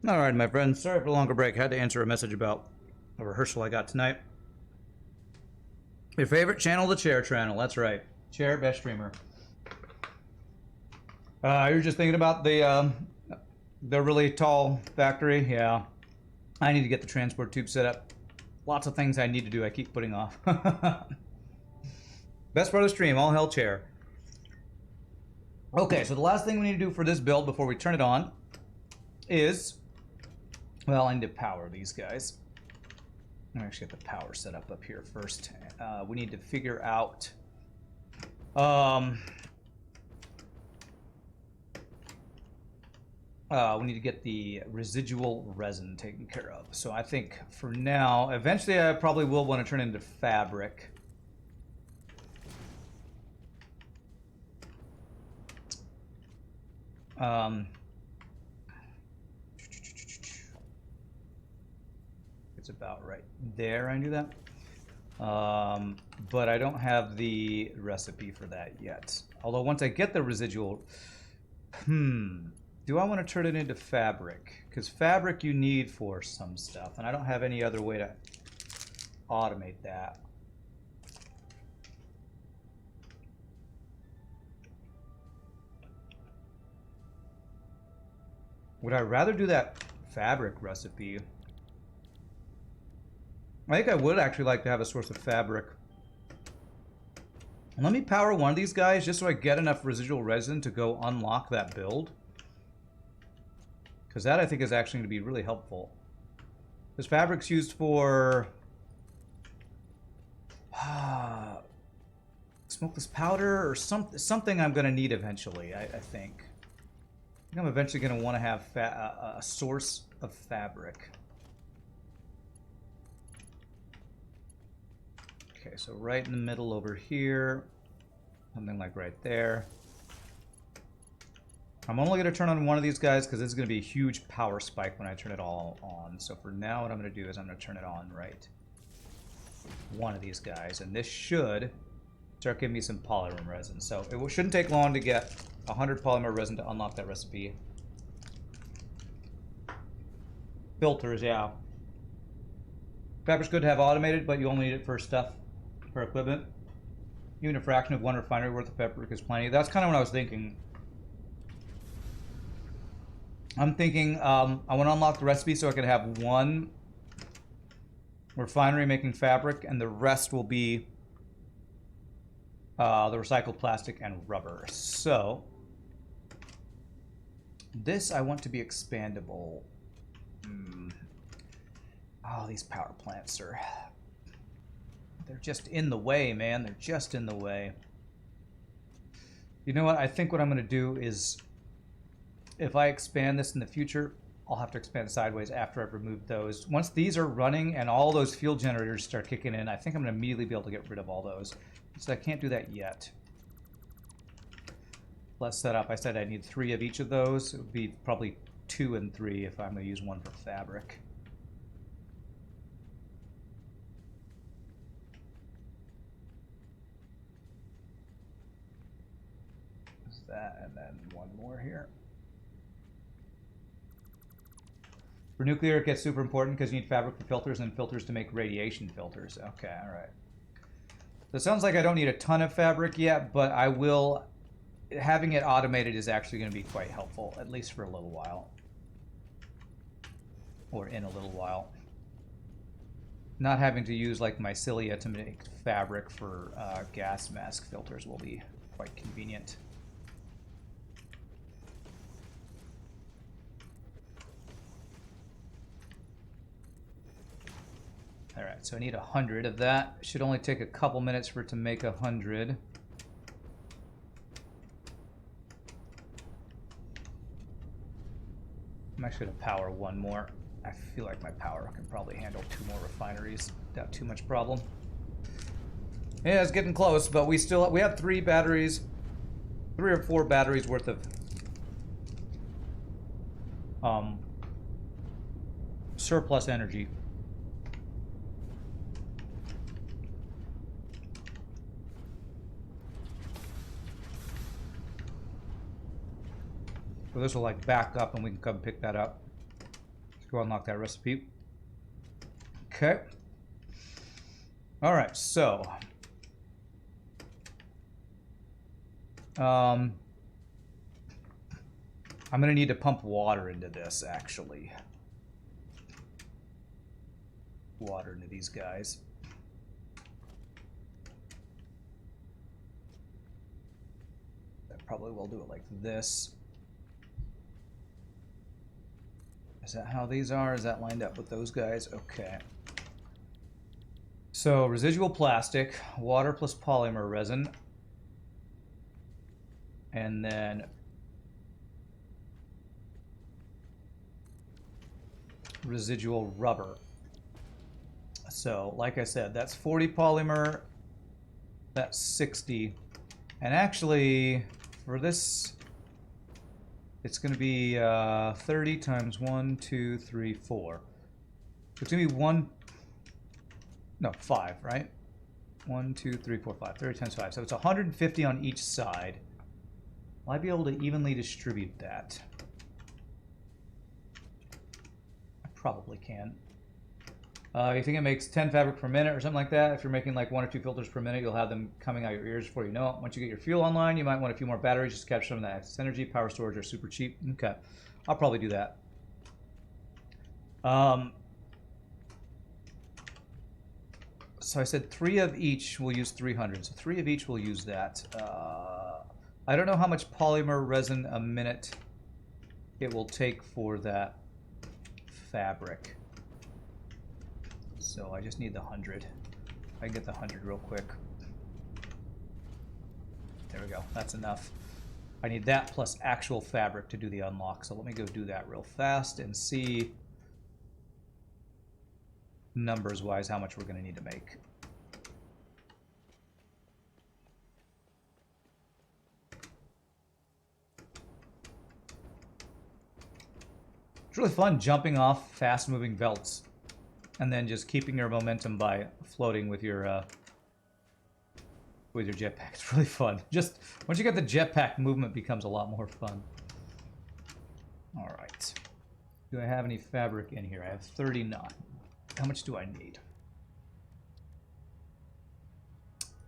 All right, my friends. Sorry for the longer break. I had to answer a message about a rehearsal I got tonight. Your favorite channel, the Chair channel. That's right. Chair, best streamer. You're just thinking about the really tall factory. Yeah, I need to get the transport tube set up. Lots of things I need to do. I keep putting off. Best part of the stream. All hell Chair. Okay, so the last thing we need to do for this build before we turn it on is, well, I need to power these guys. I'm actually get the power set up here first. We need to figure out we need to get the residual resin taken care of. So I think for now, eventually I probably will want to turn it into fabric. It's about right there. I knew that. But I don't have the recipe for that yet. Although once I get the residual, do I want to turn it into fabric? Because fabric you need for some stuff, and I don't have any other way to automate that. Would I rather do that fabric recipe? I think I would actually like to have a source of fabric. Let me power one of these guys just so I get enough residual resin to go unlock that build. Because that I think is actually going to be really helpful. This fabric's used for smokeless powder or something I'm going to need eventually, I think. I think I'm eventually going to want to have a source of fabric. Okay, so right in the middle over here, something like right there. I'm only going to turn on one of these guys because this is going to be a huge power spike when I turn it all on. So for now, what I'm going to do is I'm going to turn it on right one of these guys, and this should start giving me some polymer resin. So it shouldn't take long to get 100 polymer resin to unlock that recipe. Filters, yeah. Fabric's good to have automated, but you only need it for stuff, for equipment. Even a fraction of one refinery worth of fabric is plenty. That's kind of what I was thinking. I'm thinking I want to unlock the recipe so I can have one refinery making fabric, and the rest will be the recycled plastic and rubber. So this I want to be expandable. Oh, these power plants are... they're just in the way, man. They're just in the way. You know what? I think what I'm going to do is, if I expand this in the future, I'll have to expand sideways after I've removed those. Once these are running and all those fuel generators start kicking in, I think I'm going to immediately be able to get rid of all those. So I can't do that yet. Let's set up. I said I need 3 of each of those. It would be probably 2 and 3 if I'm going to use one for fabric. There's that, and then one more here. For nuclear, it gets super important because you need fabric for filters and filters to make radiation filters. Okay, all right. So it sounds like I don't need a ton of fabric yet, but I will... having it automated is actually going to be quite helpful, at least for a little while. Or in a little while. Not having to use like mycelia to make fabric for gas mask filters will be quite convenient. Alright, so I need 100 of that. Should only take a couple minutes for it to make 100. I'm actually going to power one more. I feel like my power can probably handle 2 more refineries without too much problem. Yeah, it's getting close, but we have 3 batteries, 3 or 4 batteries worth of surplus energy. So this will like back up and we can come pick that up. Go unlock that recipe. Okay. All right, so I'm gonna need to pump water into this, actually. Water into these guys. I probably will do it like this. Is that how these are? Is that lined up with those guys? Okay. So residual plastic, water plus polymer resin, and then residual rubber. So like I said, that's 40 polymer, that's 60, and actually for this it's going to be 30 times 1, 2, 3, 4. So it's going to be 5, right? 1, 2, 3, 4, 5. 30 times 5. So it's 150 on each side. Will I be able to evenly distribute that? I probably can. You think it makes 10 fabric per minute or something like that? If you're making like 1 or 2 filters per minute, you'll have them coming out your ears before you know it. Once you get your fuel online, you might want a few more batteries just to capture some of that excess energy. Power storage are super cheap. Okay, I'll probably do that. So I said 3 of each will use 300. So 3 of each will use that. I don't know how much polymer resin a minute it will take for that fabric. So I just need the 100. I can get the 100 real quick. There we go. That's enough. I need that plus actual fabric to do the unlock. So let me go do that real fast and see numbers-wise how much we're going to need to make. It's really fun jumping off fast-moving belts and then just keeping your momentum by floating with your jetpack. It's really fun. Just once you get the jetpack, movement becomes a lot more fun. All right. Do I have any fabric in here? I have 39. How much do I need?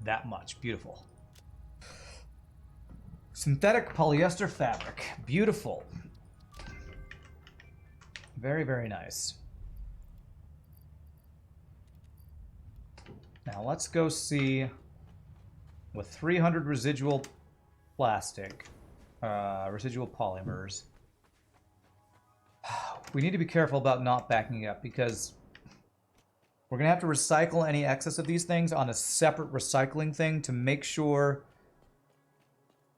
That much. Beautiful. Synthetic polyester fabric. Beautiful. Very, very nice. Now let's go see with 300 residual plastic, residual polymers. We need to be careful about not backing up because we're going to have to recycle any excess of these things on a separate recycling thing to make sure,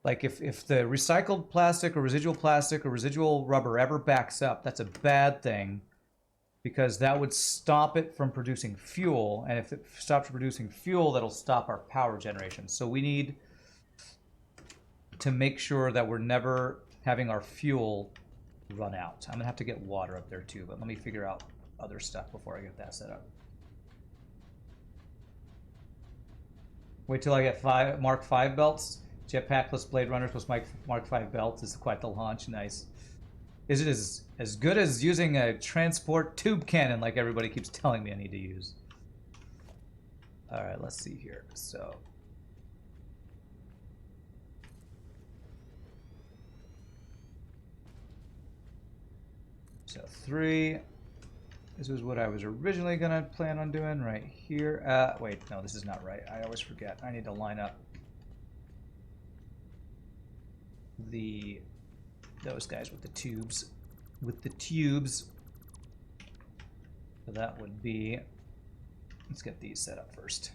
like if the recycled plastic or residual rubber ever backs up, that's a bad thing because that would stop it from producing fuel. And if it stops producing fuel, that'll stop our power generation. So we need to make sure that we're never having our fuel run out. I'm going to have to get water up there too, but let me figure out other stuff before I get that set up. Wait till I get Mark 5 belts. Jetpack plus Blade Runners plus Mark 5 belts is quite the launch. Nice. Is it as good as using a transport tube cannon like everybody keeps telling me I need to use? Alright, let's see here. So 3. This is what I was originally going to plan on doing right here. Wait, no, this is not right. I always forget. I need to line up those guys with the tubes. So that would be, let's get these set up first.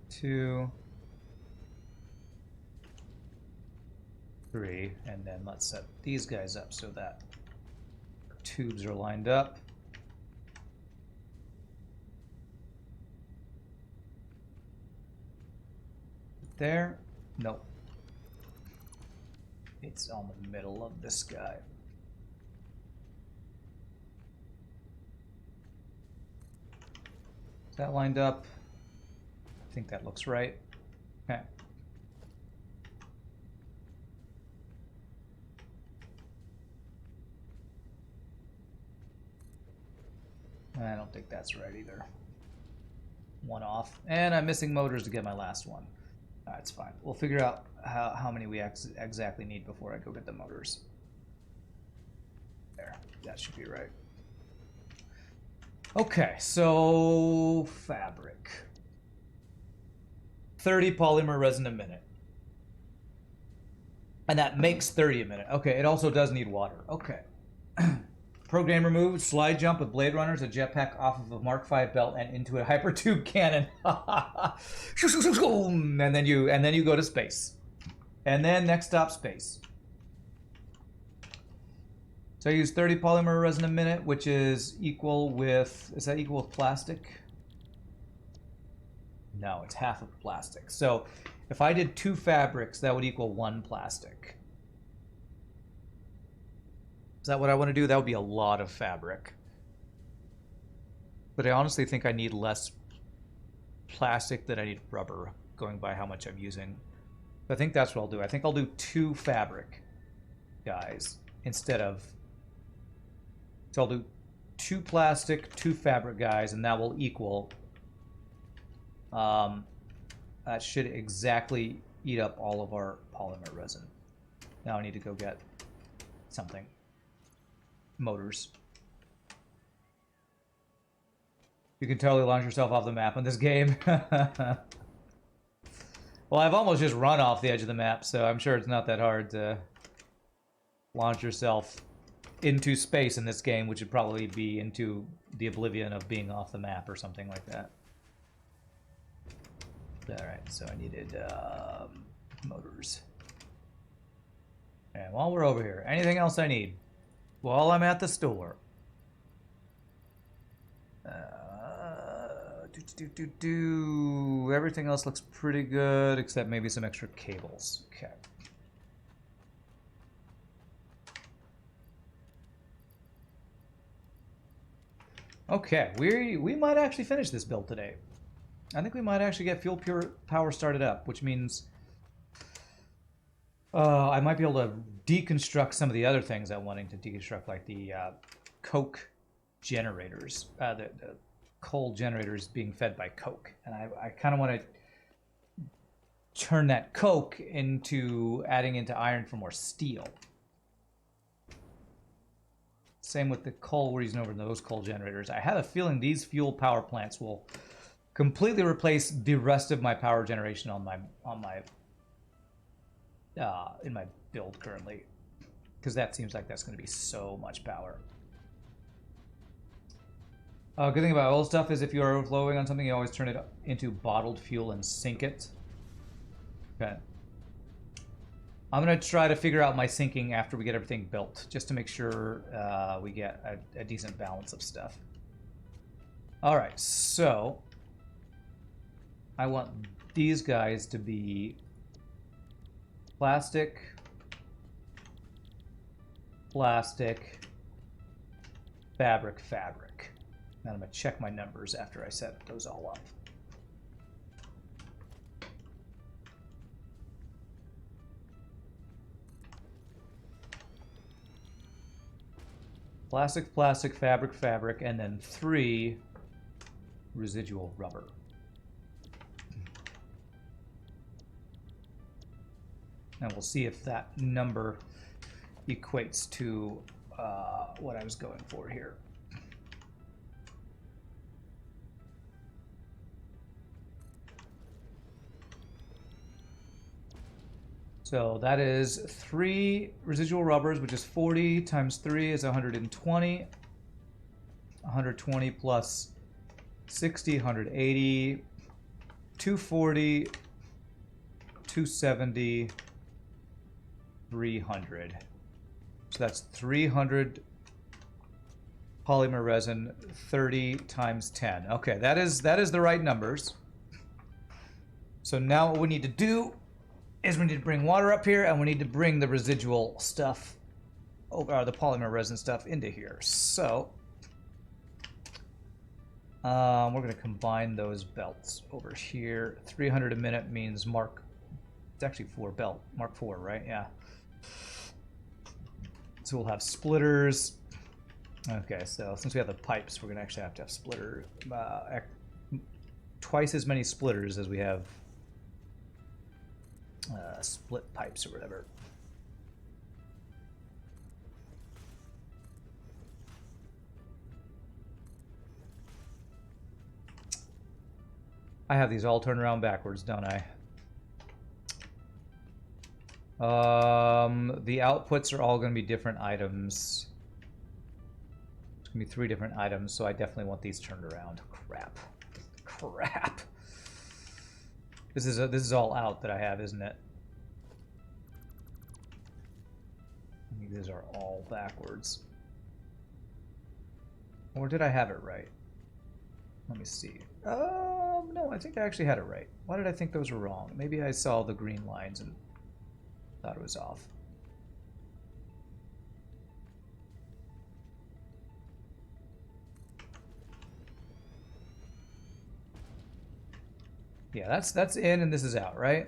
2, 3, and then let's set these guys up so that tubes are lined up. There. Nope. It's on the middle of this guy. Is that lined up? I think that looks right. Okay. I don't think that's right either. One off. And I'm missing motors to get my last one. That's fine. We'll figure out how many we exactly need before I go get the motors. There. That should be right. Okay, so fabric. 30 polymer resin a minute. And that makes 30 a minute. Okay, it also does need water. Okay. Program removed, slide jump with Blade Runners, a jetpack off of a Mark V belt and into a hypertube cannon. and then you go to space. And then next stop, space. So I use 30 polymer resin a minute, which is equal with, is that equal with plastic? No, it's half of plastic. So if I did 2 fabrics, that would equal 1 plastic. Is that what I want to do? That would be a lot of fabric. But I honestly think I need less plastic than I need rubber, going by how much I'm using. I think that's what I'll do. I think I'll do 2 fabric guys instead of... So I'll do 2 plastic, 2 fabric guys, and that will equal... that should exactly eat up all of our polymer resin. Now I need to go get something. Motors. You can totally launch yourself off the map in this game. Well, I've almost just run off the edge of the map, so I'm sure it's not that hard to launch yourself into space in this game, which would probably be into the oblivion of being off the map or something like that. Alright, so I needed motors. And while we're over here, anything else I need? While I'm at the store. Everything else looks pretty good, except maybe some extra cables. Okay. Okay, we might actually finish this build today. I think we might actually get fuel power started up, which means I might be able to deconstruct some of the other things I'm wanting to deconstruct, like the coke generators, the coal generators being fed by coke. And I kind of want to turn that coke into adding into iron for more steel. Same with the coal we're using over in those coal generators. I have a feeling these fuel power plants will completely replace the rest of my power generation on my in my build currently, because that seems like that's going to be so much power. Good thing about oil stuff is if you are overflowing on something, you always turn it into bottled fuel and sink it. Okay. I'm going to try to figure out my sinking after we get everything built, just to make sure we get a decent balance of stuff. Alright, so I want these guys to be plastic, plastic, fabric, fabric. And I'm going to check my numbers after I set those all up. Plastic, plastic, fabric, fabric, and then 3 residual rubber. And we'll see if that number equates to what I was going for here. So that is 3 residual rubbers, which is 40 times 3 is 120. 120 plus 60, 180, 240, 270, 300. So that's 300 polymer resin, 30 times 10. Okay, that is the right numbers. So now what we need to do is we need to bring water up here, and we need to bring the residual stuff, or the polymer resin stuff, into here. So we're going to combine those belts over here. 300 a minute means it's actually 4 belt, Mark 4, right? Yeah. So we'll have splitters Okay, so since we have the pipes, we're going to actually have to have splitter, twice as many splitters as we have split pipes or whatever. I have these all turned around backwards, don't I? The outputs are all going to be different items. It's going to be 3 different items, so I definitely want these turned around. Crap. Crap. This is all out that I have, isn't it? I think these are all backwards. Or did I have it right? Let me see. No, I think I actually had it right. Why did I think those were wrong? Maybe I saw the green lines and thought it was off. Yeah, that's in and this is out, right?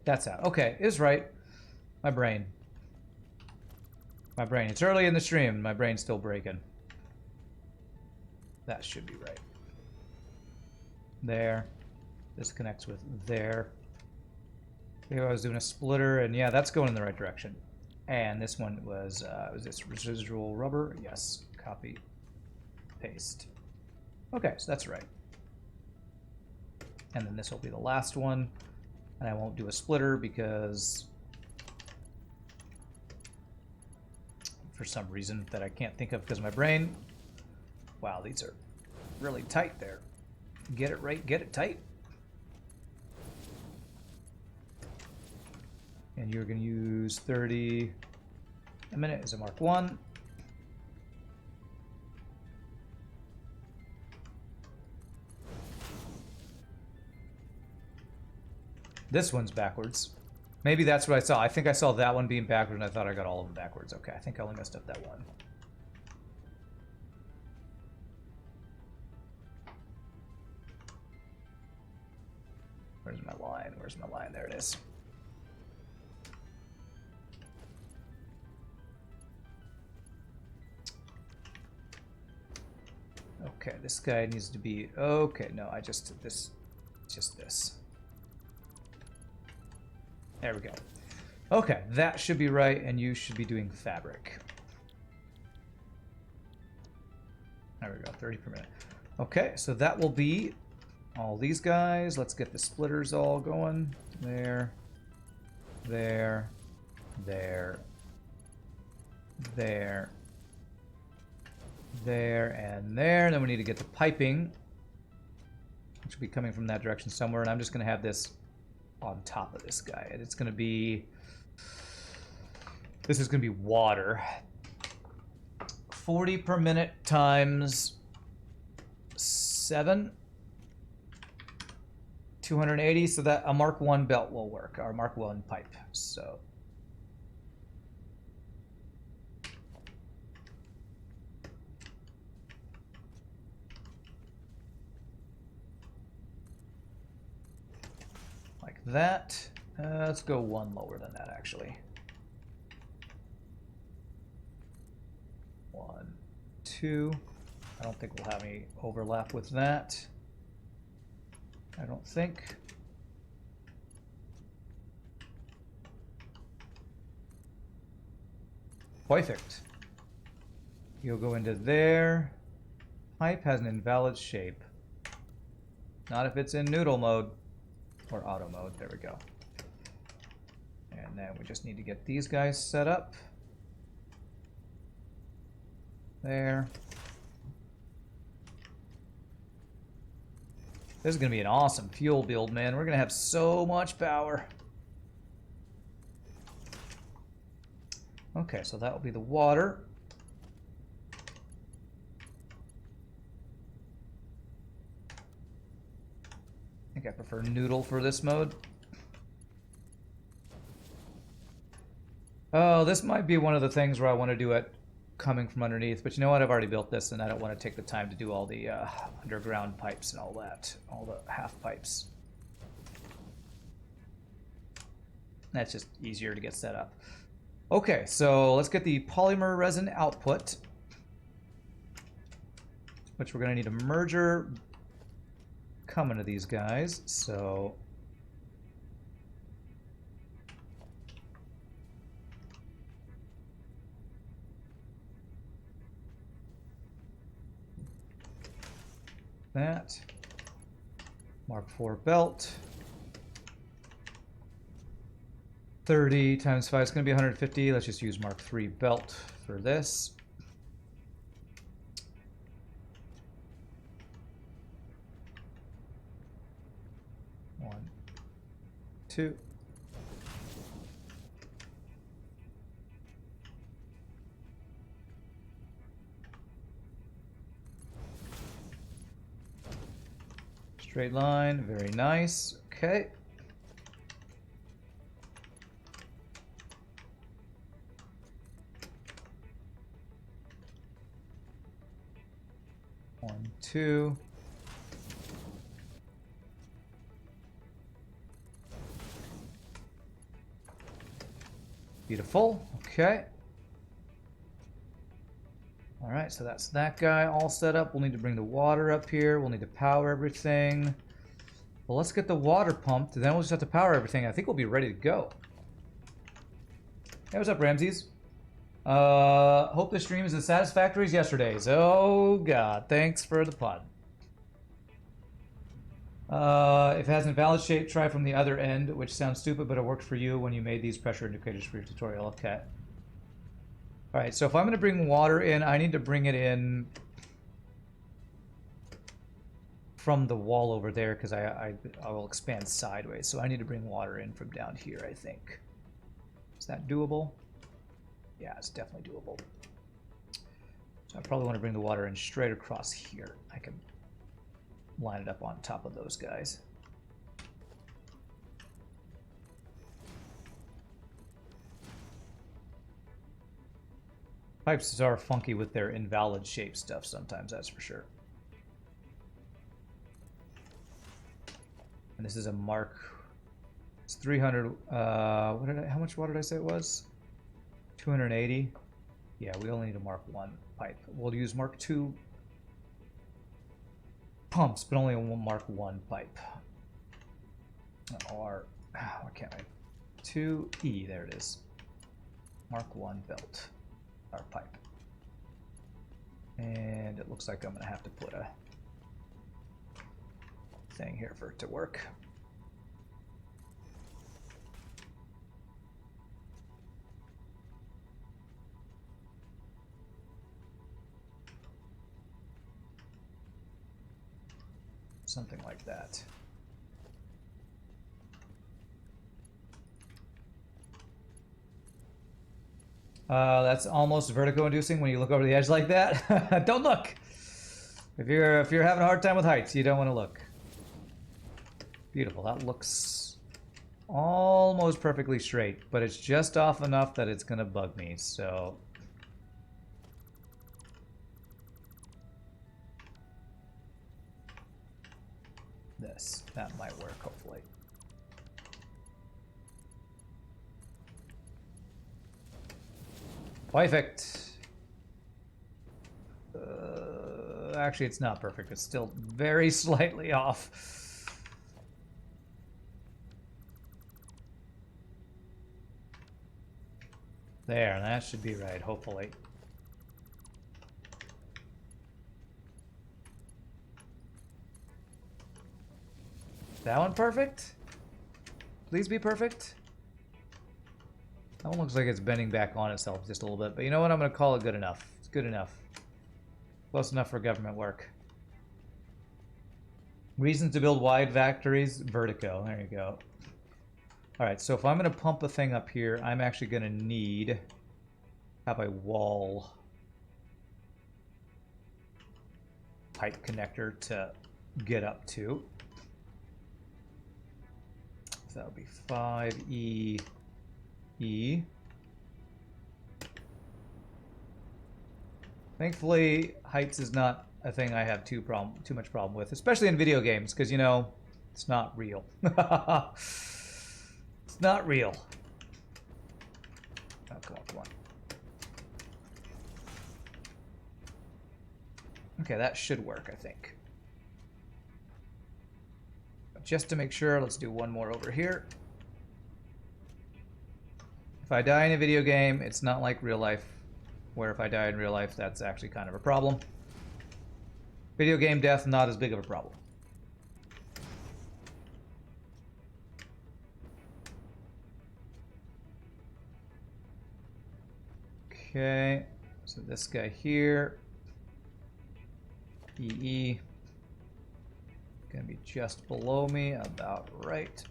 That's out. Okay, is right. My brain. My brain. It's early in the stream. My brain's still breaking. That should be right. There. This connects with there. Maybe I was doing a splitter, and yeah, that's going in the right direction. And this one was this residual rubber? Yes. Copy. Paste. Okay, so that's right. And then this will be the last one. And I won't do a splitter because for some reason that I can't think of because of my brain. Wow, these are really tight there. Get it right, get it tight. And you're going to use 30 a minute as a Mark 1. This one's backwards. Maybe that's what I saw. I think I saw that one being backwards, and I thought I got all of them backwards. Okay, I think I only messed up that one. Where's my line? Where's my line? There it is. Okay, this guy needs to be... Okay, no, I just did this. Just this. There we go. Okay, that should be right, and you should be doing fabric. There we go, 30 per minute. Okay, so that will be all these guys. Let's get the splitters all going. There, there, there, there, there, and there. And then we need to get the piping, which will be coming from that direction somewhere. And I'm just going to have this on top of this guy. And it's going to be... This is going to be water. 40 per minute times 7. 280, so that a Mark 1 belt will work, our Mark 1 pipe. So like that. Let's go 1 lower than that, actually. 1, 2. I don't think we'll have any overlap with that. I don't think. Perfect. You'll go into there. Pipe has an invalid shape. Not if it's in noodle mode or auto mode. There we go. And then we just need to get these guys set up. There. This is going to be an awesome fuel build, man. We're going to have so much power. Okay, so that will be the water. I think I prefer noodle for this mode. Oh, this might be one of the things where I want to do it coming from underneath, but you know what? I've already built this, and I don't want to take the time to do all the underground pipes and all that, all the half pipes. That's just easier to get set up. Okay, so let's get the polymer resin output. which we're going to need a merger coming to these guys, so that. Mark 4 belt. 30 times 5 is going to be 150. Let's just use Mark 3 belt for this. One, two. Straight line, very nice. Okay. One, two. Beautiful. Okay. All right, so that's that guy all set up. We'll need to bring the water up here. We'll need to power everything. Well, let's get the water pumped, then we'll just have to power everything. I think we'll be ready to go. Hey, what's up, Ramses? Hope this stream is as satisfactory as yesterday's. Oh, God. Thanks for the pun. If it has an invalid shape, try from the other end, which sounds stupid, but it worked for you when you made these pressure indicators for your tutorial. Okay. All right, so if I'm going to bring water in, I need to bring it in from the wall over there because I will expand sideways. So I need to bring water in from down here, I think. Is that doable? Yeah, it's definitely doable. So I probably want to bring the water in straight across here. I can line it up on top of those guys. Pipes are funky with their invalid shape stuff sometimes, that's for sure. And this is a Mark. It's 300. How much water did I say it was? 280. Yeah, we only need a Mark 1 pipe. We'll use Mark 2 pumps, but only a Mark 1 pipe. Or, why can't I? 2E, there it is. Mark 1 belt. Our pipe. And it looks like I'm going to have to put a thing here for it to work. Something like that. That's almost vertigo-inducing when you look over the edge like that. Don't look. If you're having a hard time with heights, you don't want to look. Beautiful. That looks almost perfectly straight, but it's just off enough that it's gonna bug me. So that might work, hopefully. Perfect. Actually, it's not perfect. It's still very slightly off. There, that should be right, hopefully. That one perfect? Please be perfect. That one looks like it's bending back on itself just a little bit, but you know what? I'm going to call it good enough. It's good enough. Close enough for government work. Reasons to build wide factories, vertigo. There you go. All right, so if I'm going to pump a thing up here, I'm actually going to need have a wall pipe connector to get up to. So that would be 5E. Thankfully, heights is not a thing I have too much problem with, especially in video games, because, you know, it's not real. It's not real. Oh, come on, come on. Okay, that should work, I think. But just to make sure, let's do one more over here. If I die in a video game, it's not like real life, where if I die in real life, that's actually kind of a problem. Video game death, not as big of a problem. Okay, so this guy here, EE, gonna be just below me, about right.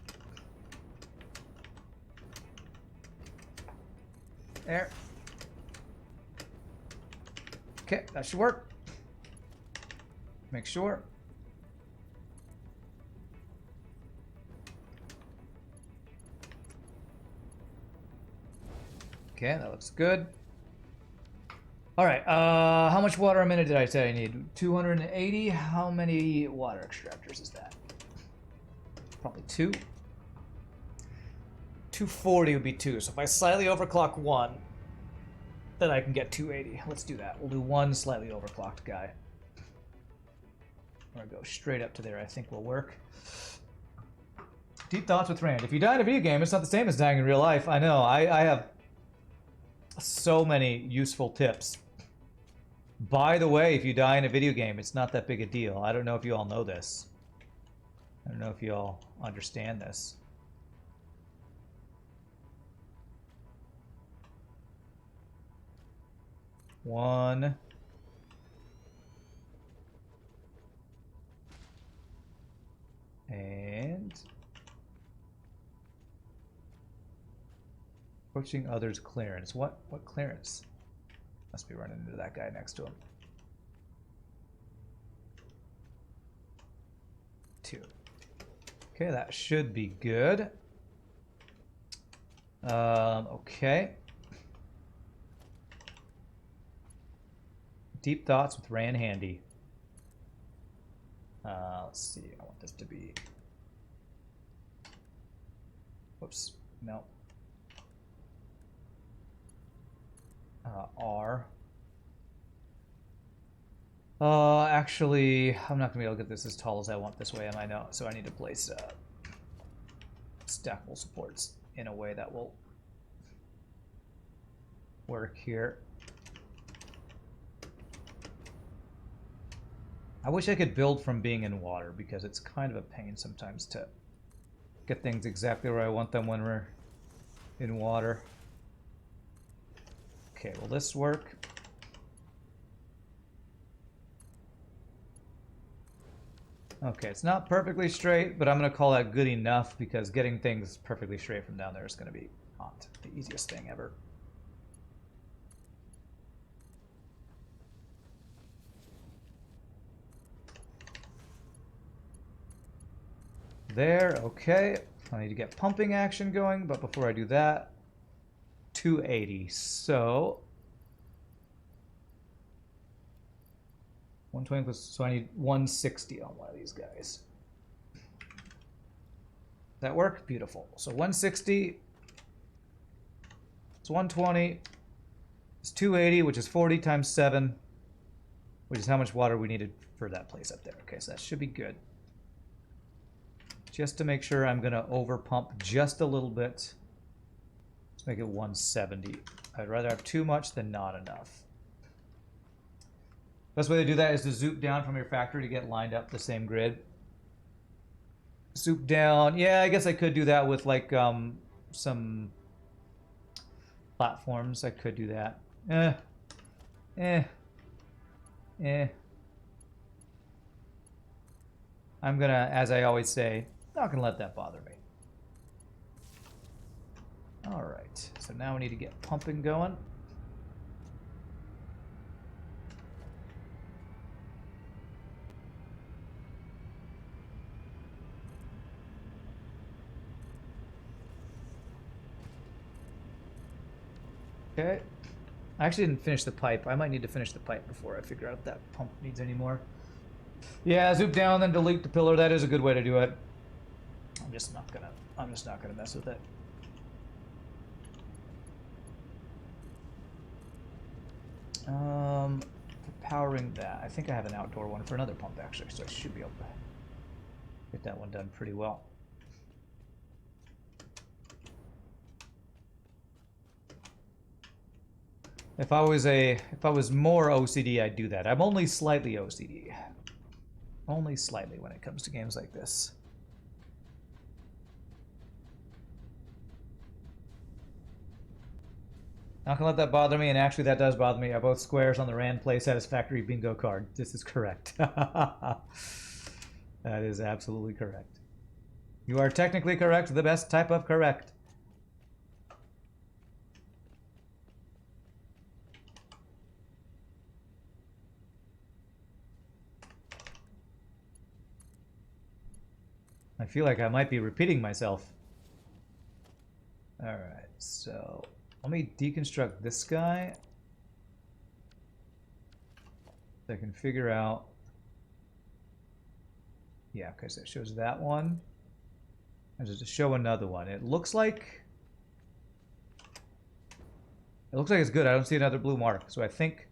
There. Okay, that should work. Make sure. Okay, that looks good. All right, how much water a minute did I say I need? 280. How many water extractors is that? Probably 2. 240 would be 2. So if I slightly overclock 1, then I can get 280. Let's do that. We'll do 1 slightly overclocked guy. Or go straight up to there, I think will work. Deep thoughts with Rand. If you die in a video game, it's not the same as dying in real life. I know. I have so many useful tips. By the way, if you die in a video game, it's not that big a deal. I don't know if you all know this. I don't know if you all understand this. One. And approaching others' clearance. What clearance? Must be running into that guy next to him. 2. Okay, that should be good. Okay. Deep thoughts with Ran Handy. Let's see. I want this to be. Whoops. No. R. Actually, I'm not gonna be able to get this as tall as I want this way, am I? No. So I need to place stackable supports in a way that will work here. I wish I could build from being in water, because it's kind of a pain sometimes to get things exactly where I want them when we're in water. Okay, will this work? Okay, it's not perfectly straight, but I'm going to call that good enough, because getting things perfectly straight from down there is going to be not the easiest thing ever. There, okay. I need to get pumping action going, but before I do that, 280. So 120 plus, so I need 160 on one of these guys. That work? Beautiful. So 160, it's 120, it's 280, which is 40 times 7, which is how much water we needed for that place up there. Okay, so that should be good. Just to make sure, I'm going to over pump just a little bit. Let's make it 170. I'd rather have too much than not enough. Best way to do that is to zoop down from your factory to get lined up the same grid. Zoop down. Yeah, I guess I could do that with like some platforms. I could do that. I'm gonna, as I always say, not gonna let that bother me. All right, so now we need to get pumping going. Okay. I actually didn't finish the pipe. I might need to finish the pipe before I figure out if that pump needs any more. Yeah, zoom down, then delete the pillar. That is a good way to do it. I'm just not gonna mess with it. powering that. I think I have an outdoor one for another pump, actually, so I should be able to get that one done pretty well. If I was more OCD, I'd do that. I'm only slightly OCD. Only slightly when it comes to games like this. Not gonna let that bother me, and actually that does bother me. Are both squares on the Rand Play Satisfactory bingo card? This is correct. That is absolutely correct. You are technically correct, the best type of correct. I feel like I might be repeating myself. Alright, so let me deconstruct this guy. So I can figure out. Yeah, okay, so it shows that one. And just to show another one. It looks like it's good. I don't see another blue mark. So I think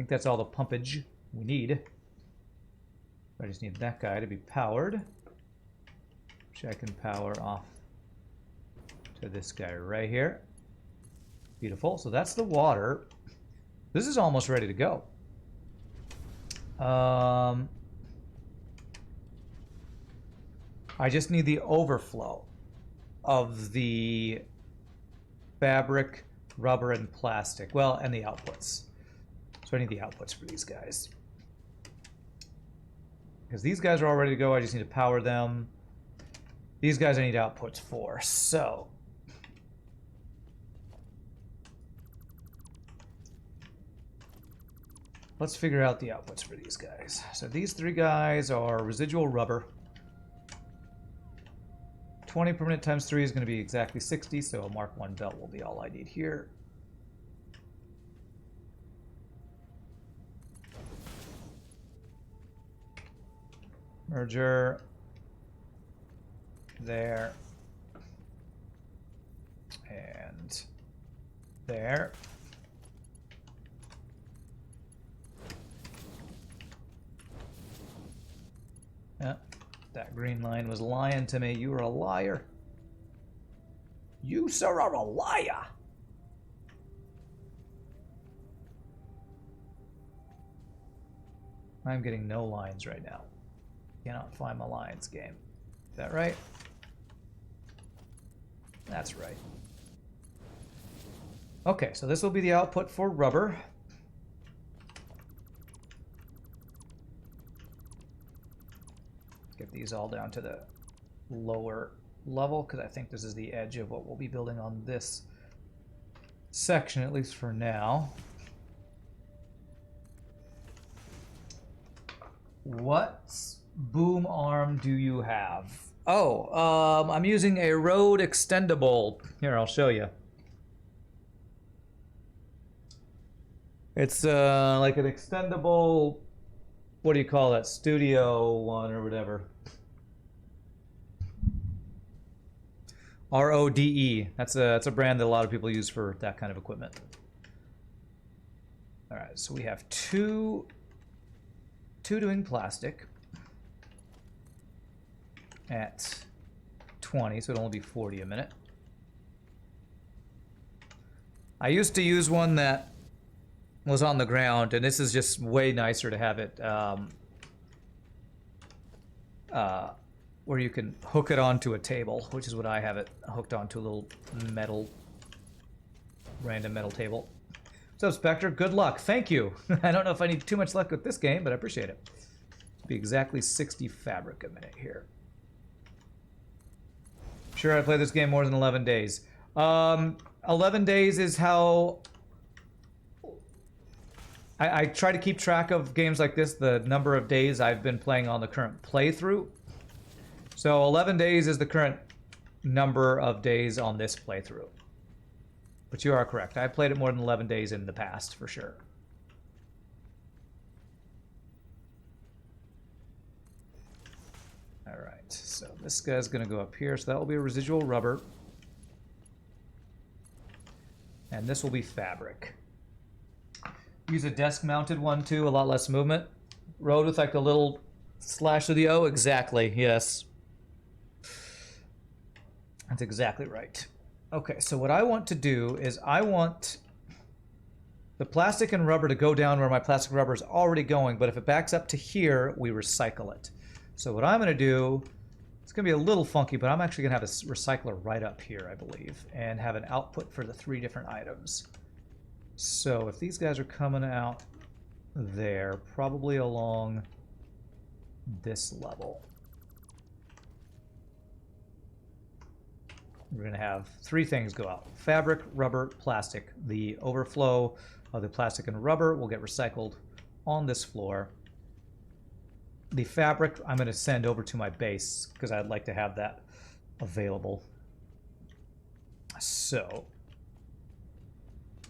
that's all the pumpage we need. I just need that guy to be powered. Which I can power off to this guy right here. Beautiful. So that's the water. This is almost ready to go. I just need the overflow of the fabric, rubber, and plastic. Well, and the outputs. So I need the outputs for these guys. Because these guys are all ready to go. I just need to power them. These guys I need outputs for. So let's figure out the outputs for these guys. So these three guys are residual rubber. 20 per minute times 3 is going to be exactly 60, so a Mark 1 belt will be all I need here. Merger. There. And there. Yeah, that green line was lying to me. You were a liar. You, sir, are a liar. I'm getting no lines right now. Cannot find my lines, game. Is that right? That's right. Okay, so this will be the output for rubber. Get these all down to the lower level, because I think this is the edge of what we'll be building on this section, at least for now. What boom arm do you have? Oh, I'm using a road extendable. Here, I'll show you. It's like an extendable, what do you call that? Studio one or whatever. RODE. That's a brand that a lot of people use for that kind of equipment. All right, so we have two doing plastic at 20, so it'll only be 40 a minute. I used to use one that was on the ground, and this is just way nicer to have it where you can hook it onto a table, which is what I have it hooked onto, a little random metal table. What's up, Spectre? Good luck. Thank you. I don't know if I need too much luck with this game, but I appreciate it. It'll be exactly 60 fabric a minute here. Sure, I played this game more than 11 days. 11 days is how I try to keep track of games like this, the number of days I've been playing on the current playthrough. So 11 days is the current number of days on this playthrough. But you are correct. I played it more than 11 days in the past, for sure. All right, so this guy's going to go up here. So that will be a residual rubber. And this will be fabric. Use a desk-mounted one too, a lot less movement. Road with like a little slash of the O? Exactly, yes. That's exactly right. Okay, so what I want to do is I want the plastic and rubber to go down where my plastic rubber is already going, but if it backs up to here, we recycle it. So what I'm going to do, it's going to be a little funky, but I'm actually going to have a recycler right up here, I believe, and have an output for the 3 different items. So if these guys are coming out there, probably along this level, we're going to have 3 things go out. Fabric, rubber, plastic. The overflow of the plastic and rubber will get recycled on this floor. The fabric I'm going to send over to my base because I'd like to have that available. So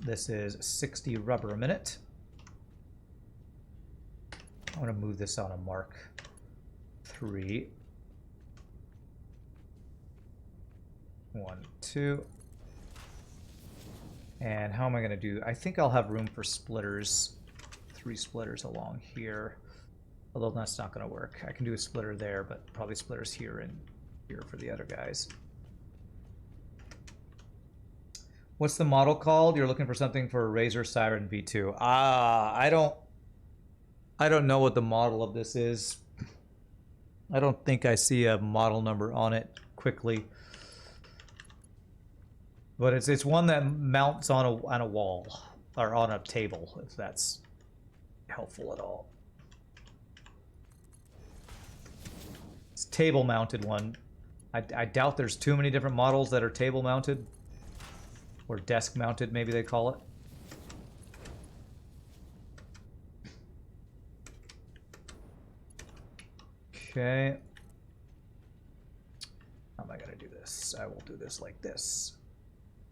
this is 60 rubber a minute. I'm going to move this on a Mark 3. 1, 2. And how am I going to do? I think I'll have room for splitters. 3 splitters along here. Although that's not going to work. I can do a splitter there, but probably splitters here and here for the other guys. What's the model called? You're looking for something for a Razor Siren V2. I don't know what the model of this is. I don't think I see a model number on it quickly. But it's one that mounts on a wall or on a table, if that's helpful at all. It's a table mounted one. I doubt there's too many different models that are table mounted. Or desk mounted, maybe they call it. Okay. How am I going to do this? I will do this like this.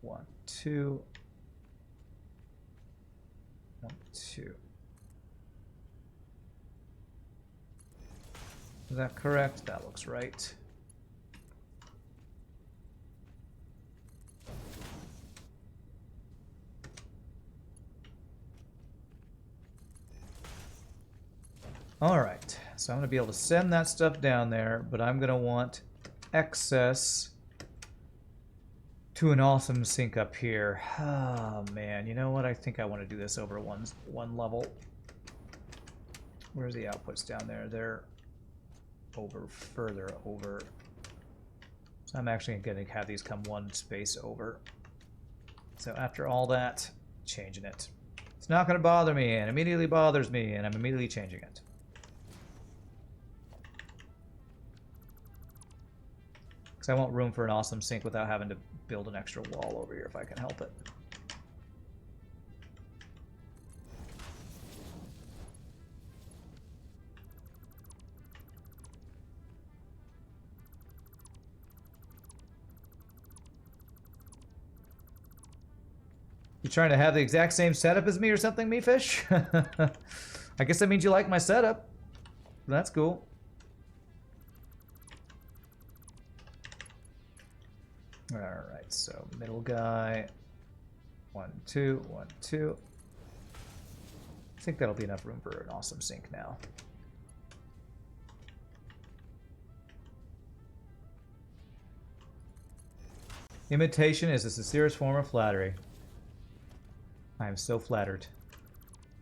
1, 2. 1, 2. Is that correct? That looks right. All right, so I'm going to be able to send that stuff down there, but I'm going to want access to an awesome sink up here. Oh, man, you know what? I think I want to do this over one level. Where's the outputs down there? They're over, further over. So I'm actually going to have these come 1 space over. So after all that, changing it. It's not going to bother me, and immediately bothers me, and I'm immediately changing it. I want room for an awesome sink without having to build an extra wall over here if I can help it. You trying to have the exact same setup as me or something, me fish? I guess that means you like my setup. That's cool. Alright, so middle guy, 1, 2, 1, 2. I think that'll be enough room for an awesome sink now. Imitation is the sincerest form of flattery. I am so flattered.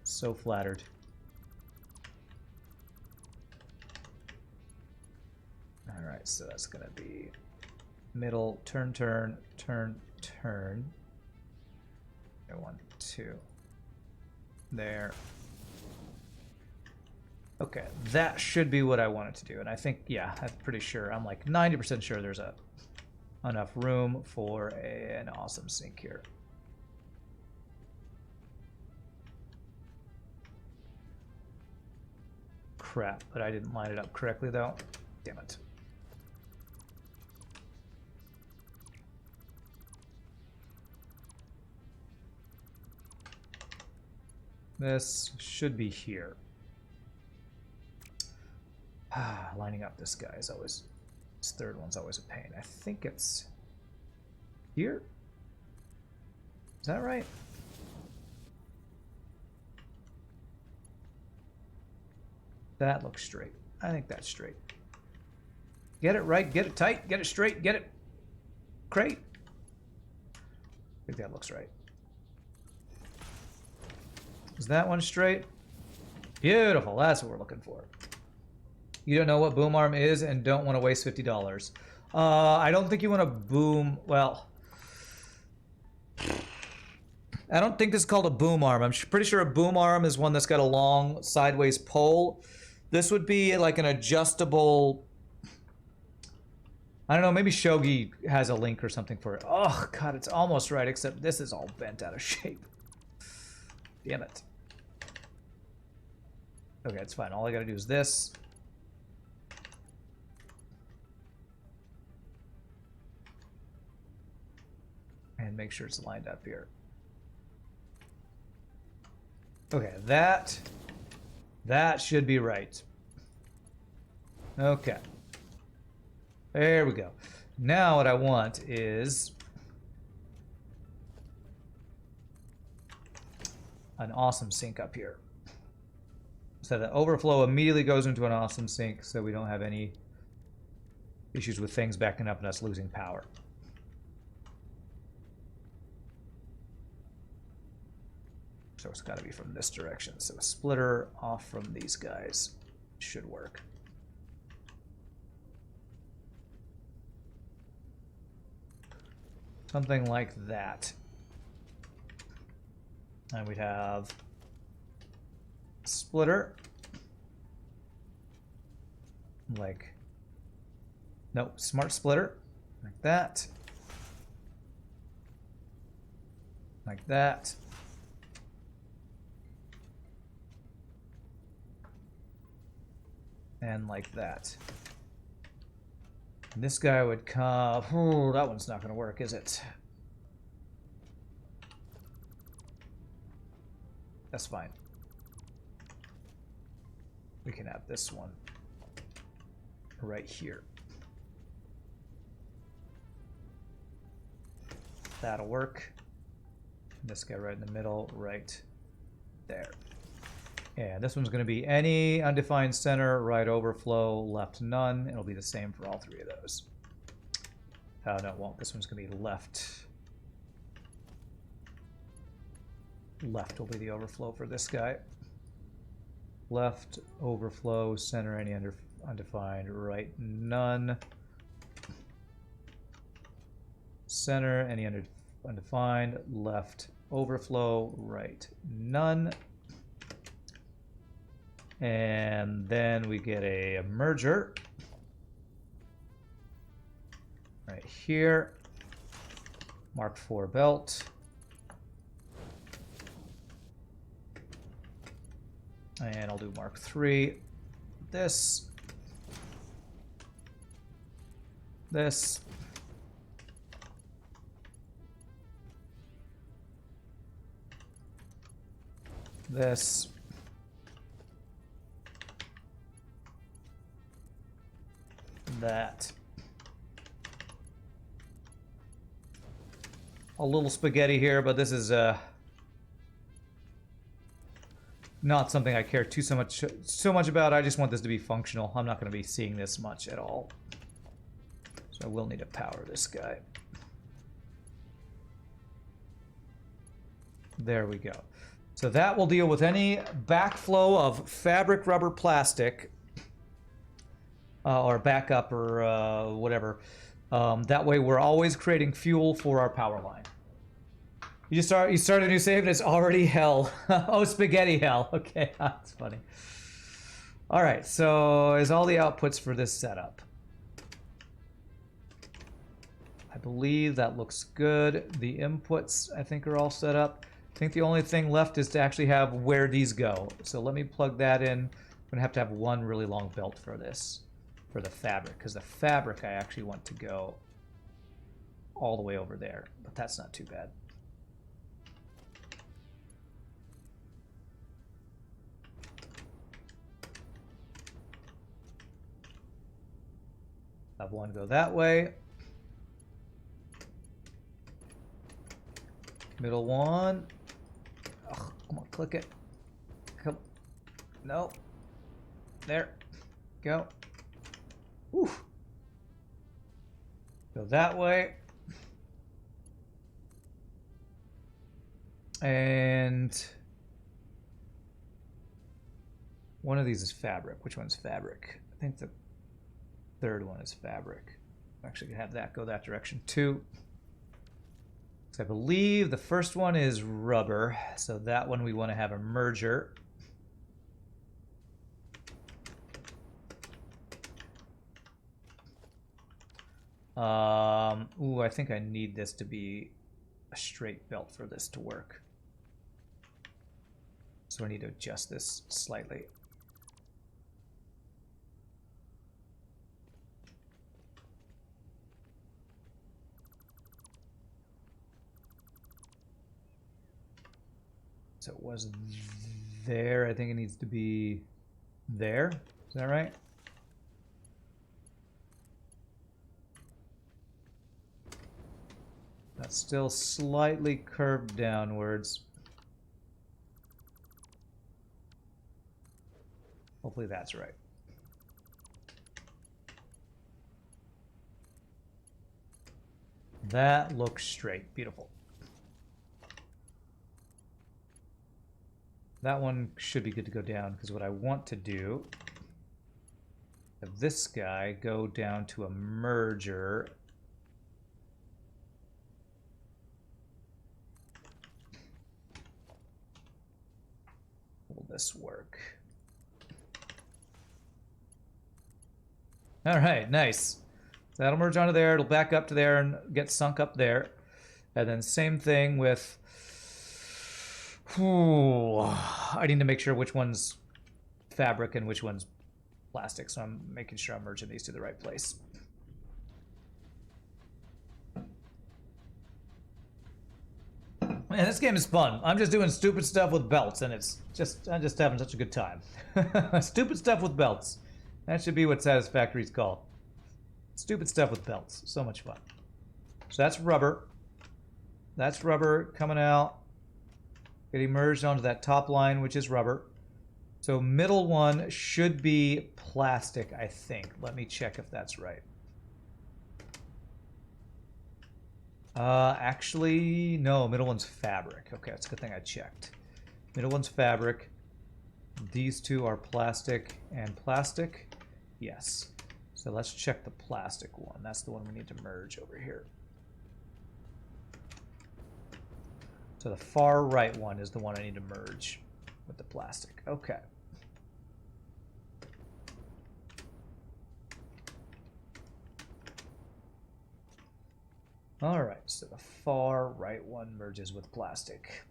So flattered. Alright, so that's gonna be middle, turn, turn, turn, turn. 1, 2. There. Okay, that should be what I wanted to do. And I think, yeah, I'm pretty sure. I'm like 90% sure there's enough room for an awesome sink here. Crap, but I didn't line it up correctly though. Damn it. This should be here. Lining up this guy is always... This third one's always a pain. I think it's... here? Is that right? That looks straight. I think that's straight. Get it right, get it tight, get it straight, get it crate. I think that looks right. Is that one straight? Beautiful, that's what we're looking for. You don't know what boom arm is and don't want to waste $50. I don't think you want to boom, well, I don't think this is called a boom arm. I'm pretty sure a boom arm is one that's got a long sideways pole. This would be like an adjustable, I don't know, maybe Shogi has a link or something for it. Oh, God, it's almost right, except this is all bent out of shape. Damn it. Okay, it's fine. All I gotta do is this. And make sure it's lined up here. Okay, that should be right. Okay. There we go. Now what I want is an awesome sink up here. So the overflow immediately goes into an awesome sink so we don't have any issues with things backing up and us losing power. So it's got to be from this direction. So a splitter off from these guys should work. Something like that. And we'd have splitter. Like, no, smart splitter. Like that. Like that. And like that. And this guy would come. Oh, that one's not going to work, is it? That's fine. We can have this one right here. That'll work. And this guy right in the middle, right there. And this one's going to be any undefined center, right overflow, left none. It'll be the same for all three of those. Oh, no, it won't. This one's going to be left. Left will be the overflow for this guy. Left, overflow, center, any undefined, right, none. Center, any undefined, left, overflow, right, none. And then we get a merger right here. Mark 4 belt. And I'll do Mark 3. This. This. This. That. A little spaghetti here, but this is not something I care so much about. I just want this to be functional. I'm not going to be seeing this much at all. So I will need to power this guy. There we go. So that will deal with any backflow of fabric, rubber, plastic, or backup or whatever. That way we're always creating fuel for our power line. You start a new save and it's already hell. Oh, spaghetti hell. Okay, that's funny. All right, so is all the outputs for this setup? I believe that looks good. The inputs, I think, are all set up. I think the only thing left is to actually have where these go. So let me plug that in. I'm gonna have to have one really long belt for this, for the fabric, because the fabric I actually want to go all the way over there, but that's not too bad. Have one go that way. Middle one. Ugh, come on, click it. Come. No. There. Go. Whew. Go that way. And one of these is fabric. Which one's fabric? I think the third one is fabric. I'm actually gonna have that go that direction too. So I believe the first one is rubber, so that one we want to have a merger. Ooh, I think I need this to be a straight belt for this to work. So I need to adjust this slightly. So it was there. I think it needs to be there. Is that right? That's still slightly curved downwards. Hopefully that's right. That looks straight. Beautiful. That one should be good to go down, because what I want to do, have this guy go down to a merger. Will this work? All right, nice. So that'll merge onto there. It'll back up to there and get sunk up there. And then same thing with... Ooh, I need to make sure which one's fabric and which one's plastic. So I'm making sure I'm merging these to the right place. Man, this game is fun. I'm just doing stupid stuff with belts, and I'm just having such a good time. Stupid stuff with belts. That should be what Satisfactory is called. Stupid stuff with belts. So much fun. So that's rubber. That's rubber coming out. Getting merged onto that top line, which is rubber. So middle one should be plastic, I think. Let me check if that's right. Actually, no, middle one's fabric. Okay, that's a good thing I checked. Middle one's fabric. These two are plastic and plastic. Yes. So let's check the plastic one. That's the one we need to merge over here. So the far right one is the one I need to merge with the plastic. Okay. All right, so the far right one merges with plastic.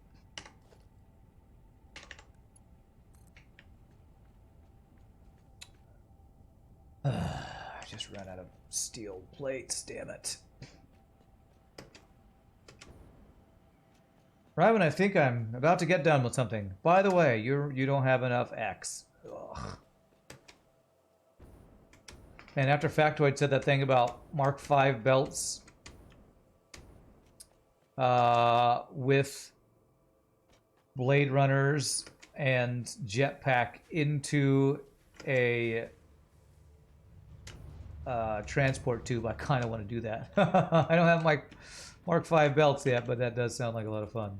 I just ran out of steel plates, damn it. Right when I think I'm about to get done with something. By the way, you don't have enough X. Ugh. And after Factoid said that thing about Mark V belts with Blade Runners and Jetpack into a transport tube, I kind of want to do that. I don't have my Mark V belts yet, but that does sound like a lot of fun.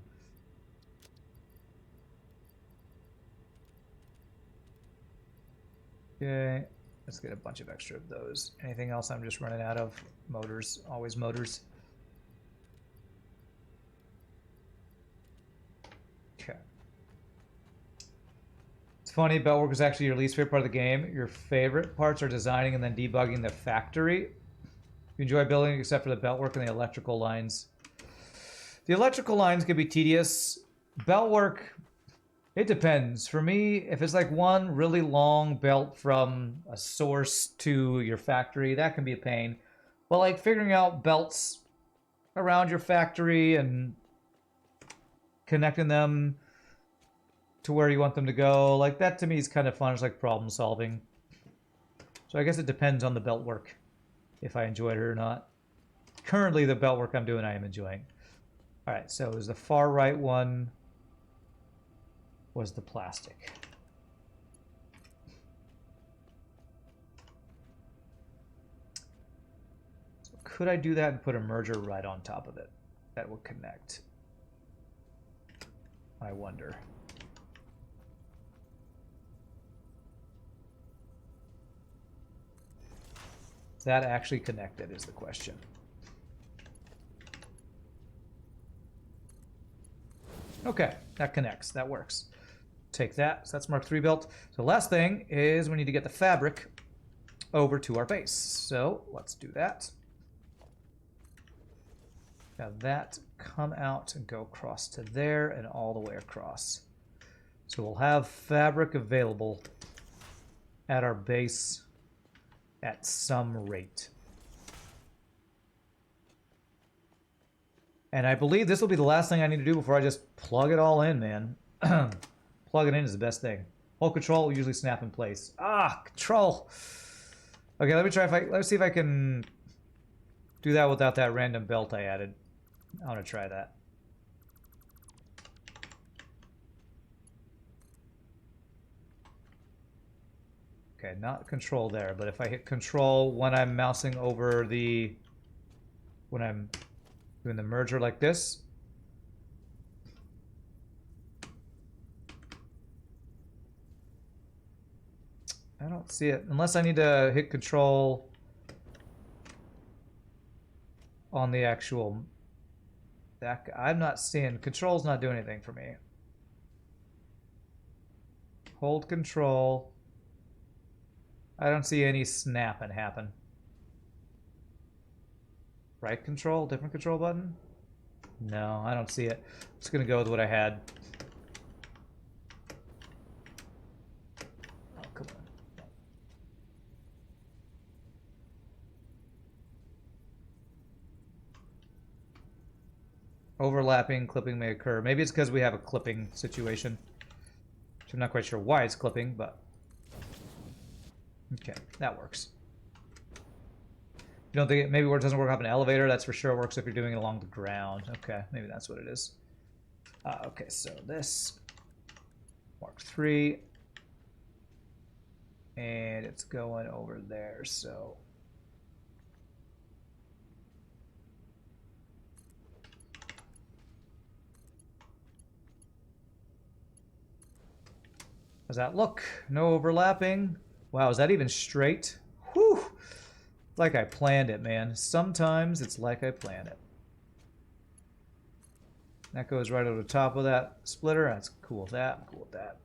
Okay, let's get a bunch of extra of those. Anything else I'm just running out of? Motors, always motors. Okay. It's funny, beltwork is actually your least favorite part of the game. Your favorite parts are designing and then debugging the factory. You enjoy building except for the beltwork and the electrical lines. The electrical lines can be tedious. Beltwork, it depends. For me, if it's like one really long belt from a source to your factory, that can be a pain. But like figuring out belts around your factory and connecting them to where you want them to go, like that to me is kind of fun. It's like problem solving. So I guess it depends on the belt work, if I enjoyed it or not. Currently, the belt work I'm doing, I am enjoying. All right, so is the far right one was the plastic. could I do that and put a merger right on top of it? That will connect. I wonder. Is that actually connected is the question. Okay, that connects. That works. Take that. So that's Mark III built. So the last thing is we need to get the fabric over to our base. So let's do that. Have that come out and go across to there and all the way across. So we'll have fabric available at our base at some rate. And I believe this will be the last thing I need to do before I just plug it all in, man. Plug it in is the best thing. Hold control will usually snap in place. Ah, control. Okay, let me try let's see if I can do that without that random belt I added. I want to try that. Okay, not control there, but if I hit control when I'm mousing over when I'm doing the merger like this. I don't see it, unless I need to hit control on the actual... I'm not seeing... Control's not doing anything for me. Hold control. I don't see any snapping happen. Right control? Different control button? No, I don't see it. I'm just going to go with what I had. Oh, come on. Overlapping, clipping may occur. Maybe it's because we have a clipping situation. Which I'm not quite sure why it's clipping, but... Okay, that works. You don't think maybe it doesn't work up an elevator? That's for sure it works if you're doing it along the ground. Okay, maybe that's what it is. Okay, so this Mark III, and it's going over there. So how's that look? No overlapping. Wow, is that even straight? Whew. Like I planned it, man. Sometimes it's like I planned it. That goes right over the top of that splitter. That's cool with that. I'm cool with that.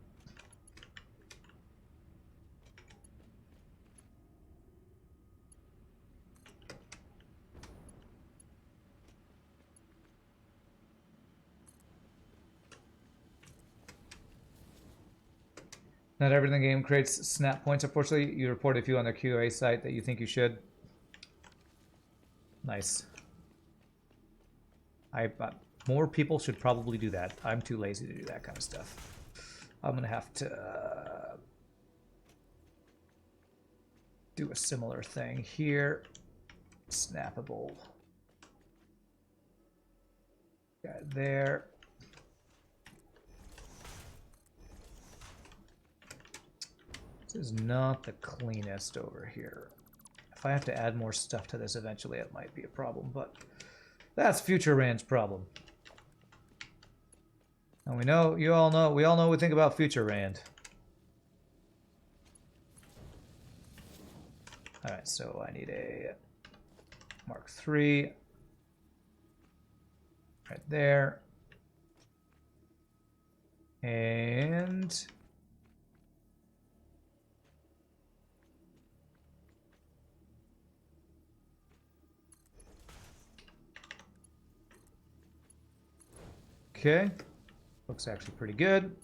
Not everything in the game creates snap points. Unfortunately, you report a few on their QA site that you think you should. Nice. More people should probably do that. I'm too lazy to do that kind of stuff. I'm going to have to do a similar thing here. Snappable. Got it there. This is not the cleanest over here. If I have to add more stuff to this eventually, it might be a problem, but that's Future Rand's problem. And we know, we all know what we think about Future Rand. Alright, so I need a Mark III right there. And okay, looks actually pretty good.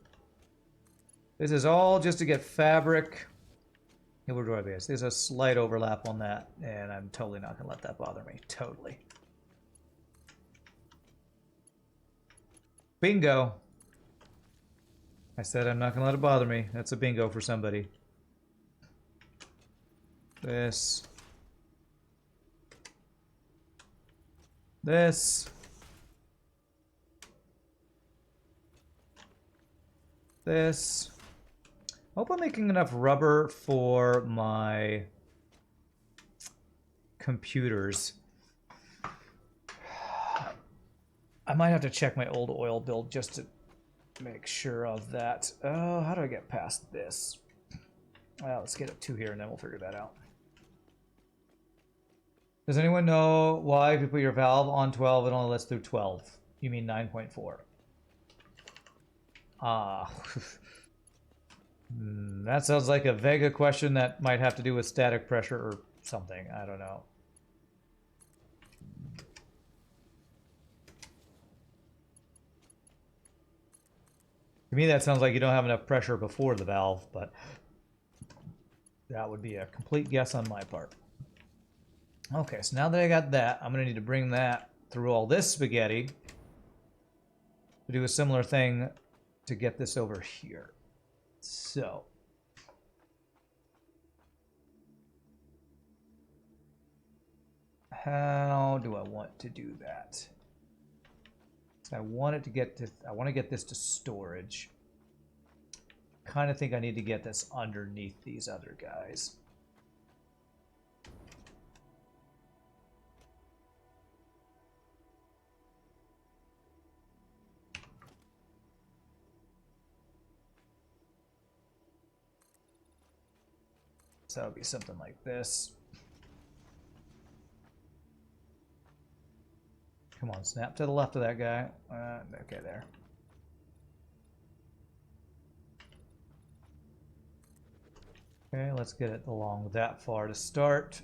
This is all just to get fabric. Yeah, where do I base? There's a slight overlap on that, and I'm totally not gonna let that bother me. Totally. Bingo. I said I'm not gonna let it bother me. That's a bingo for somebody. This. This. This. I hope I'm making enough rubber for my computers. I might have to check my old oil build just to make sure of that. Oh, how do I get past this? Well, let's get up 2 here and then we'll figure that out. Does anyone know why if you put your valve on 12, it only lets through 12? You mean 9.4? Ah. That sounds like a Vega question that might have to do with static pressure or something. I don't know. To me, that sounds like you don't have enough pressure before the valve, but that would be a complete guess on my part. Okay, so now that I got that, I'm going to need to bring that through all this spaghetti to do a similar thing to get this over here. So, how do I want to do that? So I want it to get to, I want to get this to storage. Kind of think I need to get this underneath these other guys. So that would be something like this. Come on, snap to the left of that guy. Okay, there. Okay, let's get it along that far to start.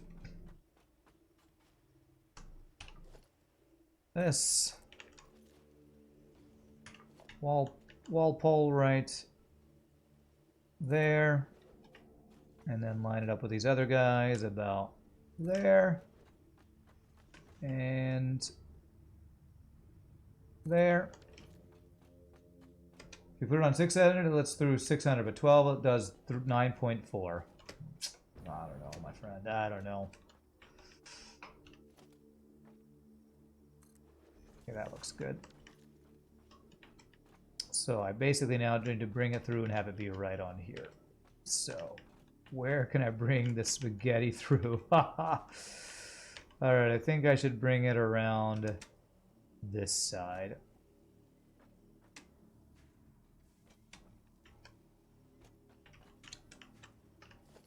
This wall pole right there, and then line it up with these other guys about there and there. If you put it on 600, it lets through 600, but 12 it does through 9.4. I don't know, my friend. I don't know. Okay, that looks good. So I basically now need to bring it through and have it be right on here. So where can I bring the spaghetti through? All right, I think I should bring it around this side.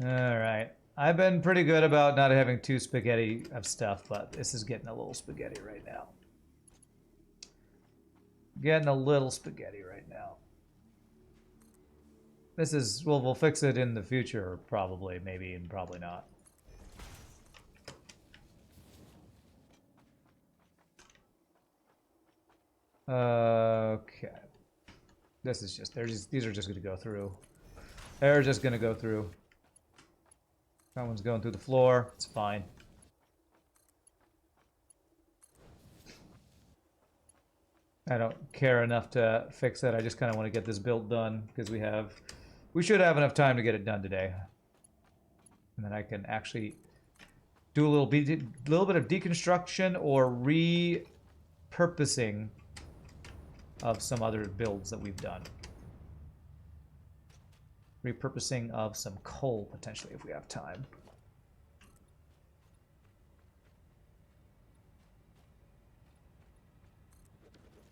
All right. I've been pretty good about not having 2 spaghetti of stuff, but this is getting a little spaghetti right now. Getting a little spaghetti right now. This is, well, we'll fix it in the future, probably, maybe, and probably not. Okay. This is just, these are just going to go through. They're just going to go through. That one's going through the floor. It's fine. I don't care enough to fix that. I just kind of want to get this build done because we should have enough time to get it done today. And then I can actually do a little bit of deconstruction or repurposing of some other builds that we've done. Repurposing of some coal, potentially, if we have time.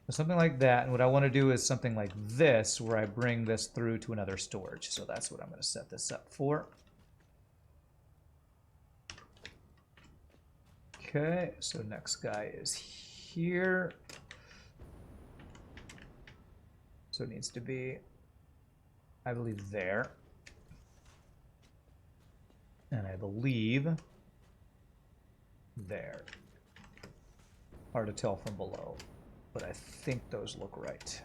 Something like that, and what I want to do is something like this, where I bring this through to another storage. So that's what I'm going to set this up for. Okay, so next guy is here. So it needs to be, I believe, there. And I believe there. Hard to tell from below, but I think those look right.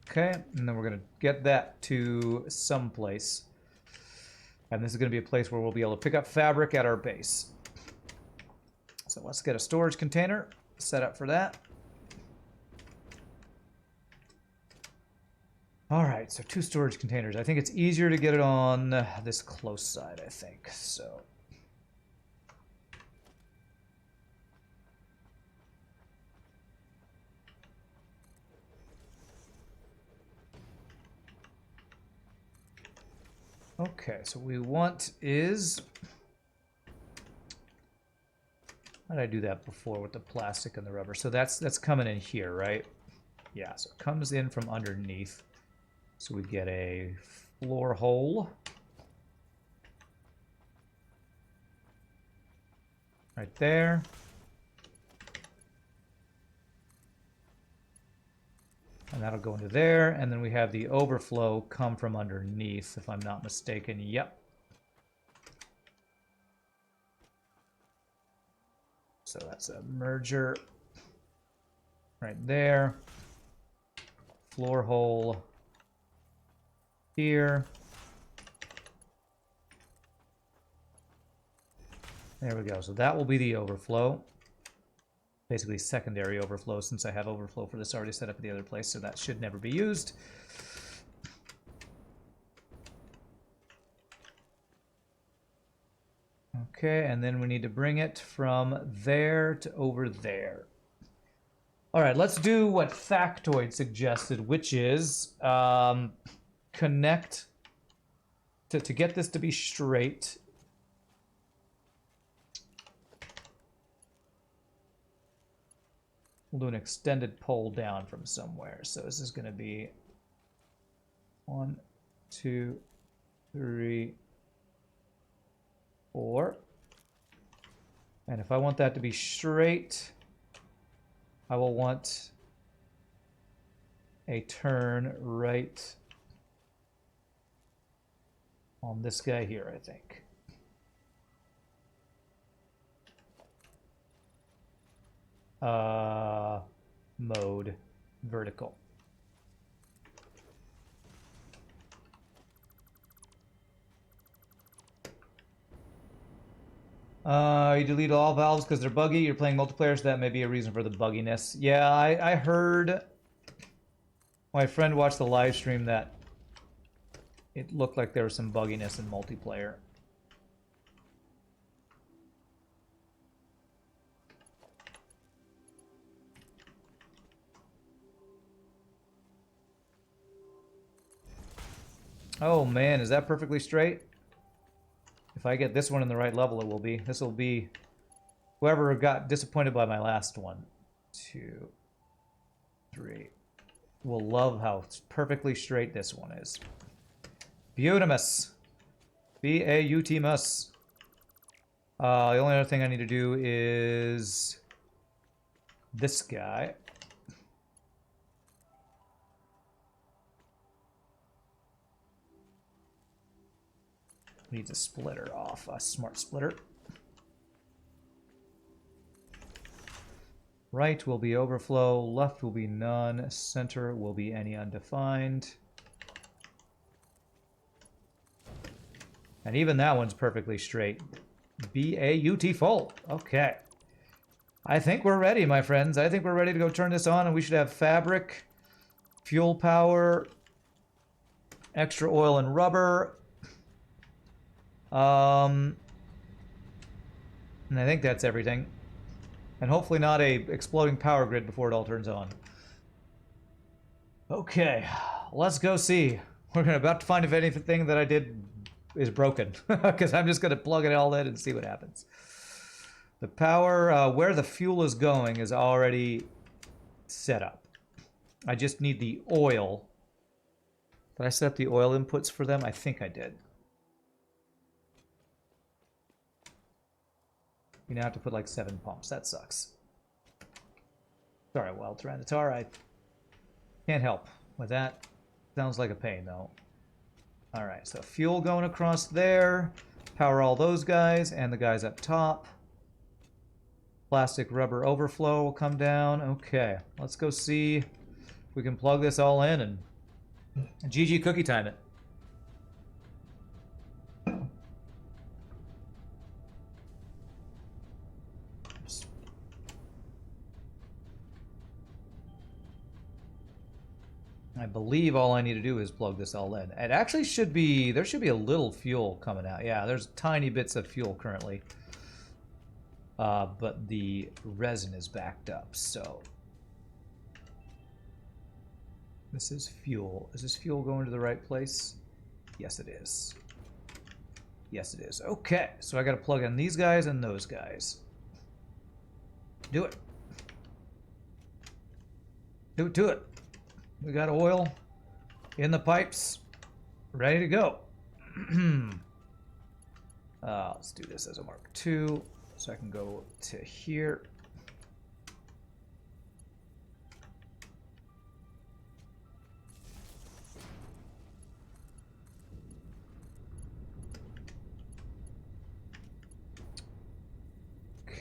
Okay, and then we're going to get that to some place. And this is going to be a place where we'll be able to pick up fabric at our base. So let's get a storage container set up for that. All right, so 2 storage containers. I think it's easier to get it on this close side, I think. So Okay, so what we want is... How did I do that before with the plastic and the rubber? So that's coming in here, right? Yeah, so it comes in from underneath. So we get a floor hole. Right there. And that'll go into there. And then we have the overflow come from underneath, if I'm not mistaken. Yep. So that's a merger right there. Floor hole here. There we go. So that will be the overflow. Basically secondary overflow, since I have overflow for this already set up at the other place, so that should never be used. Okay, and then we need to bring it from there to over there. All right, let's do what Factoid suggested, which is connect to get this to be straight. We'll do an extended pull down from somewhere. So this is going to be 1, 2, 3, 4. And if I want that to be straight, I will want a turn right on this guy here, I think. Mode vertical. You delete all valves because they're buggy. You're playing multiplayer, so that may be a reason for the bugginess. Yeah, I heard... My friend watched the live stream that it looked like there was some bugginess in multiplayer. Oh man, is that perfectly straight? If I get this one in the right level, it will be. This will be whoever got disappointed by my last one. 2, 3. Will love how perfectly straight this one is. Beautimus. B-A-U-T-mus. The only other thing I need to do is this guy. Needs a splitter off, a smart splitter. Right will be overflow, left will be none, center will be any undefined. And even that one's perfectly straight. B-A-U-T full. Okay. I think we're ready, my friends. I think we're ready to go turn this on, and we should have fabric, fuel power, extra oil and rubber. And I think that's everything. And hopefully not a exploding power grid before it all turns on. Okay, let's go see. We're about to find if anything that I did is broken. Because I'm just going to plug it all in and see what happens. The power, where the fuel is going is already set up. I just need the oil. Did I set up the oil inputs for them? I think I did. You now have to put like 7 pumps. That sucks. Sorry, Wild Tyranitar. I can't help with that. Sounds like a pain, though. Alright, so fuel going across there. Power all those guys and the guys up top. Plastic rubber overflow will come down. Okay, let's go see if we can plug this all in and GG cookie time it. I believe all I need to do is plug this all in. It actually should be, there should be a little fuel coming out. Yeah, there's tiny bits of fuel currently. But the resin is backed up, so. This is fuel. Is this fuel going to the right place? Yes, it is. Yes, it is. Okay, so I got to plug in these guys and those guys. Do it. Do it. We got oil in the pipes, ready to go. Let's do this as a Mark II, so I can go to here.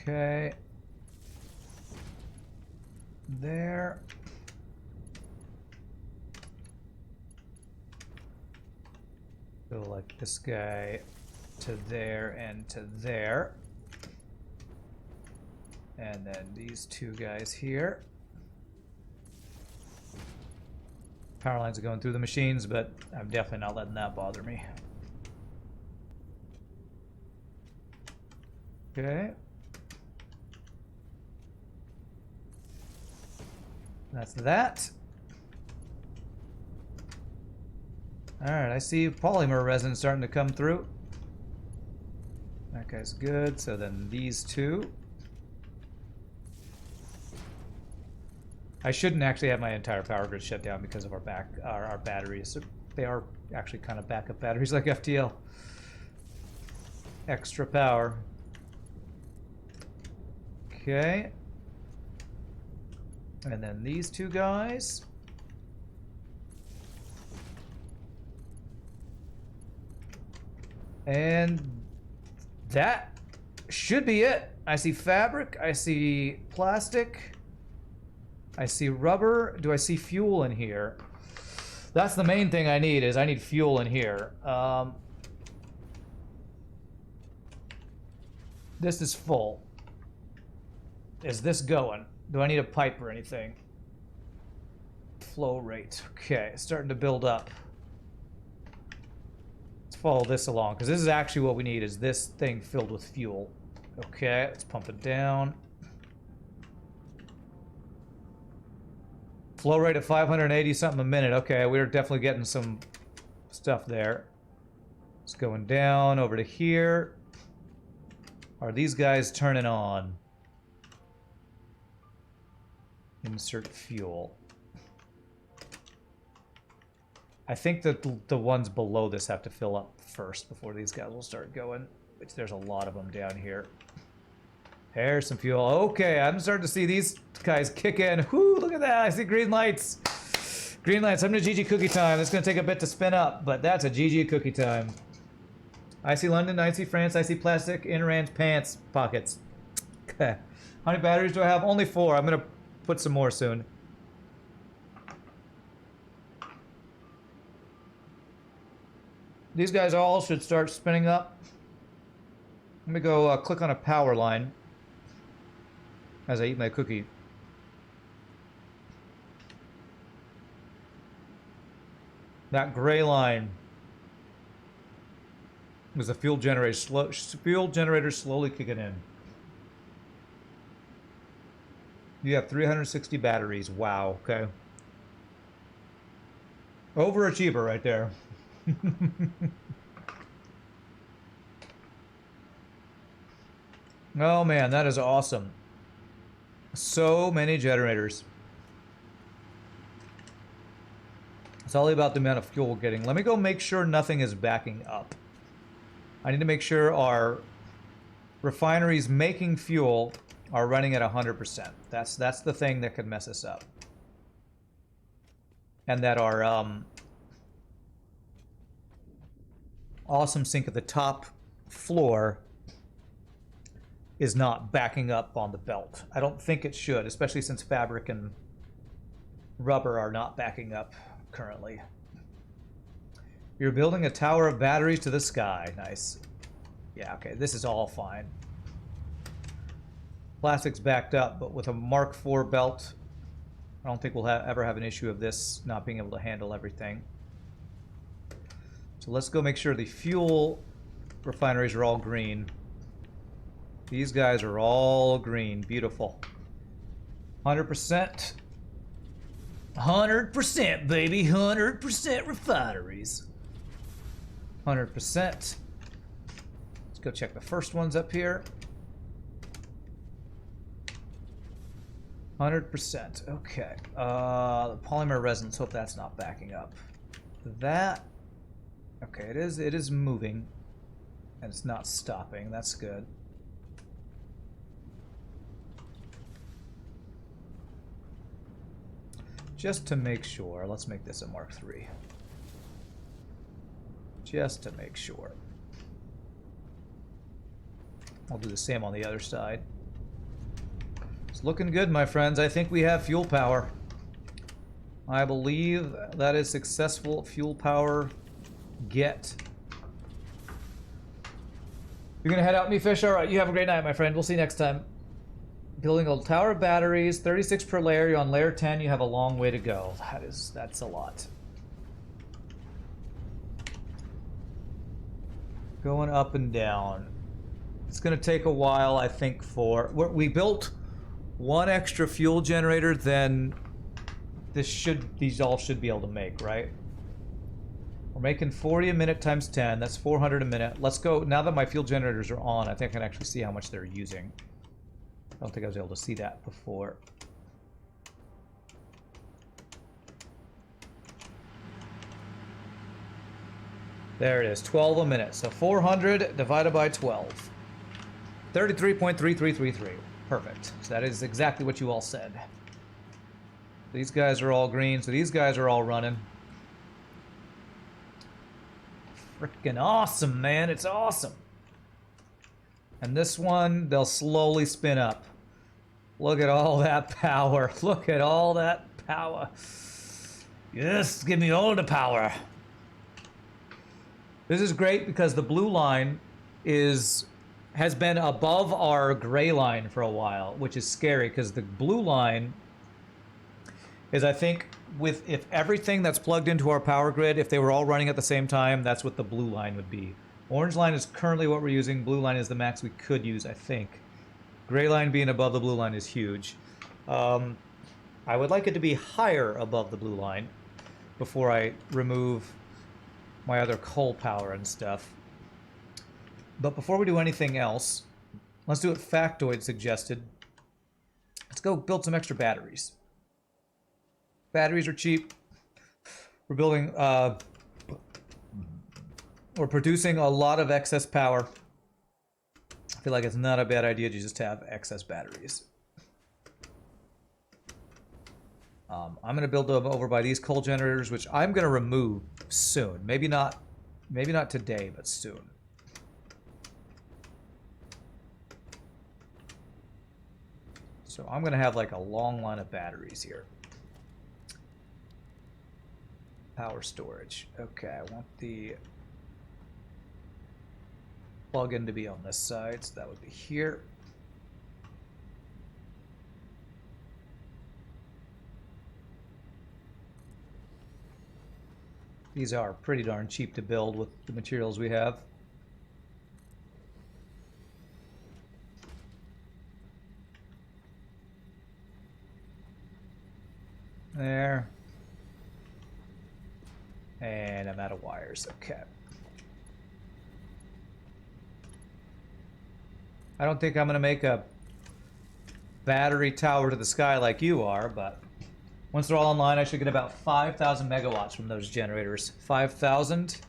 Okay. There. Go like this guy to there and to there. And then these two guys here. Power lines are going through the machines, but I'm definitely not letting that bother me. Okay. That's that. Alright, I see polymer resin starting to come through. That guy's good. So then these two. I shouldn't actually have my entire power grid shut down because of our batteries. So they are actually kind of backup batteries like FTL. Extra power. Okay. And then these two guys. And that should be it. I see fabric, I see plastic, I see rubber. Do I see fuel in here? That's the main thing I need, is I need fuel in here. This is full. Is this going? Do I need a pipe or anything? Flow rate. Okay, it's starting to build up. Let's follow this along, because this is actually what we need, is this thing filled with fuel. Okay, let's pump it down. Flow rate of 580 something a minute. Okay, we're definitely getting some stuff there. It's going down over to here. Are these guys turning on? Insert fuel. I think that the ones below this have to fill up first before these guys will start going, which there's a lot of them down here. There's some fuel. Okay, I'm starting to see these guys kick in. Whoo, look at that. I see green lights. Green lights. I'm to GG cookie time. It's going to take a bit to spin up, but that's a GG cookie time. I see London. I see France. I see plastic in Rand's pants pockets. Okay. How many batteries do I have? Only 4. I'm going to put some more soon. These guys all should start spinning up. Let me go click on a power line as I eat my cookie. That gray line was the fuel generator slowly kicking in. You have 360 batteries. Wow. Okay. Overachiever right there. Oh man, that is awesome. So many generators. It's all about the amount of fuel we're getting. Let me go make sure nothing is backing up. I need to make sure our refineries making fuel are running at 100%. That's the thing that could mess us up. And that our awesome sink at the top floor is not backing up on the belt. I don't think it should, especially since fabric and rubber are not backing up currently. You're building a tower of batteries to the sky. Nice. Yeah, okay, this is all fine. Plastic's backed up, but with a Mark IV belt, I don't think we'll ever have an issue of this not being able to handle everything. So let's go make sure the fuel refineries are all green. These guys are all green. Beautiful. 100%. 100%, baby. 100% refineries. 100%. go check the first ones up here. 100%. Okay. The polymer resins. Hope that's not backing up. That. Okay, it is. It is moving, and it's not stopping. That's good. Just to make sure, let's make this a Mark III. Just to make sure. I'll do the same on the other side. It's looking good, my friends. I think we have fuel power. I believe that is successful fuel power get. You're gonna head out, me fish? Alright, you have a great night, my friend. We'll see you next time. Building a tower of batteries, 36 per layer. You're on layer 10, you have a long way to go. That's a lot. Going up and down. It's gonna take a while, I think, for... We built one extra fuel generator, then these all should be able to make, right? We're making 40 a minute times 10. That's 400 a minute. Let's go. Now that my fuel generators are on, I think I can actually see how much they're using. I don't think I was able to see that before. There it is, 12 a minute. So 400 divided by 12. 33.3333. Perfect. So that is exactly what you all said. These guys are all green, so these guys are all running. Freaking awesome, man. It's awesome. And this one, they'll slowly spin up. Look at all that power. Look at all that power. Yes, give me all the power. This is great because the blue line has been above our gray line for a while, which is scary because the blue line is, I think, if everything that's plugged into our power grid, if they were all running at the same time, that's what the blue line would be. Orange line is currently what we're using. Blue line is the max we could use, I think. Gray line being above the blue line is huge. I would like it to be higher above the blue line before I remove my other coal power and stuff. But before we do anything else, let's do what Factoid suggested. Let's go build some extra batteries. Batteries are cheap. We're building, we're producing a lot of excess power. I feel like it's not a bad idea to just have excess batteries. I'm going to build them over by these coal generators, which I'm going to remove soon. Maybe not today, but soon. So I'm going to have like a long line of batteries here. Power storage. Okay, I want the plug-in to be on this side, so that would be here. These are pretty darn cheap to build with the materials we have. There. And I'm out of wires. Okay. I don't think I'm going to make a battery tower to the sky like you are, but once they're all online, I should get about 5,000 megawatts from those generators. 5,000.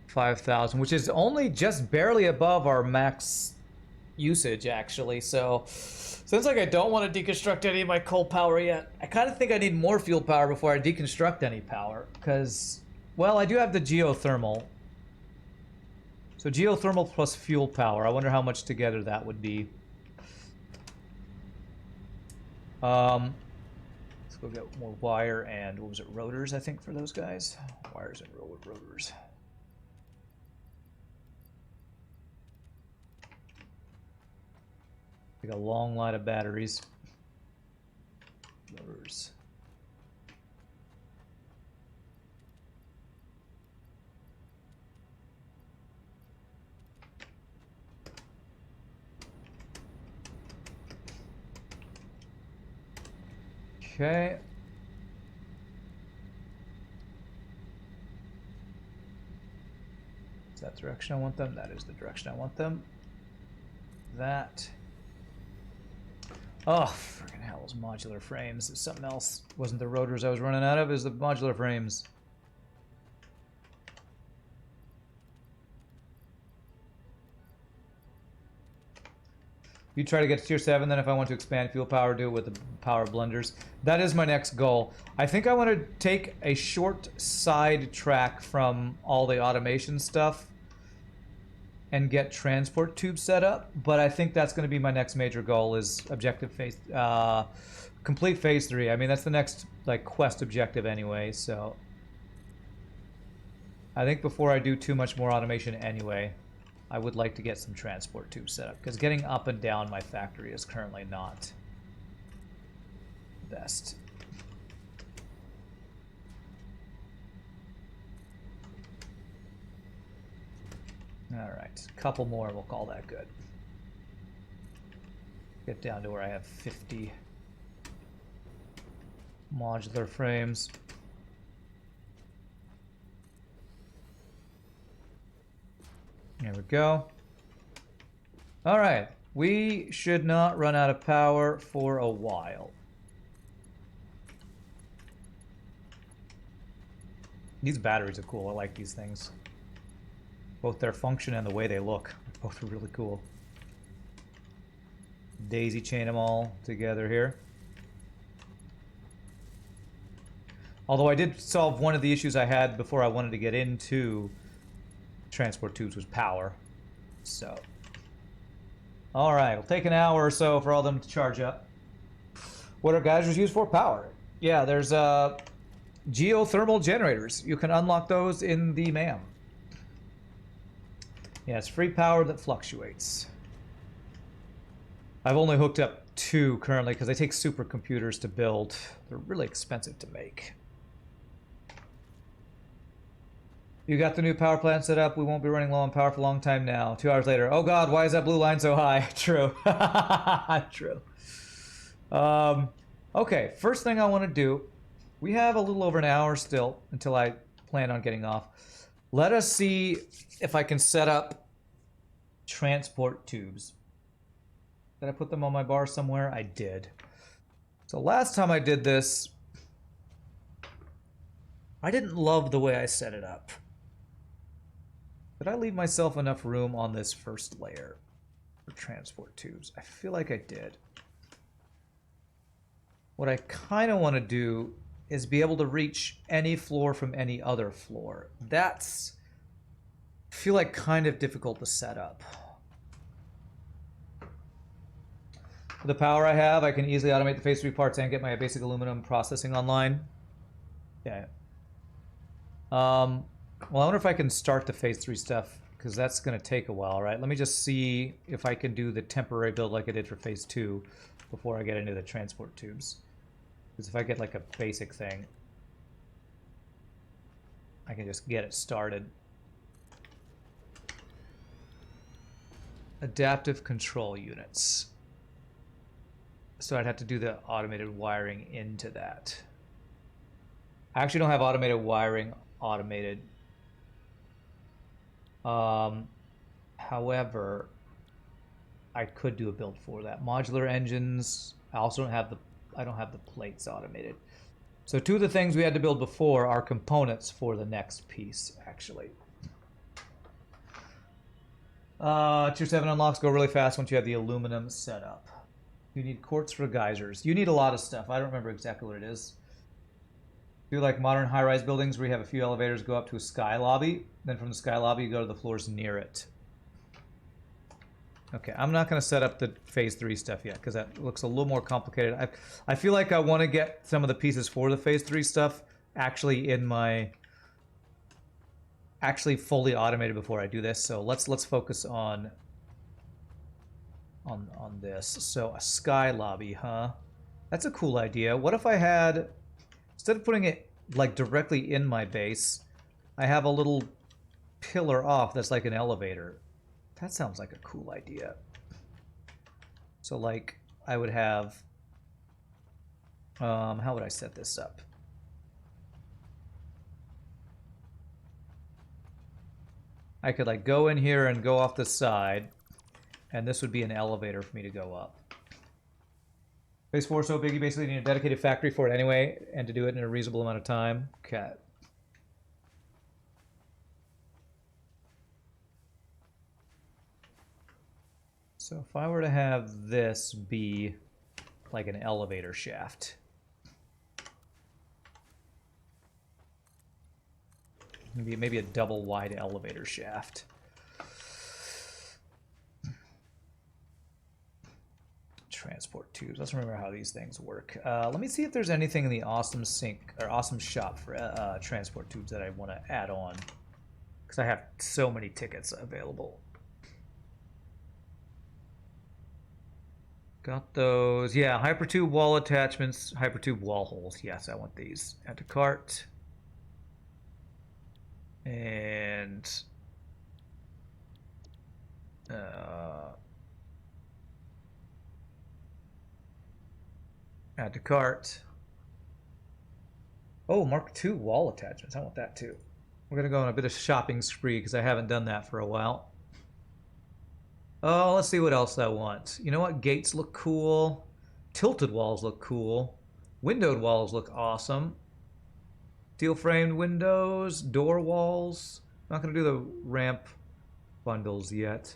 5,000, which is only just barely above our max usage, actually. So, sounds like I don't want to deconstruct any of my coal power yet. I kind of think I need more fuel power before I deconstruct any power, because, well, I do have the geothermal. So geothermal plus fuel power. I wonder how much together that would be. Let's go get more wire and, what was it, rotors, I think, for those guys? Wires and rotors. Like a long line of batteries. Rotors. Okay. that the direction I want them? That is the direction I want them. That. Oh, freaking hell, those modular frames. There's something else. Wasn't the rotors I was running out of, is the modular frames. You try to get to tier 7, then if I want to expand fuel power, do it with the power blenders. That is my next goal. I think I want to take a short side track from all the automation stuff and get transport tubes set up, but I think that's going to be my next major goal, is objective phase, complete phase 3. I mean, that's the next like quest objective anyway, so I think before I do too much more automation anyway, I would like to get some transport tubes set up, because getting up and down my factory is currently not the best. Alright, a couple more, we'll call that good. Get down to where I have 50 modular frames. There we go. Alright, we should not run out of power for a while. These batteries are cool, I like these things. Both their function and the way they look. Both are really cool. Daisy chain them all together here. Although I did solve one of the issues I had before I wanted to get into transport tubes, was power. So. Alright, it'll take an hour or so for all of them to charge up. What are geysers used for? Power. Yeah, there's geothermal generators. You can unlock those in the MAM. Yeah, it's free power that fluctuates. I've only hooked up 2 currently because they take supercomputers to build. They're really expensive to make. You got the new power plant set up. We won't be running low on power for a long time now. 2 hours later. Oh god, why is that blue line so high? True. True. Okay, first thing I want to do, we have a little over an hour still until I plan on getting off. Let us see if I can set up transport tubes. Did I put them on my bar somewhere? I did. So last time I did this, I didn't love the way I set it up. Did I leave myself enough room on this first layer for transport tubes? I feel like I did. What I kind of want to do is be able to reach any floor from any other floor. That's, I feel like, kind of difficult to set up. With the power I have, I can easily automate the phase 3 parts and get my basic aluminum processing online. Yeah. Well, I wonder if I can start the phase 3 stuff, because that's going to take a while, right? Let me just see if I can do the temporary build like I did for phase 2 before I get into the transport tubes. Because if I get like a basic thing, I can just get it started. Adaptive control units. So I'd have to do the automated wiring into that. I actually don't have automated wiring automated. However, I could do a build for that. Modular engines. I also don't have the plates automated. So 2 of the things we had to build before are components for the next piece, actually. Tier 7 unlocks go really fast once you have the aluminum set up. You need quartz for geysers. You need a lot of stuff. I don't remember exactly what it is. Do like modern high-rise buildings where you have a few elevators go up to a sky lobby. Then from the sky lobby, you go to the floors near it. Okay, I'm not going to set up the phase 3 stuff yet because that looks a little more complicated. I feel like I want to get some of the pieces for the phase 3 stuff actually in my... actually fully automated before I do this. So let's focus on this. So a sky lobby, huh? That's a cool idea. What if I had... instead of putting it like directly in my base, I have a little pillar off that's like an elevator. That sounds like a cool idea. So like I would have, how would I set this up? I could like go in here and go off the side, and this would be an elevator for me to go up. Phase 4 is so big you basically need a dedicated factory for it anyway, and to do it in a reasonable amount of time. Okay. So if I were to have this be like an elevator shaft. Maybe a double wide elevator shaft. Transport tubes. Let's remember how these things work. Let me see if there's anything in the awesome sink or awesome shop for transport tubes that I want to add on, because I have so many tickets available. Got those. Yeah, hypertube wall attachments, hypertube wall holes. Yes, I want these. Add to cart. And add to cart. Oh, Mark II wall attachments. I want that too. We're going to go on a bit of shopping spree because I haven't done that for a while. Oh, let's see what else I want. You know what? Gates look cool. Tilted walls look cool. Windowed walls look awesome. Steel framed windows, door walls. I'm not going to do the ramp bundles yet.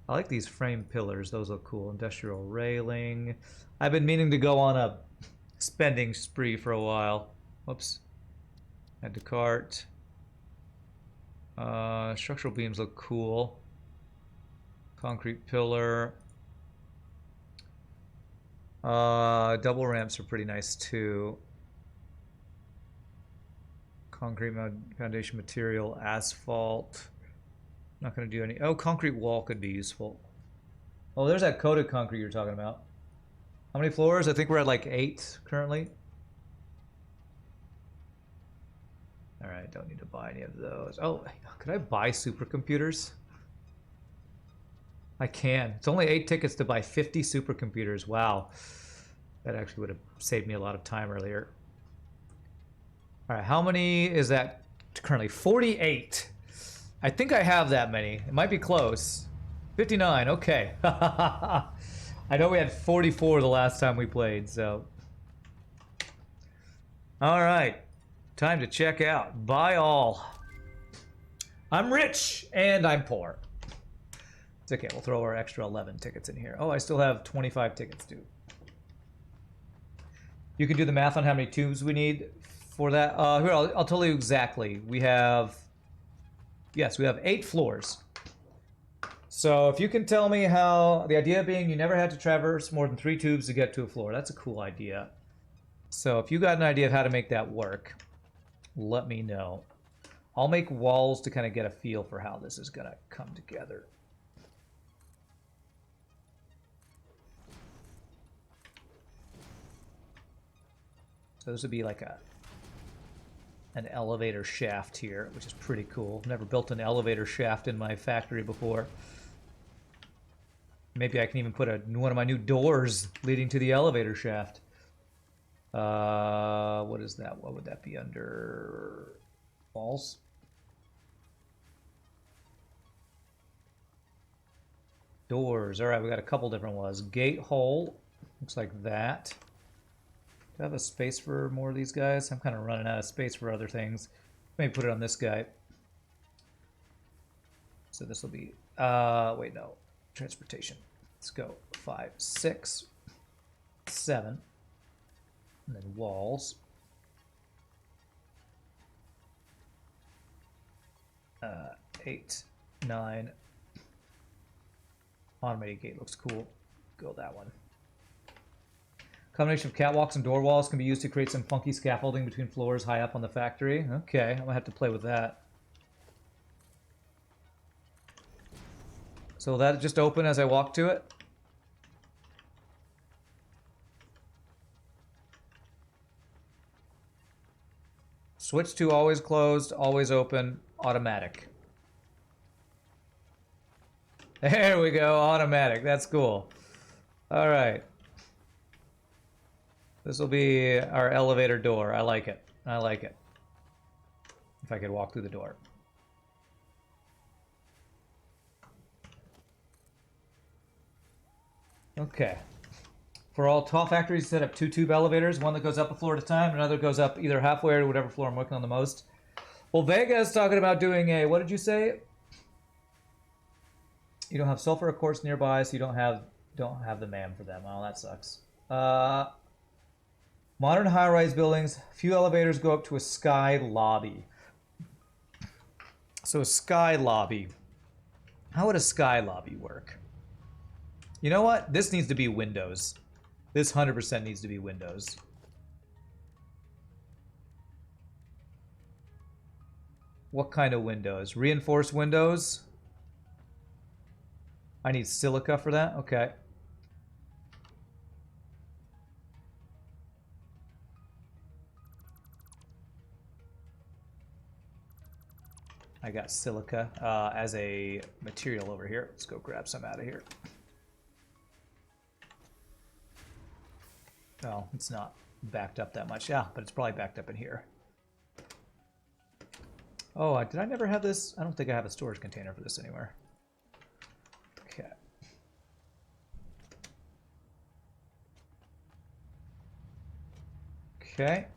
I like these frame pillars. Those look cool. Industrial railing. I've been meaning to go on a spending spree for a while. Whoops. Add to cart. Structural beams look cool. Concrete pillar. Double ramps are pretty nice too. Concrete foundation material, asphalt. Not going to do any. Oh, concrete wall could be useful. Oh, there's that coated concrete you're talking about. How many floors? I think we're at like 8 currently. All right, don't need to buy any of those. Oh, could I buy supercomputers? I can. It's only 8 tickets to buy 50 supercomputers. Wow. That actually would have saved me a lot of time earlier. All right, how many is that currently? 48. I think I have that many. It might be close. 59, okay. I know we had 44 the last time we played, so. All right, time to check out. Buy all. I'm rich and I'm poor. It's okay, we'll throw our extra 11 tickets in here. Oh, I still have 25 tickets too. You can do the math on how many tubes we need for that. Here, I'll tell you exactly. We have 8 floors. So if you can tell me how, the idea being you never had to traverse more than 3 tubes to get to a floor. That's a cool idea. So if you got an idea of how to make that work, let me know. I'll make walls to kind of get a feel for how this is going to come together. So this would be like an elevator shaft here, which is pretty cool. Never built an elevator shaft in my factory before. Maybe I can even put one of my new doors leading to the elevator shaft. What is that? What would that be under? Walls? Doors. All right, we got a couple different ones. Gate hole. Looks like that. Do I have a space for more of these guys? I'm kind of running out of space for other things. Maybe put it on this guy. So this will be, wait, no. Transportation. Let's go 5, 6, 7. And then walls. 8, 9. Automated gate looks cool. Go that one. Combination of catwalks and door walls can be used to create some funky scaffolding between floors high up on the factory. Okay, I'm gonna have to play with that. So will that just open as I walk to it? Switch to always closed, always open, automatic. There we go, automatic. That's cool. All right. This will be our elevator door. I like it. I like it. If I could walk through the door. Okay. For all tall factories, set up 2 tube elevators, one that goes up a floor at a time, another goes up either halfway or whatever floor I'm working on the most. Well, Vega is talking about doing a, what did you say? You don't have sulfur, of course, nearby, so you don't have the MAM for them. Oh, that sucks. Modern high-rise buildings, few elevators go up to a sky lobby. So a sky lobby. How would a sky lobby work? You know what? This needs to be windows. This 100% needs to be windows. What kind of windows? Reinforced windows? I need silica for that? Okay. I got silica as a material over here. Let's go grab some out of here. Oh, it's not backed up that much. Yeah, but it's probably backed up in here. Oh, did I never have this? I don't think I have a storage container for this anywhere. Okay. Okay.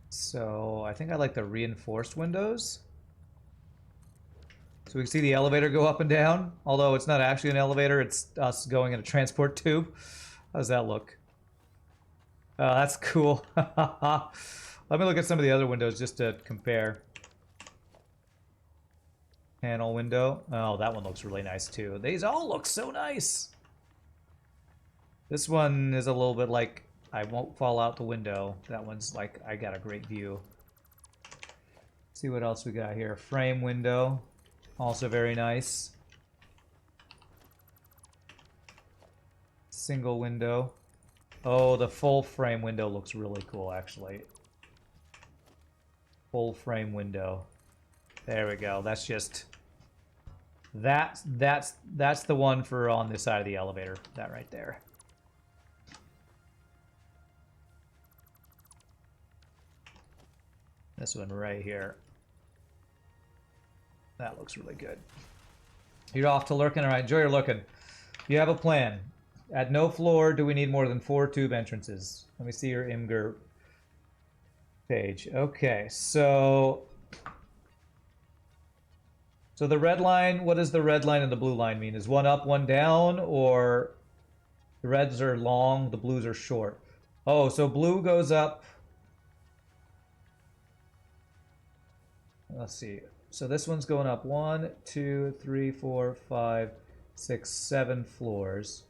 So I think I like the reinforced windows. So we can see the elevator go up and down. Although it's not actually an elevator, it's us going in a transport tube. How does that look? That's cool. Let me look at some of the other windows just to compare. Panel window. Oh, that one looks really nice too. These all look so nice. This one is a little bit like I won't fall out the window. That one's like I got a great view. See what else we got here. Frame window. Also very nice. Single window. Oh, the full frame window looks really cool, actually. Full frame window. There we go. That's just... That's the one for on this side of the elevator. That right there. This one right here. That looks really good. You're off to lurking. All right, enjoy your looking. You have a plan. At no floor do we need more than 4 tube entrances. Let me see your Imgur page. Okay, so the red line, what does the red line and the blue line mean? Is one up, one down, or the reds are long, the blues are short? Oh, so blue goes up. Let's see. So this one's going up 1, 2, 3, 4, 5, 6, 7 floors.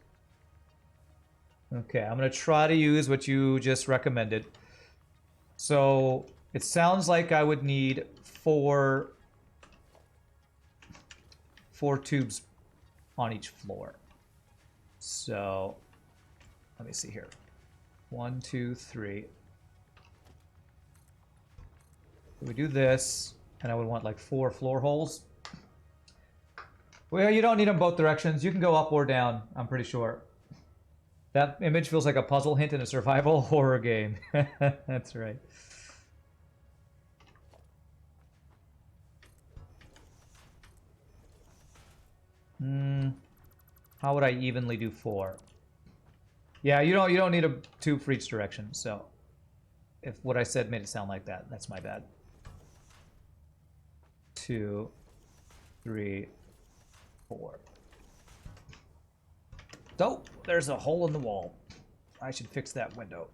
Okay, I'm going to try to use what you just recommended. So it sounds like I would need four tubes on each floor. So let me see here. 1, 2, 3. We do this, and I would want like 4 floor holes. Well, you don't need them both directions. You can go up or down, I'm pretty sure. That image feels like a puzzle hint in a survival horror game. That's right. How would I evenly do 4? Yeah, you don't need a tube for each direction. So, if what I said made it sound like that, that's my bad. 2, 3, 4. Oh, there's a hole in the wall. I should fix that window.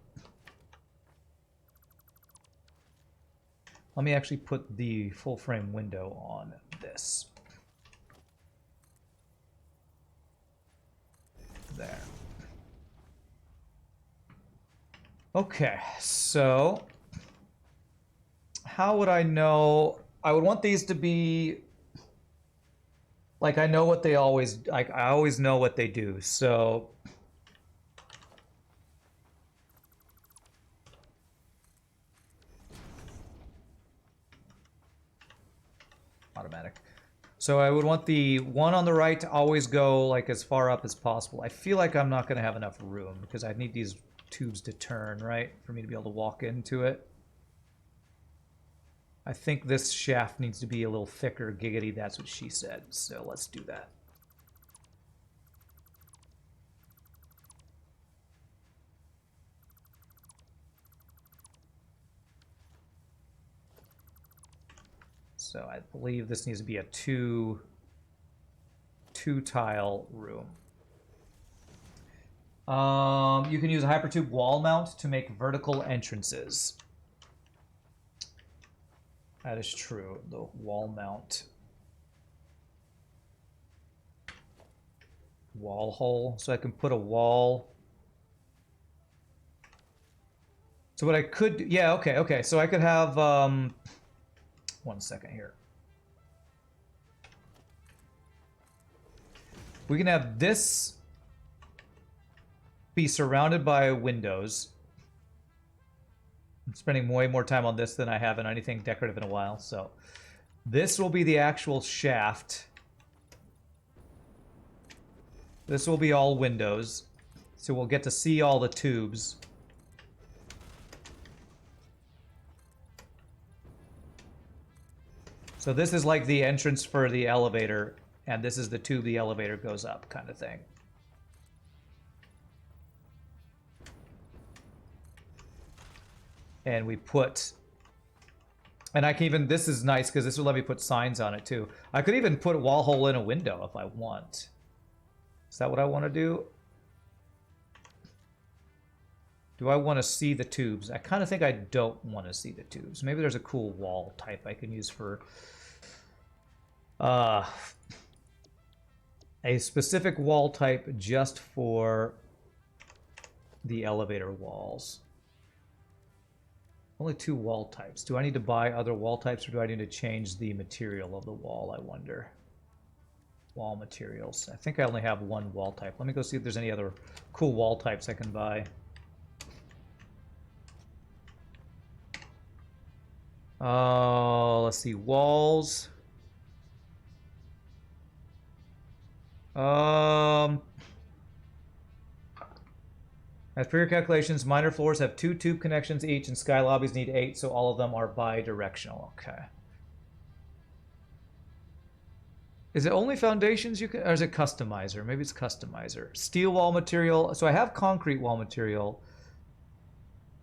Let me actually put the full frame window on this. There. Okay, so how would I know? I would want these to be like I know what they always like. I always know what they do. So automatic. So I would want the one on the right to always go like as far up as possible. I feel like I'm not going to have enough room because I need these tubes to turn, right, for me to be able to walk into it. I think this shaft needs to be a little thicker, giggity, that's what she said. So let's do that. So I believe this needs to be a two tile room. You can use a hypertube wall mount to make vertical entrances. That is true. The wall mount. Wall hole. So I can put a wall. So what I could... Yeah, okay. So I could have... 1 second here. We can have this be surrounded by windows. I'm spending way more time on this than I have on anything decorative in a while. So this will be the actual shaft. This will be all windows. So we'll get to see all the tubes. So this is like the entrance for the elevator, and this is the tube the elevator goes up, kind of thing. And we put... And I can even... This is nice, because this will let me put signs on it, too. I could even put a wall hole in a window if I want. Is that what I want to do? Do I want to see the tubes? I kind of think I don't want to see the tubes. Maybe there's a cool wall type I can use for... a specific wall type just for the elevator walls. Only 2 wall types. Do I need to buy other wall types, or do I need to change the material of the wall, I wonder? Wall materials. I think I only have 1 wall type. Let me go see if there's any other cool wall types I can buy. Let's see. Walls. As per your calculations, minor floors have 2 tube connections each, and sky lobbies need 8, so all of them are bi-directional. Okay. Is it only foundations you can, or is it customizer? Maybe it's customizer. Steel wall material. So I have concrete wall material.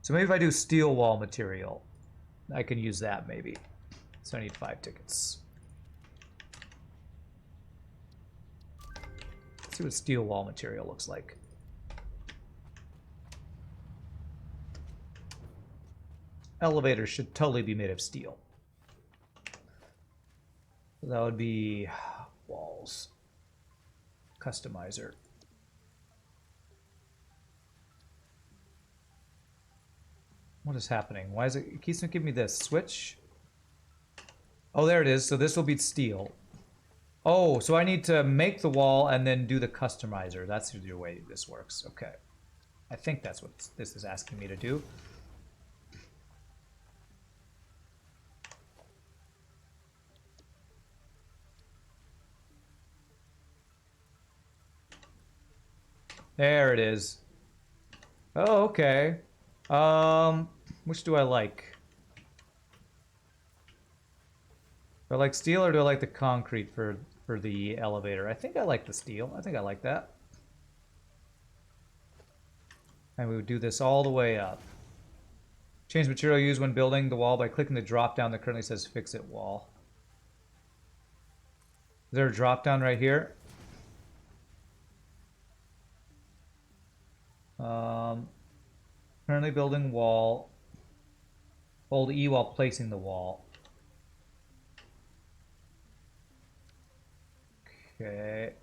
So maybe if I do steel wall material, I can use that maybe. So I need 5 tickets. Let's see what steel wall material looks like. Elevators should totally be made of steel. So that would be walls. Customizer. What is happening? Why is it keeps giving me this? Switch? Oh, there it is. So this will be steel. Oh, so I need to make the wall and then do the customizer. That's the way this works. Okay. I think that's what this is asking me to do. There it is. Oh, okay. Which do I like? Do I like steel or do I like the concrete for the elevator? I think I like the steel. I think I like that. And we would do this all the way up. Change material used when building the wall by clicking the drop down that currently says fix it wall. Is there a drop down right here? Currently building wall. Hold E while placing the wall. Okay.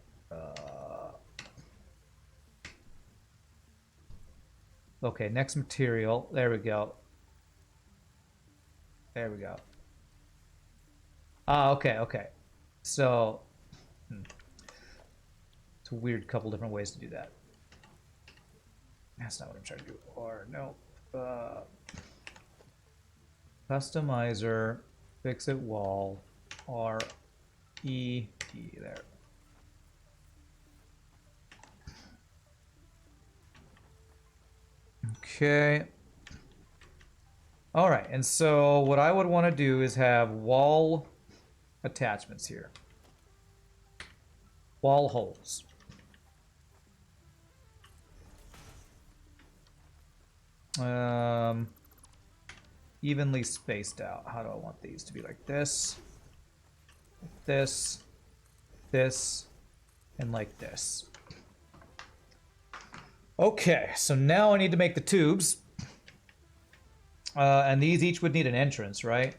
Okay, next material. There we go. There we go. Okay. So, it's a weird couple different ways to do that. That's not what I'm trying to do. Or, no. Customizer, fix it wall, R-E-E, there. Okay. All right, and so what I would want to do is have wall attachments here. Wall holes. Evenly spaced out. How do I want these to be? Like this? This, this, and like this. Okay, so now I need to make the tubes. And these each would need an entrance, right?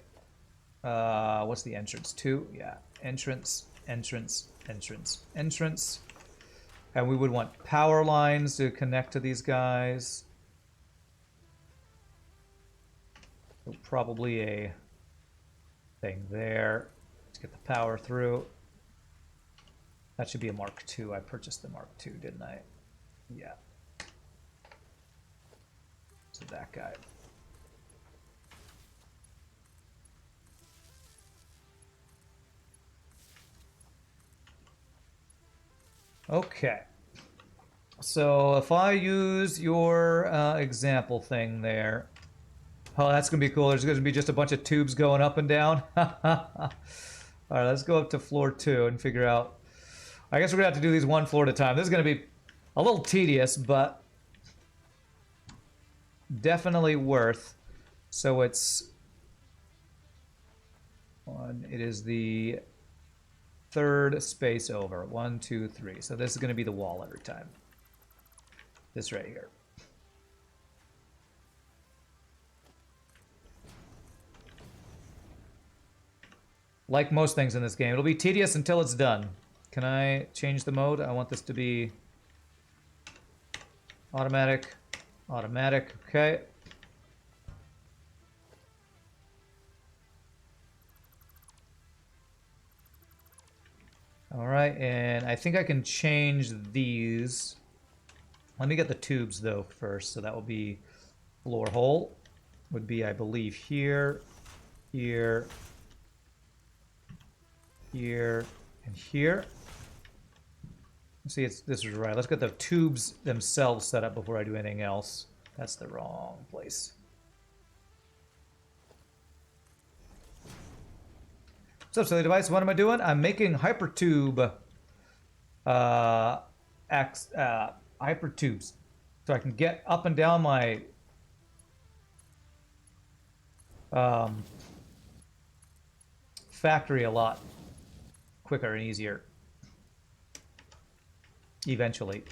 What's the entrance? 2? Yeah. Entrance, entrance, entrance, entrance. And we would want power lines to connect to these guys. So probably a thing there to get the power through. That should be a Mark II. I purchased the Mark II, didn't I? Yeah. So that guy. Okay. So if I use your example thing there, oh, that's gonna be cool. There's gonna be just a bunch of tubes going up and down. All right, let's go up to floor 2 and figure out. I guess we're gonna have to do these one floor at a time. This is gonna be a little tedious, but definitely worth. So it's one. It is the third space over. 1, 2, 3. So this is gonna be the wall every time. This right here. Like most things in this game, it'll be tedious until it's done. Can I change the mode? I want this to be automatic. Automatic, okay. All right, and I think I can change these. Let me get the tubes though first. So that will be floor hole. Would be, I believe, here, here, here, and here. See, this is right. Let's get the tubes themselves set up before I do anything else. That's the wrong place. What's up, silly device? What am I doing? I'm making hypertube hypertubes, so I can get up and down my factory a lot quicker and easier. Eventually.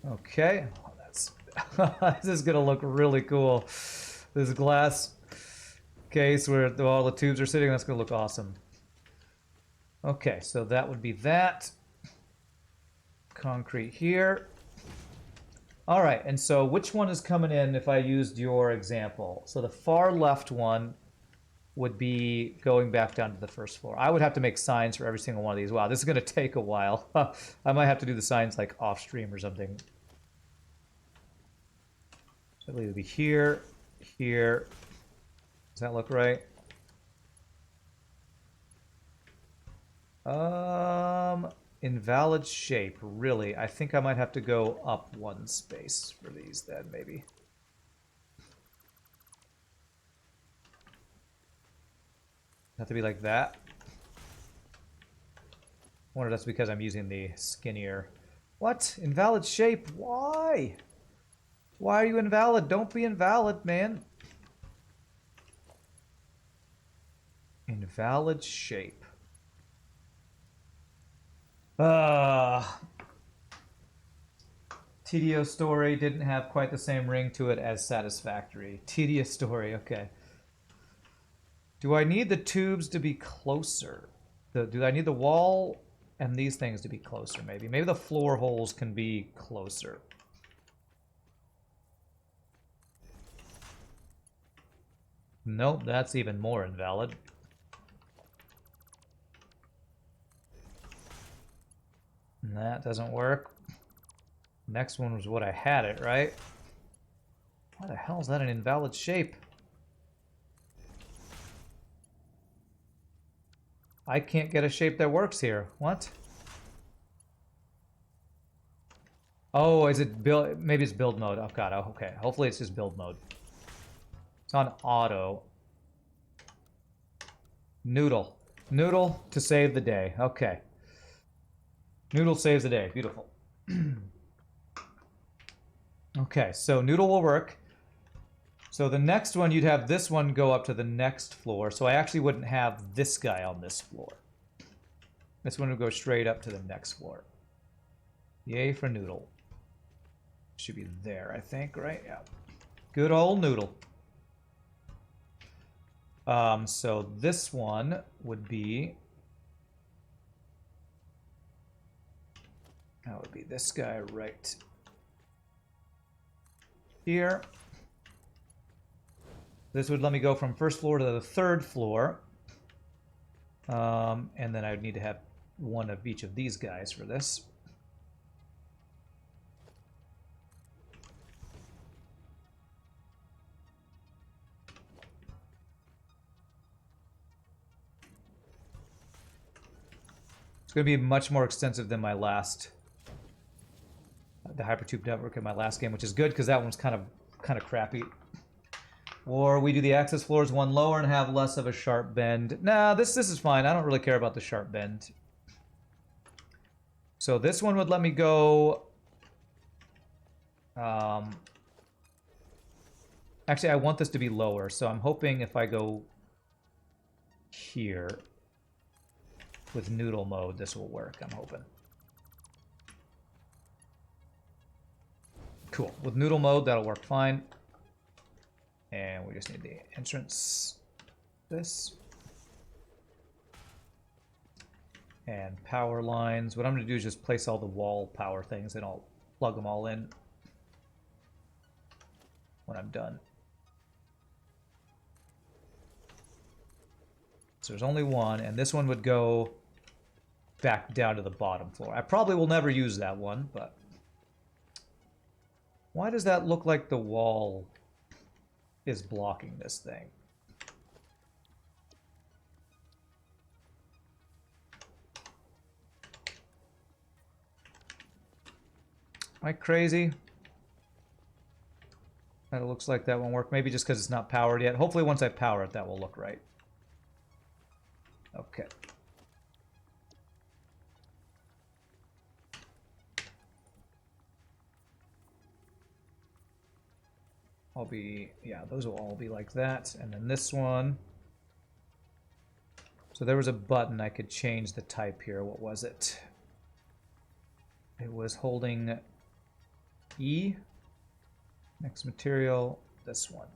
Okay, oh, that's this is gonna look really cool. This glass case where all the tubes are sitting, that's gonna look awesome. Okay, so that would be that. Concrete here. All right, and so which one is coming in if I used your example? So the far left one would be going back down to the first floor. I would have to make signs for every single one of these. Wow, this is going to take a while. I might have to do the signs like off stream or something. So I believe it would be here, here. Does that look right? Invalid shape, really. I think I might have to go up one space for these then, maybe. Have to be like that. I wonder if that's because I'm using the skinnier. What? Invalid shape? Why? Why are you invalid? Don't be invalid, man. Invalid shape. Tedious story didn't have quite the same ring to it as Satisfactory. Tedious story, okay. Do I need the tubes to be closer? Do I need the wall and these things to be closer, maybe? Maybe the floor holes can be closer. Nope, that's even more invalid. And that doesn't work. Next one was what I had it, right? Why the hell is that an invalid shape? I can't get a shape that works here. What? Oh, is it build? Maybe it's build mode. Oh god. Oh, okay. Hopefully it's just build mode. It's on auto. Noodle. Noodle to save the day. Okay. Noodle saves the day. Beautiful. Okay, so Noodle will work. So the next one, you'd have this one go up to the next floor. So I actually wouldn't have this guy on this floor. This one would go straight up to the next floor. Yay for Noodle. Should be there, I think, right? Yeah. Good old Noodle. So this one would be... That would be this guy right here. This would let me go from first floor to the third floor. And then I would need to have one of each of these guys for this. It's going to be much more extensive than my last, the Hypertube network in my last game, which is good because that one's kind of crappy. Or we do the access floors one lower and have less of a sharp bend. Nah, this is fine. I don't really care about the sharp bend. So this one would let me go... Actually, I want this to be lower, so I'm hoping if I go here with noodle mode, this will work, I'm hoping. Cool. With noodle mode, that'll work fine. And we just need the entrance, this. And power lines. What I'm going to do is just place all the wall power things and I'll plug them all in when I'm done. So there's only one, and this one would go back down to the bottom floor. I probably will never use that one, but... Why does that look like the wall is blocking this thing? Am I crazy? That looks like that won't work. Maybe just because it's not powered yet. Hopefully once I power it, that will look right. Okay. Yeah, those will all be like that. And then this one. So there was a button I could change the type here. What was it? It was holding E. Next material, this one.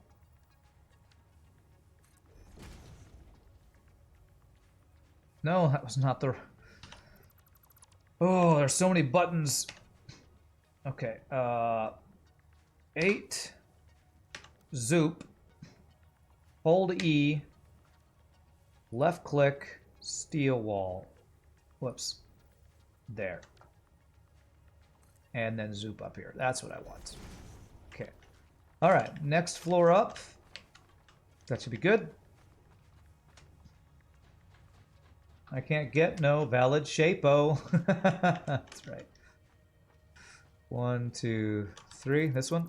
No, that was not the... Oh, there's so many buttons. Okay, 8. Zoop. Hold E. Left click. Steel wall. Whoops. There. And then zoop up here. That's what I want. Okay. Alright, next floor up. That should be good. I can't get no valid shape-o. That's right. 1, 2, 3. This one.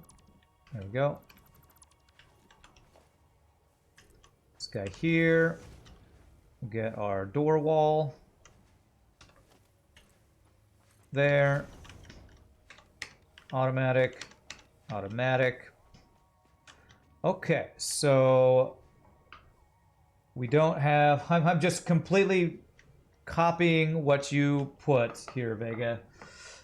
There we go. This guy here. We'll get our door wall. There. Automatic. Automatic. Okay, so we don't have... I'm just completely copying what you put here, Vega.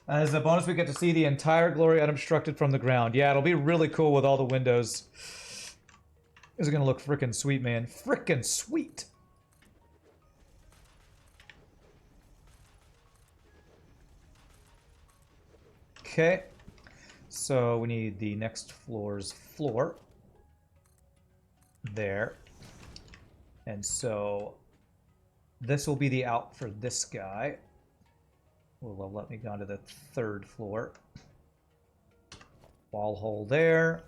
As a bonus, we get to see the entire glory unobstructed from the ground. Yeah, it'll be really cool with all the windows. This is going to look frickin' sweet, man. Frickin' sweet! Okay. So we need the next floor's floor. There. And so this will be the out for this guy. Will let me go onto the third floor. Wall hole there.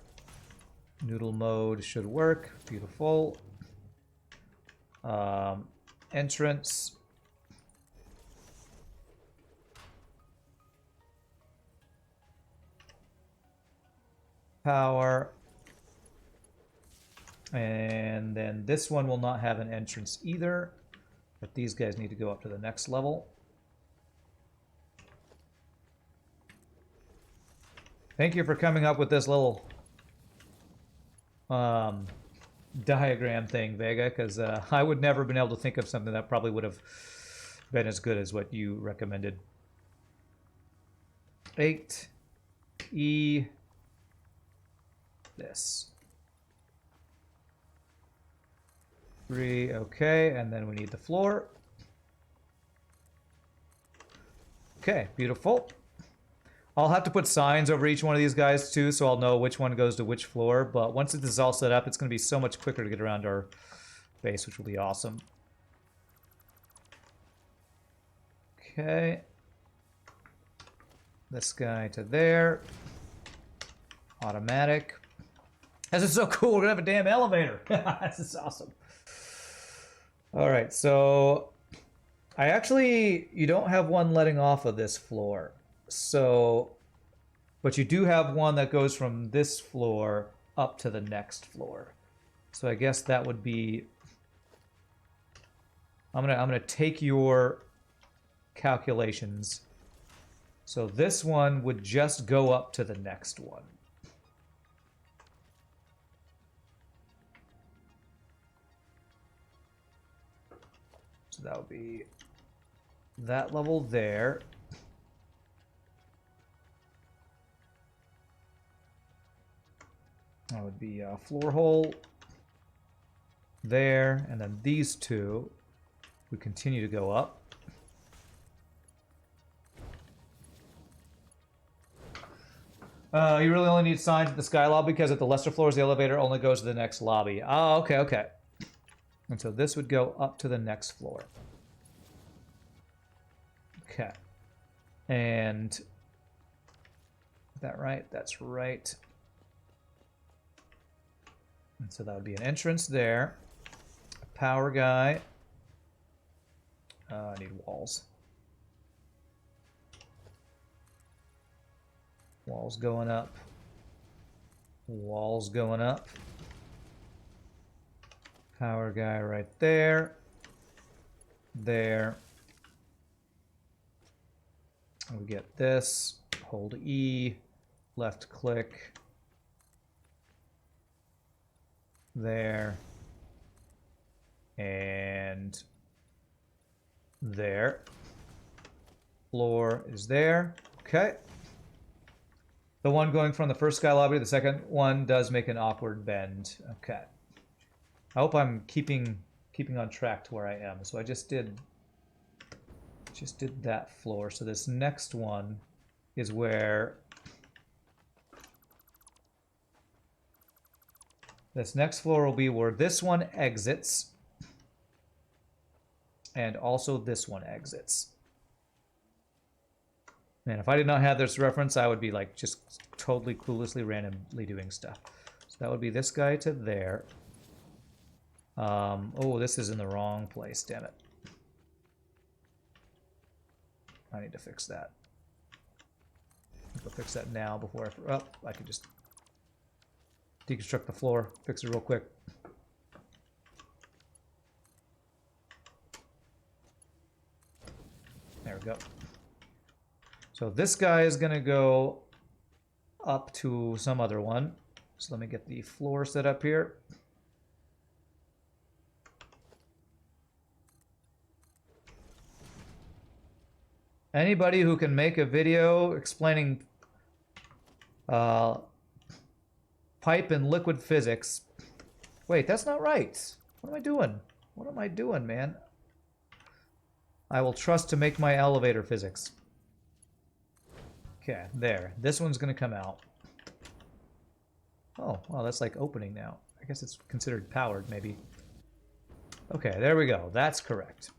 Noodle mode should work. Beautiful. Entrance. Power. And then this one will not have an entrance either. But these guys need to go up to the next level. Thank you for coming up with this little diagram thing, Vega, because I would never have been able to think of something that probably would have been as good as what you recommended. 8 E this 3, okay, and then we need the floor. Okay, beautiful. I'll have to put signs over each one of these guys too, so I'll know which one goes to which floor, but once this is all set up, it's going to be so much quicker to get around our base, which will be awesome. Okay. This guy to there. Automatic. This is so cool, we're going to have a damn elevator. This is awesome. Alright, so I actually, you don't have one letting off of this floor. So, but you do have one that goes from this floor up to the next floor. So I guess that would be, I'm gonna take your calculations. So this one would just go up to the next one. So that would be that level there. That would be a floor hole there, and then these two would continue to go up. You really only need signs at the sky lobby because at the lesser floors the elevator only goes to the next lobby. Oh, okay, okay. And so this would go up to the next floor. Okay. And is that right? That's right. And so that would be an entrance there. A power guy. I need walls. Walls going up. Walls going up. Power guy right there. There. We get this. Hold E. Left click. There. And there. Floor is there. Okay. The one going from the first sky lobby to the second one does make an awkward bend. Okay. I hope I'm keeping on track to where I am. So I just did that floor. So this next one is where this next floor will be where this one exits. And also this one exits. Man, if I did not have this reference, I would be like just totally cluelessly randomly doing stuff. So that would be this guy to there. Oh, this is in the wrong place, damn it. I need to fix that. I'll fix that now before I can just deconstruct the floor, fix it real quick. There we go. So this guy is going to go up to some other one. So let me get the floor set up here. Anybody who can make a video explaining pipe and liquid physics. Wait, that's not right. What am I doing? What am I doing, man? I will trust to make my elevator physics. Okay, there. This one's going to come out. Oh, well, that's like opening now. I guess it's considered powered, maybe. Okay, there we go. That's correct.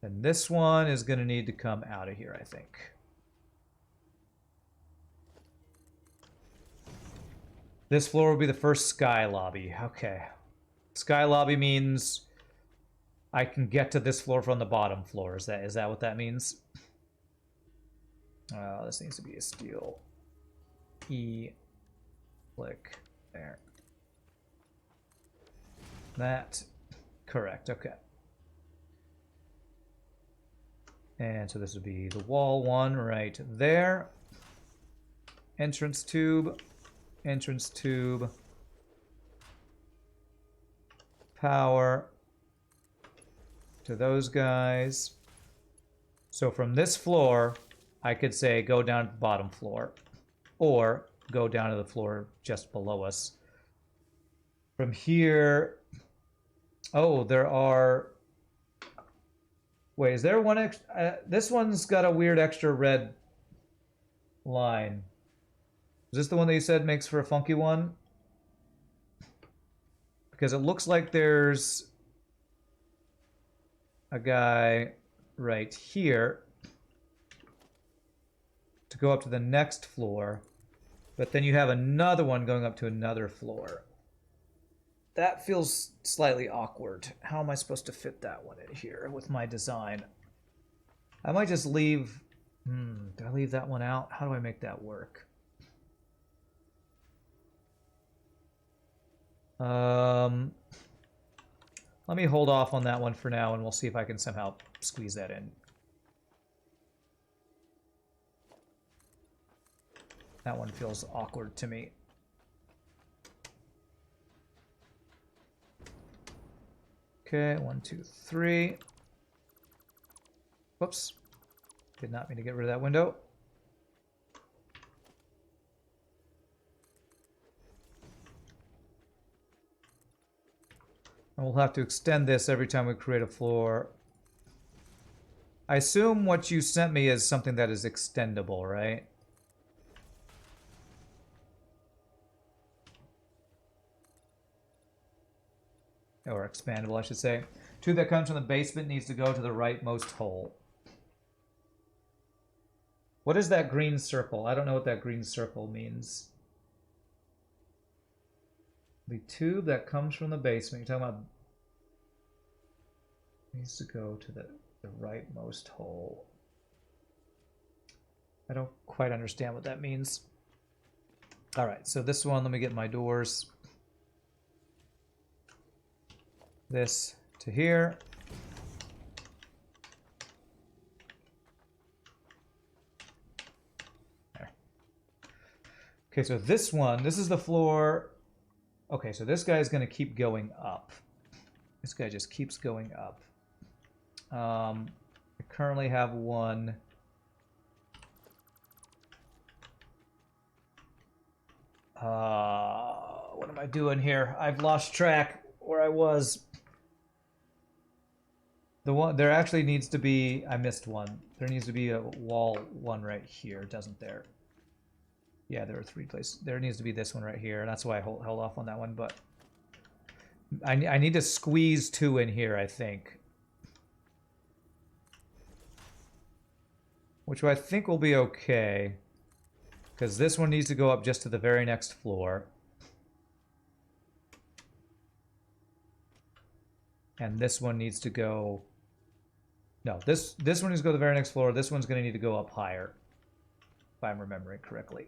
And this one is going to need to come out of here, I think. This floor will be the first sky lobby. Okay. Sky lobby means I can get to this floor from the bottom floor. Is that what that means? This needs to be a steel. E. Click. There. That. Correct. Okay. And so this would be the wall one right there. Entrance tube. Entrance tube. power to those guys. So from this floor, I could say go down to the bottom floor, or go down to the floor just below us. From here, oh, there are... Wait, is there one extra... this one's got a weird extra red line. Is this the one that you said makes for a funky one? Because it looks like there's a guy right here to go up to the next floor, but then you have another one going up to another floor. That feels slightly awkward. How am I supposed to fit that one in here with my design? I might just leave... do I leave that one out? How do I make that work? Let me hold off on that one for now, and we'll see if I can somehow squeeze that in. That one feels awkward to me. Okay, 1, 2, 3. Whoops. Did not mean to get rid of that window. And we'll have to extend this every time we create a floor. I assume what you sent me is something that is extendable, right? Or expandable, I should say. Tube that comes from the basement needs to go to the rightmost hole. What is that green circle? I don't know what that green circle means. The tube that comes from the basement, you're talking about, needs to go to the rightmost hole. I don't quite understand what that means. All right, so this one, let me get my doors. This to here. There. Okay, so this one, this is the floor. Okay, so this guy is going to keep going up. This guy just keeps going up. I currently have one. What am I doing here? I've lost track where I was. The one there actually needs to be. I missed one. There needs to be a wall one right here, doesn't there? Yeah, there are 3 places. There needs to be this one right here, and that's why I held off on that one. But I need to squeeze 2 in here, I think. Which I think will be okay. Because this one needs to go up just to the very next floor. And this one needs to go... No, this one needs to go to the very next floor. This one's going to need to go up higher. If I'm remembering correctly.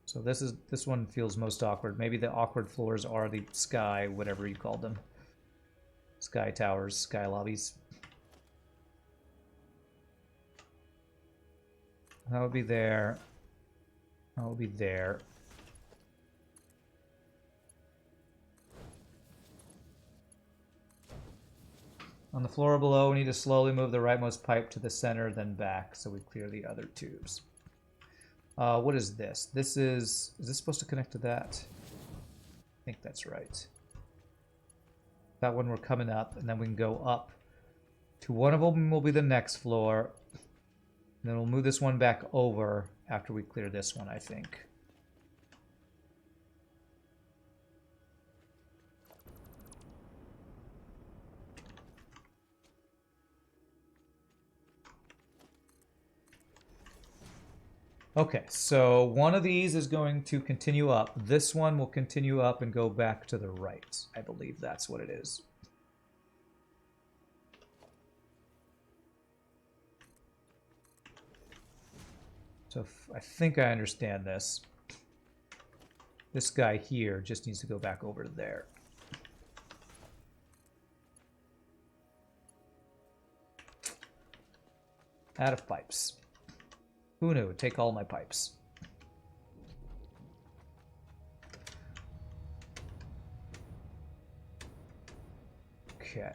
So this one feels most awkward. Maybe the awkward floors are the sky, whatever you called them. Sky towers, sky lobbies. That would be there. That would be there. On the floor below, we need to slowly move the rightmost pipe to the center, then back, so we clear the other tubes. What is this? This is this supposed to connect to that? I think that's right. That one we're coming up, and then we can go up to one of them will be the next floor. And then we'll move this one back over after we clear this one, I think. Okay, so one of these is going to continue up. This one will continue up and go back to the right. I believe that's what it is. So I think I understand this. This guy here just needs to go back over to there. Out of pipes. Who knew? Take all my pipes. Okay.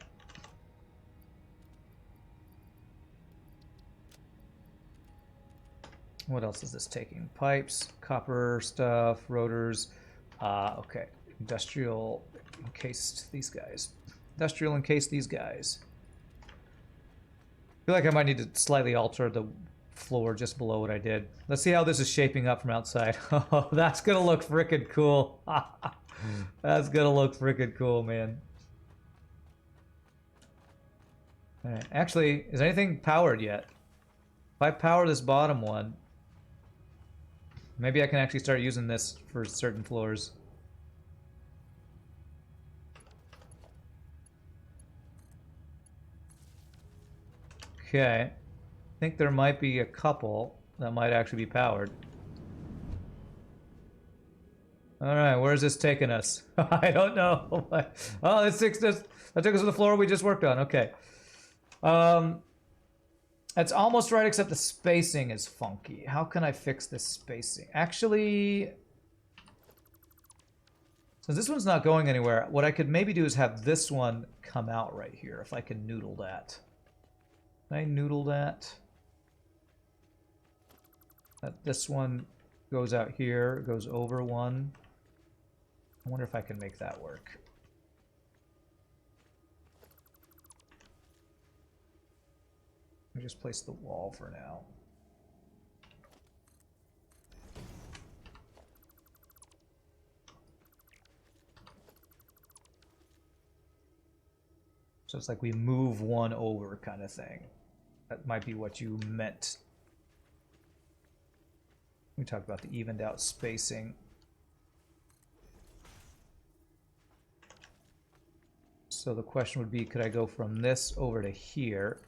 What else is this taking? Pipes, copper stuff, rotors. Okay. Industrial encased these guys. Industrial encased these guys. I feel like I might need to slightly alter the floor just below what I did. Let's see how this is shaping up from outside. Oh, that's gonna look freaking cool. That's gonna look freaking cool, man. All right. Actually, is anything powered yet? If I power this bottom one, maybe I can actually start using this for certain floors. Okay. I think there might be a couple that might actually be powered. Alright, where's this taking us? I don't know. Oh, that took us to the floor we just worked on. Okay. That's almost right, except the spacing is funky. How can I fix this spacing? Actually, since this one's not going anywhere, what I could maybe do is have this one come out right here, if I can noodle that. Can I noodle that? This one goes out here, goes over one. I wonder if I can make that work. Let me just place the wall for now. So it's like we move one over kind of thing. That might be what you meant. We talked about the evened out spacing. So the question would be, could I go from this over to here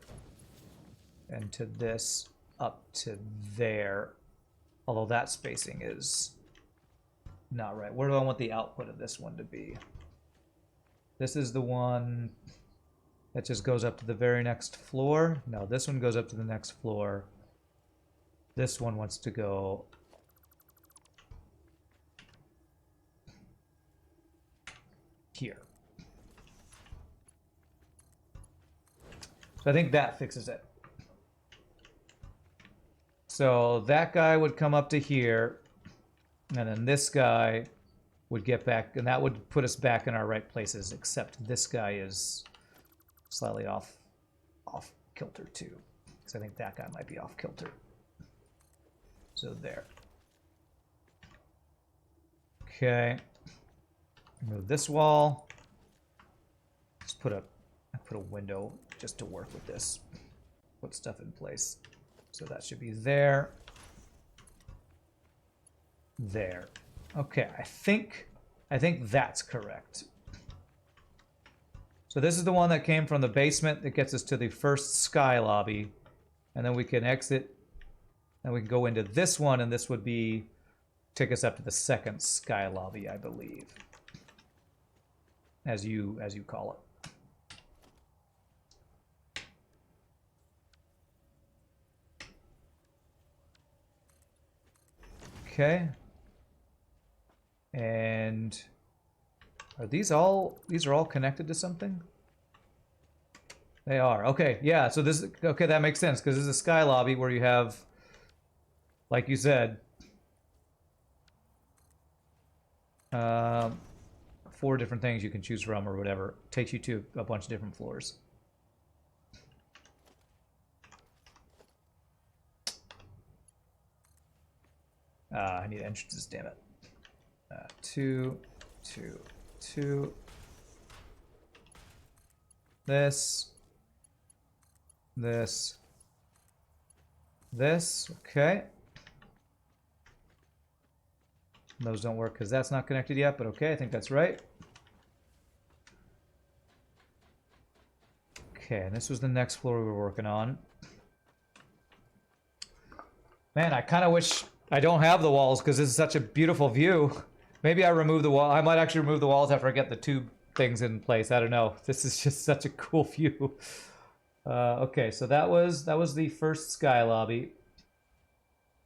and to this up to there? Although that spacing is not right. Where do I want the output of this one to be? This is the one that just goes up to the very next floor. No, this one goes up to the next floor. This one wants to go here. So I think that fixes it. So that guy would come up to here, and then this guy would get back, and that would put us back in our right places, except this guy is slightly off kilter too. Because I think that guy might be off kilter. So there. Okay. Remove this wall. Just put a window just to work with this. Put stuff in place. So that should be there. There. Okay, I think that's correct. So this is the one that came from the basement that gets us to the first sky lobby. And then we can exit. And we can go into this one, and this would be take us up to the second sky lobby, I believe. As you call it. Okay. And are these all connected to something? They are. Okay, yeah, so this okay, that makes sense because this is a sky lobby where you have, like you said, 4 different things you can choose from or whatever. Takes you to a bunch of different floors. I need entrances, damn it. 2, 2, 2. This. Okay. Those don't work because that's not connected yet, but okay, I think that's right. Okay, and this was the next floor we were working on. Man, I kind of wish I don't have the walls because this is such a beautiful view. Maybe I remove the wall. I might actually remove the walls after I get the tube things in place. I don't know. This is just such a cool view. Okay, so that was the first sky lobby.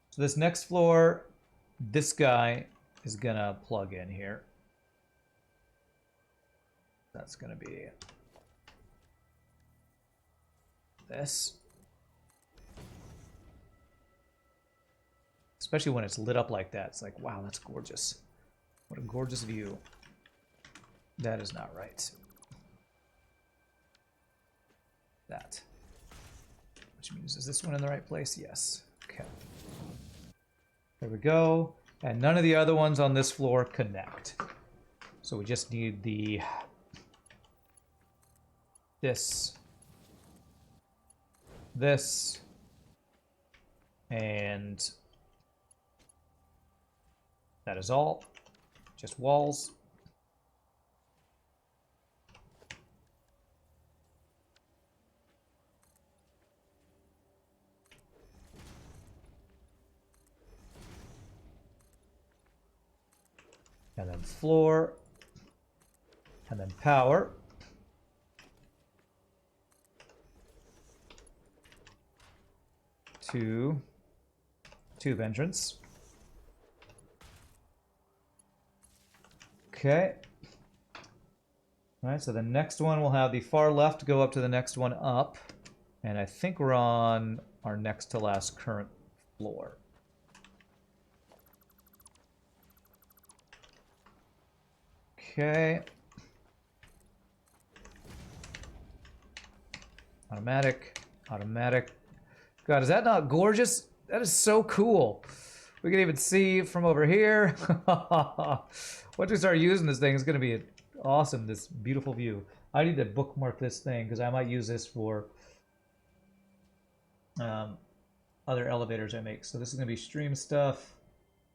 So this next floor, this guy is gonna plug in here. That's gonna be this. Especially when it's lit up like that. It's like, wow, that's gorgeous. What a gorgeous view. That is not right. That. Which means, is this one in the right place? Yes. Okay. There we go. And none of the other ones on this floor connect. So we just need the... this. This. And... that is all. Just walls. And then floor. And then power. Tube entrance. Okay. All right, so the next one will have the far left go up to the next one up. And I think we're on our next to last current floor. Okay. Automatic, automatic. God, is that not gorgeous? That is so cool. We can even see from over here. Once we start using this thing, it's going to be awesome, this beautiful view. I need to bookmark this thing because I might use this for other elevators I make. So this is going to be stream stuff.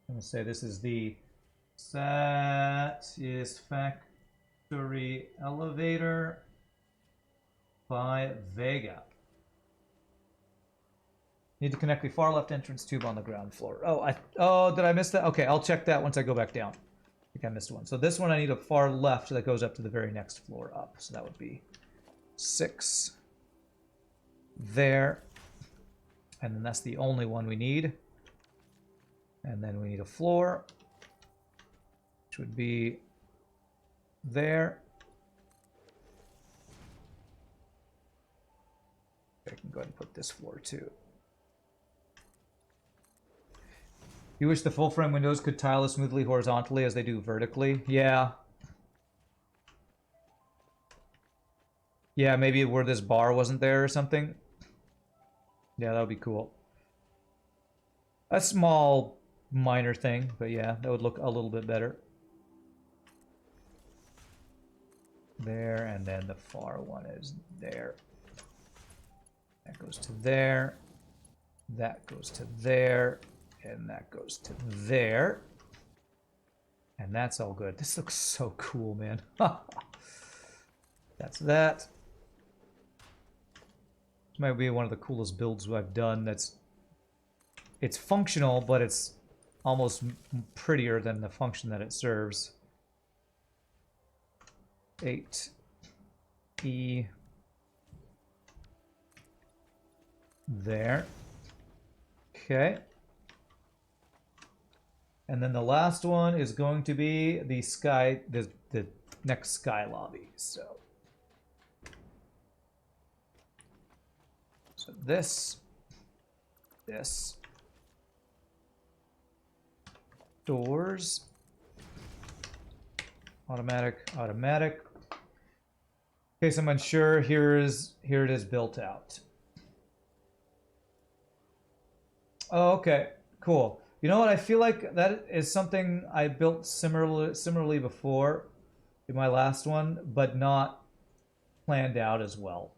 I'm going to say this is the Satisfactory elevator by Vega. Need to connect the far left entrance tube on the ground floor. Oh, did I miss that? Okay, I'll check that once I go back down. I think I missed one. So this one I need a far left that goes up to the very next floor up. So that would be 6 there. And then that's the only one we need. And then we need a floor, which would be there. I can go ahead and put this floor too. You wish the full frame windows could tile as smoothly horizontally as they do vertically? Yeah. Yeah, maybe where this bar wasn't there or something. Yeah, that would be cool. A small, minor thing, but yeah, that would look a little bit better. There, and then the far one is there. That goes to there. That goes to there. And that goes to there. And that's all good. This looks so cool, man. That's that. This might be one of the coolest builds I've done. It's functional, but it's almost prettier than the function that it serves. 8E. There. Okay. And then the last one is going to be the sky, the next sky lobby. So this, doors, automatic. In case I'm unsure, here it is built out. Oh, okay, cool. You know what? I feel like that is something I built similarly before in my last one, but not planned out as well.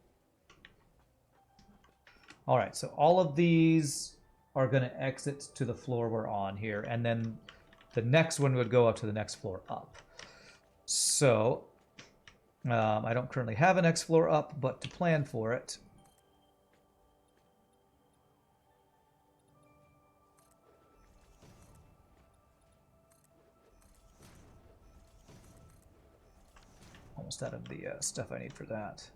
All right, so all of these are going to exit to the floor we're on here, and then the next one would go up to the next floor up. So I don't currently have a next floor up, but to plan for it, almost out of the stuff I need for that.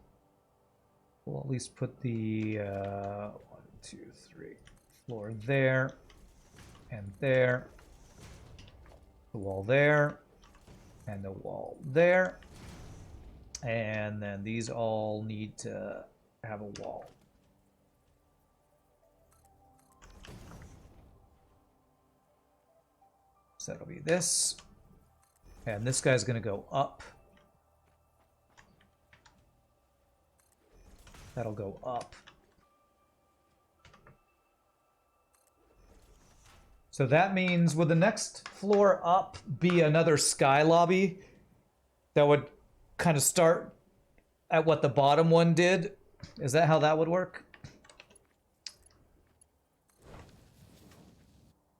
We'll at least put the 1, 2, 3 floor there, and there, the wall there, and the wall there, and then these all need to have a wall. So that'll be this. And this guy's going to go up. That'll go up. So that means, would the next floor up be another sky lobby that would kind of start at what the bottom one did? Is that how that would work?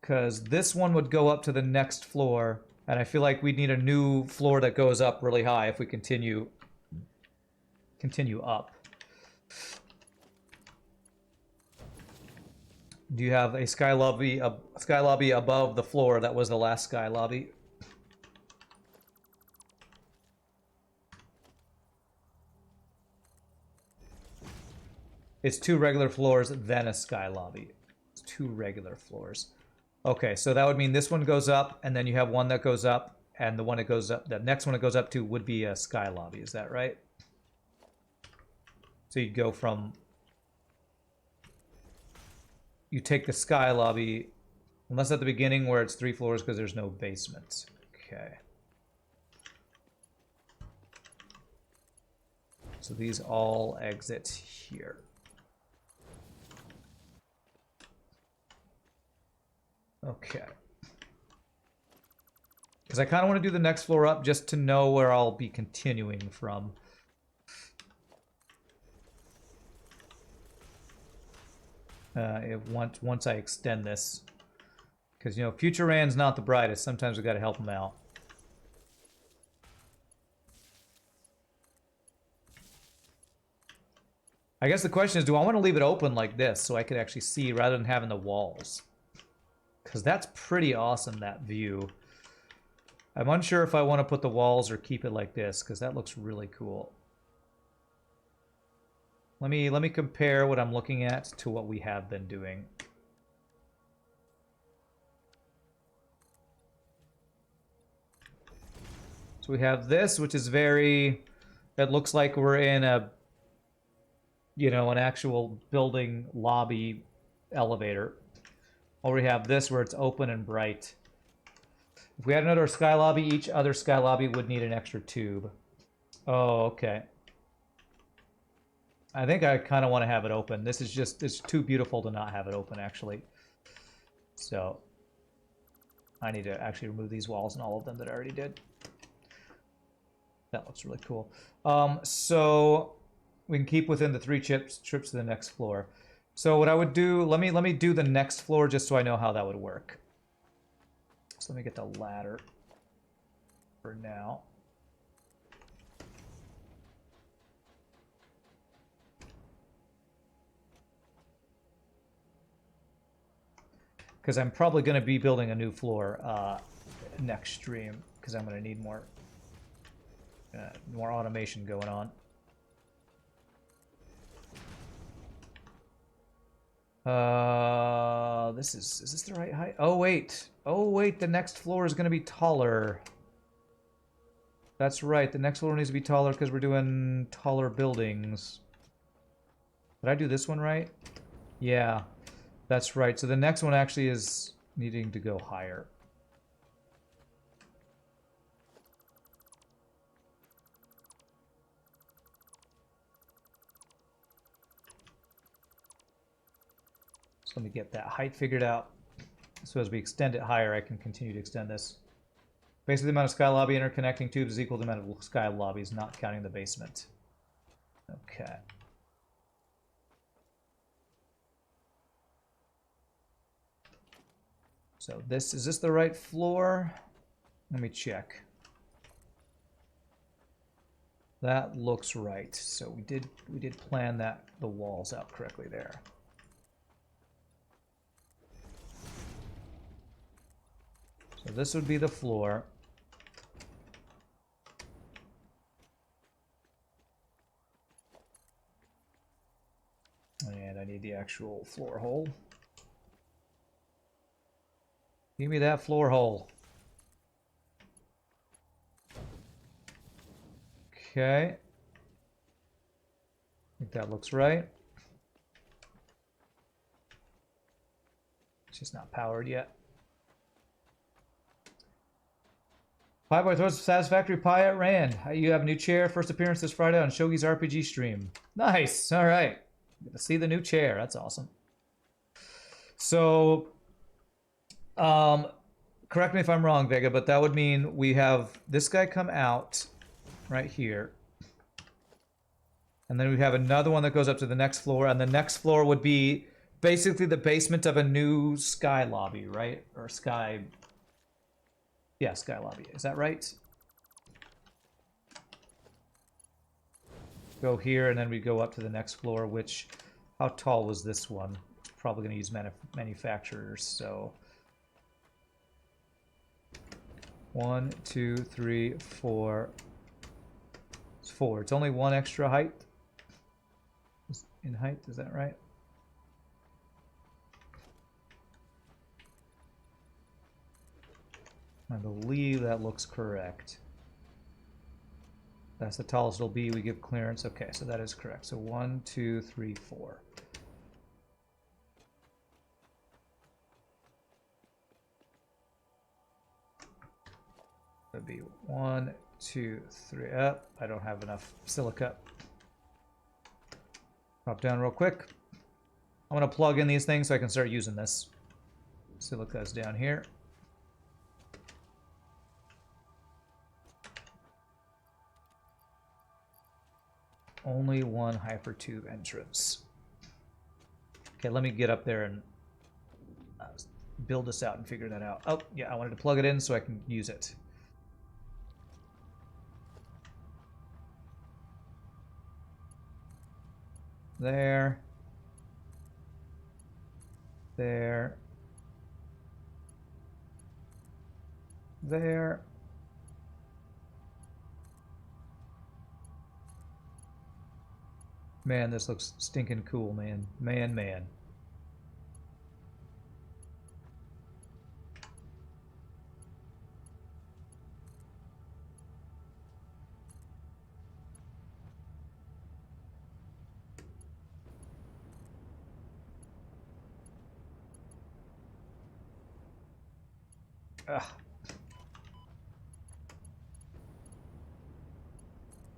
Because this one would go up to the next floor, and I feel like we'd need a new floor that goes up really high if we continue up. Do you have a sky lobby above the floor that was the last sky lobby? It's 2 regular floors, then a sky lobby. It's 2 regular floors. Okay, so that would mean this one goes up, and then you have one that goes up, and the one that goes up, the next one it goes up to would be a sky lobby. Is that right? So you'd go from... You take the sky lobby, unless at the beginning where it's 3 floors because there's no basement. Okay. So these all exit here. Okay. Because I kind of want to do the next floor up just to know where I'll be continuing from. Once I extend this. Because, you know, future Rand's not the brightest. Sometimes we got to help him out. I guess the question is, do I want to leave it open like this so I could actually see rather than having the walls? Because that's pretty awesome, that view. I'm unsure if I want to put the walls or keep it like this, because that looks really cool. Let me compare what I'm looking at to what we have been doing. So we have this, which is very... It looks like we're in a... You know, an actual building lobby elevator. Or we have this where it's open and bright. If we had another sky lobby, each other sky lobby would need an extra tube. Oh, okay. I think I kind of want to have it open. This is just, it's too beautiful to not have it open, actually. So, I need to actually remove these walls and all of them that I already did. That looks really cool. So, we can keep within the 3 trips to the next floor. So what I would do, let me do the next floor just so I know how that would work. So let me get the ladder for now. Because I'm probably going to be building a new floor next stream, because I'm going to need more automation going on. Is this the right height? Oh wait, the next floor is going to be taller. That's right, the next floor needs to be taller because we're doing taller buildings. Did I do this one right? Yeah, that's right. So the next one actually is needing to go higher. Let me get that height figured out. So as we extend it higher, I can continue to extend this. Basically, the amount of sky lobby interconnecting tubes is equal to the amount of sky lobbies, not counting the basement. Okay. So is this the right floor? Let me check. That looks right. So we did plan the walls out correctly there. So this would be the floor. And I need the actual floor hole. Give me that floor hole. Okay. I think that looks right. It's just not powered yet. Pie Boy throws Satisfactory pie at Rand. You have a new chair. First appearance this Friday on Shogi's RPG stream. Nice. All right. Get to see the new chair. That's awesome. So, correct me if I'm wrong, Vega, but that would mean we have this guy come out right here. And then we have another one that goes up to the next floor. And the next floor would be basically the basement of a new sky lobby, right? Or sky... Yeah, sky lobby. Is that right? Go here, and then we go up to the next floor, which... How tall was this one? It's probably going to use manufacturers, so... 1, 2, 3, 4... It's 4. It's only one extra height. In height, is that right? I believe that looks correct. That's the tallest it'll be. We give clearance. Okay, so that is correct. So 1, 2, 3, 4. That'd be 1, 2, 3. I don't have enough silica. Drop down real quick. I'm going to plug in these things so I can start using this. Silica's down here. Only one hypertube entrance. Okay, let me get up there and build this out and figure that out. Oh, yeah, I wanted to plug it in so I can use it. There. There. There. Man, this looks stinking cool, man. Man. Ugh.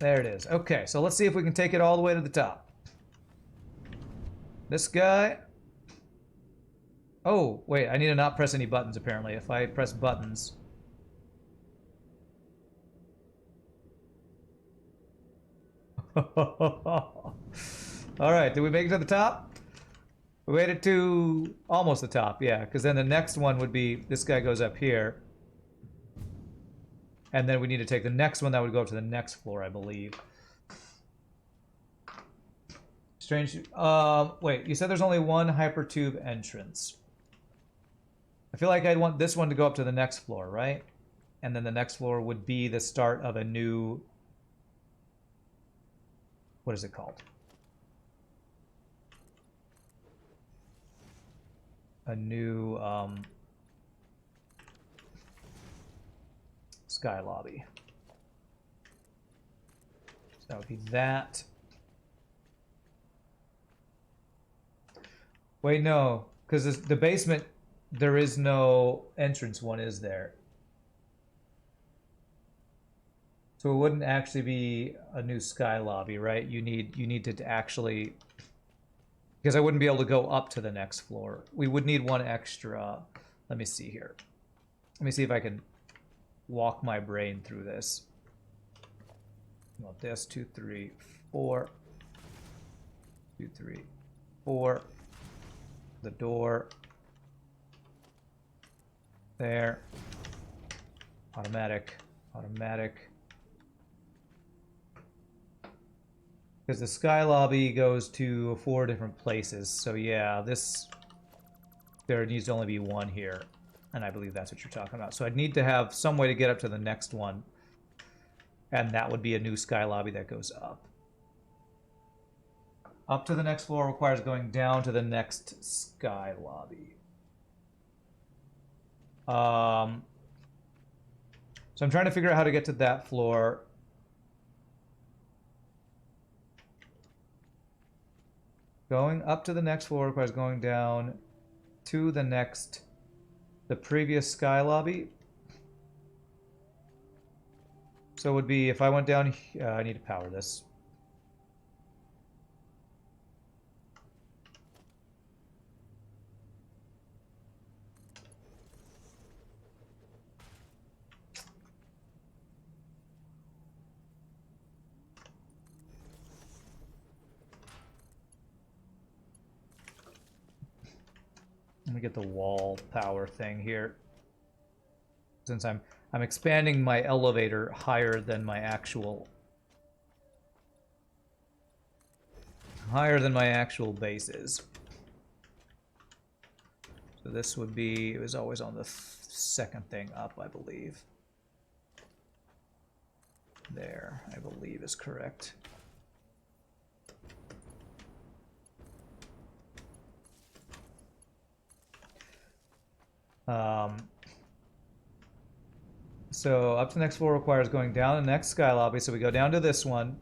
There it is. Okay, so let's see if we can take it all the way to the top. This guy... Oh, wait, I need to not press any buttons, apparently. If I press buttons... Alright, did we make it to the top? We made it to almost the top, yeah, because then the next one would be... This guy goes up here. And then we need to take the next one that would go up to the next floor, I believe. Strange. Wait, you said there's only one hypertube entrance. I feel like I'd want this one to go up to the next floor, right? And then the next floor would be the start of a new... What is it called? A new, sky lobby. So that would be that. Wait, no, because the basement, there is no entrance one, is there? So it wouldn't actually be a new sky lobby, right? You need to actually, because I wouldn't be able to go up to the next floor. We would need one extra. Let me see here. Let me see if I can walk my brain through this. Well, this 2, 3, 4. 2, 3, 4. The door. There. Automatic. Because the sky lobby goes to 4 different places. So yeah, there needs to only be one here. And I believe that's what you're talking about. So I'd need to have some way to get up to the next one. And that would be a new sky lobby that goes up. Up to the next floor requires going down to the next sky lobby. So I'm trying to figure out how to get to that floor. Going up to the next floor requires going down to the previous sky lobby. So it would be if I went down, I need to power this. Let me get the wall power thing here. Since I'm expanding my elevator higher than my actual base is. So this would be, it was always on the second thing up, I believe. There, I believe is correct. So up to the next floor requires going down the next sky lobby. So we go down to this one,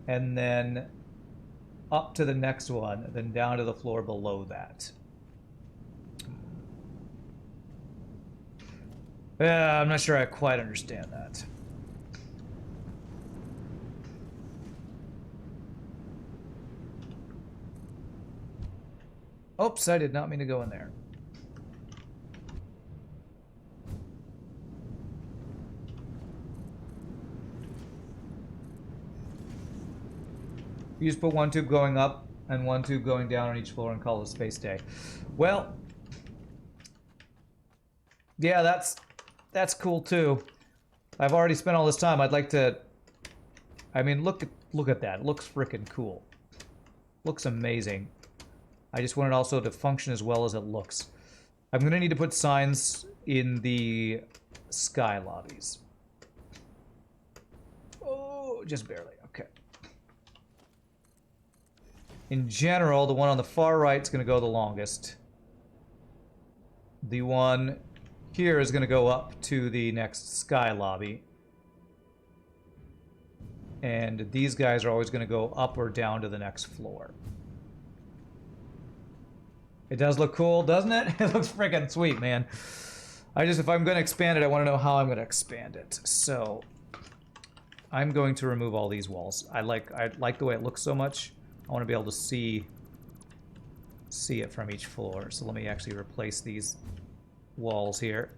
and then up to the next one, then down to the floor below that. Yeah, I'm not sure I quite understand that. Oops, I did not mean to go in there. You just put one tube going up and one tube going down on each floor and call it space day. Well, yeah, that's cool too. I've already spent all this time. I'd like to. I mean, look at that. It looks freaking cool. Looks amazing. I just want it also to function as well as it looks. I'm gonna need to put signs in the sky lobbies. Oh, just barely. Okay. In general, the one on the far right is going to go the longest. The one here is going to go up to the next sky lobby. And these guys are always going to go up or down to the next floor. It does look cool, doesn't it? It looks freaking sweet, man. If I'm going to expand it, I want to know how I'm going to expand it. So I'm going to remove all these walls. I like the way it looks so much. I want to be able to see it from each floor. So let me actually replace these walls here.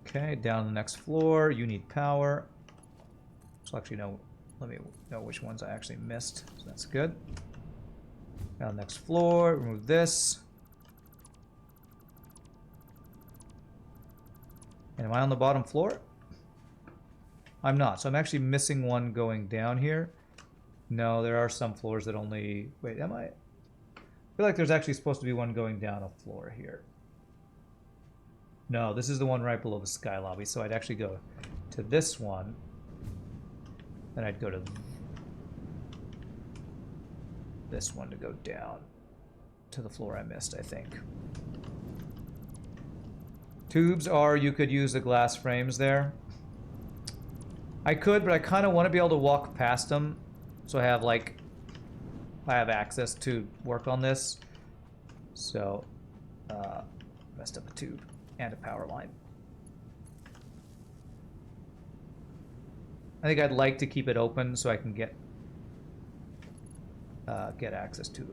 Okay, down the next floor. You need power. So actually, no. Let me know which ones I actually missed. So that's good. Down the next floor. Remove this. And am I on the bottom floor? I'm not. So I'm actually missing one going down here. No, there are some floors that only... Wait, am I? I feel like there's actually supposed to be one going down a floor here. No, this is the one right below the sky lobby. So I'd actually go to this one. Then I'd go to this one to go down to the floor I missed, I think. Tubes are, you could use the glass frames there. I could, but I kind of want to be able to walk past them. So I have access to work on this. So, messed up a tube and a power line. I think I'd like to keep it open so I can get access to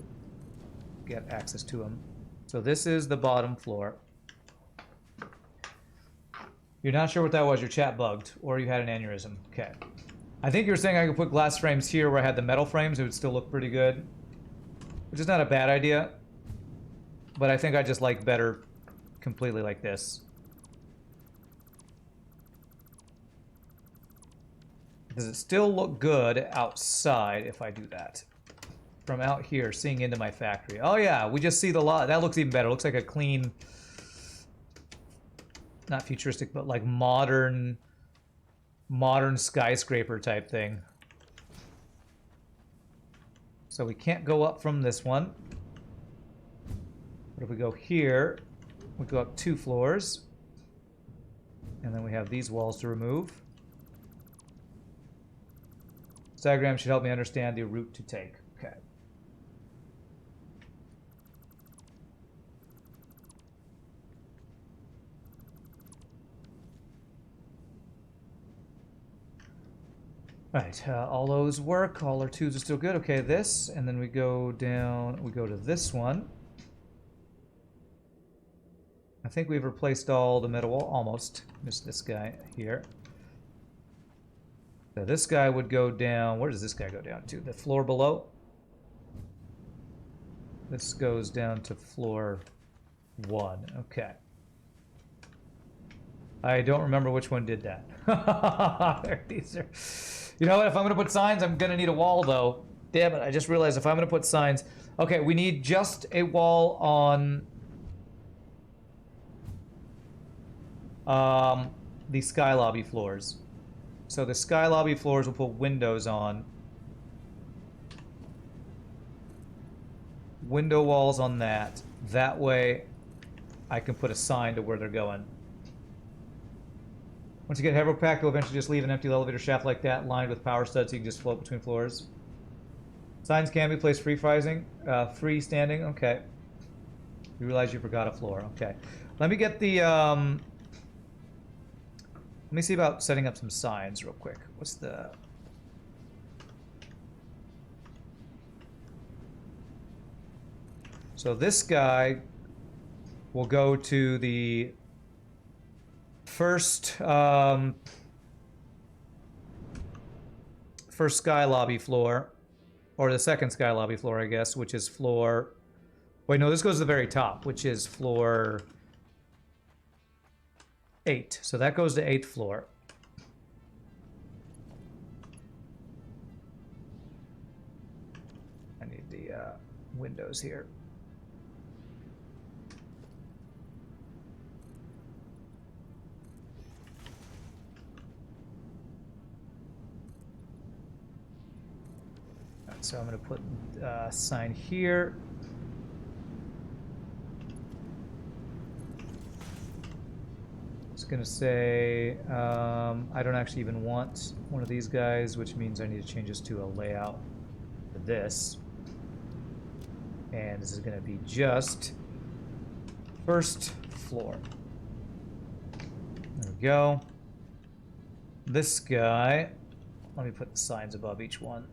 them. So this is the bottom floor. You're not sure what that was. Your chat bugged, or you had an aneurysm. Okay. I think you were saying I could put glass frames here where I had the metal frames. It would still look pretty good, which is not a bad idea. But I think I just like better completely like this. Does it still look good outside if I do that? From out here, seeing into my factory. Oh yeah, we just see the lot. That looks even better. It looks like a clean, not futuristic, but like modern skyscraper type thing. So we can't go up from this one. But if we go here, we go up 2 floors. And then we have these walls to remove. This diagram should help me understand the route to take. Okay. Right, all those work. All our twos are still good. Okay, this, and then we go down. We go to this one. I think we've replaced all the middle wall, almost. Just this guy here. So this guy would go down. Where does this guy go down to? The floor below? This goes down to floor 1. Okay. I don't remember which one did that. There, these are... You know what? If I'm going to put signs, I'm going to need a wall, though. Damn it, I just realized if I'm going to put signs... Okay, we need just a wall on... the sky lobby floors. So the sky lobby floors will put windows on. Window walls on that. That way I can put a sign to where they're going. Once you get heavy pack, you'll eventually just leave an empty elevator shaft like that, lined with power studs, so you can just float between floors. Signs can be placed freestanding. Okay. You realize you forgot a floor. Okay. Let me get the... Let me see about setting up some signs real quick. What's the... So this guy will go to the first first sky lobby floor, or the second sky lobby floor, I guess, which is floor... Wait, no, this goes to the very top, which is floor 8. So that goes to 8th floor. I need the windows here. So I'm going to put a sign here. It's going to say, I don't actually even want one of these guys, which means I need to change this to a layout for this. And this is going to be just first floor. There we go. This guy, let me put the signs above each one.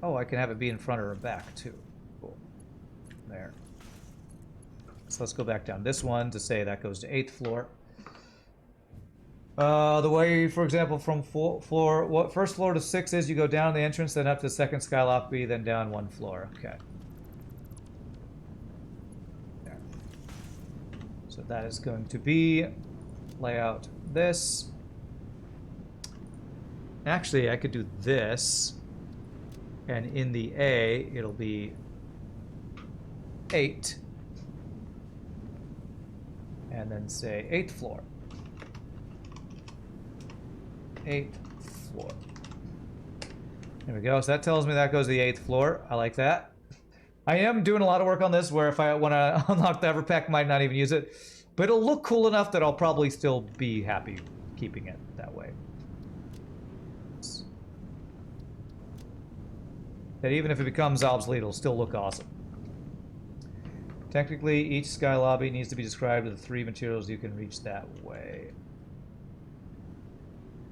Oh, I can have it be in front or back, too. Cool. There. So let's go back down this one to say that goes to 8th floor. The way, for example, from first floor to 6 is you go down the entrance, then up to the second sky lobby, then down 1 floor. Okay. There. So that is going to be layout this. Actually, I could do this. And in the A, it'll be 8. And then say 8th floor. 8th floor. There we go. So that tells me that goes to the 8th floor. I like that. I am doing a lot of work on this where if I want to unlock the Everpack, I might not even use it. But it'll look cool enough that I'll probably still be happy keeping it that way. That even if it becomes obsolete, it'll still look awesome. Technically, each sky lobby needs to be described with the 3 materials you can reach that way.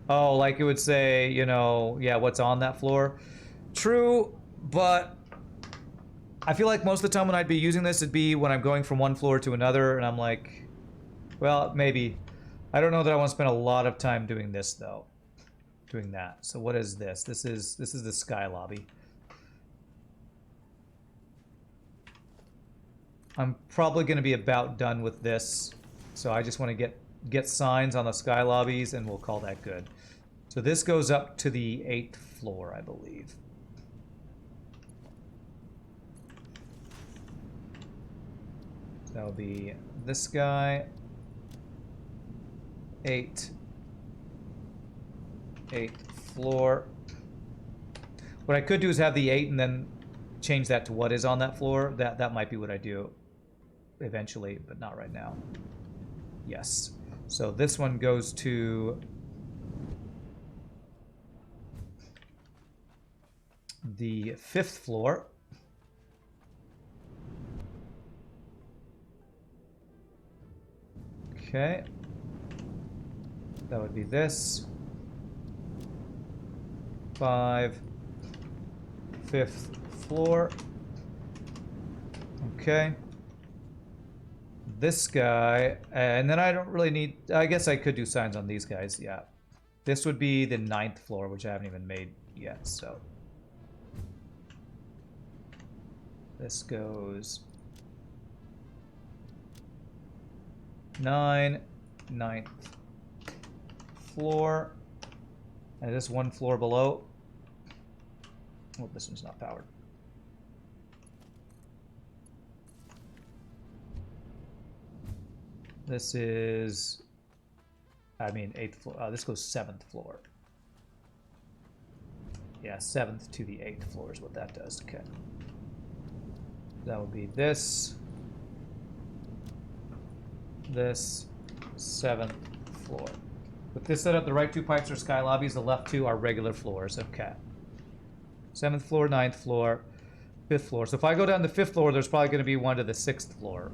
Oh, like it would say, you know, yeah, what's on that floor. True, but I feel like most of the time when I'd be using this, it'd be when I'm going from one floor to another, and I'm like, well, maybe. I don't know that I want to spend a lot of time doing this, though. Doing that. So what is this? This is the sky lobby. I'm probably going to be about done with this, so I just want to get signs on the sky lobbies, and we'll call that good. So this goes up to the 8th floor, I believe. That'll be this guy. 8th floor. What I could do is have the 8 and then change that to what is on that floor. That might be what I do eventually, but not right now. Yes. So this one goes to the 5th floor. Okay. That would be this. 5. 5th floor. Okay. This guy, and then I don't really need, I guess I could do signs on these guys, yeah. This would be the 9th floor, which I haven't even made yet, so. This goes 9, 9th floor, and this one floor below. Oh, this one's not powered. This is, I mean, 8th floor. This goes 7th floor. Yeah, 7th to the 8th floor is what that does. Okay. That would be this, 7th floor. With this setup, the right 2 pipes are sky lobbies, the left 2 are regular floors. Okay. 7th floor, 9th floor, 5th floor. So if I go down the 5th floor, there's probably going to be one to the 6th floor.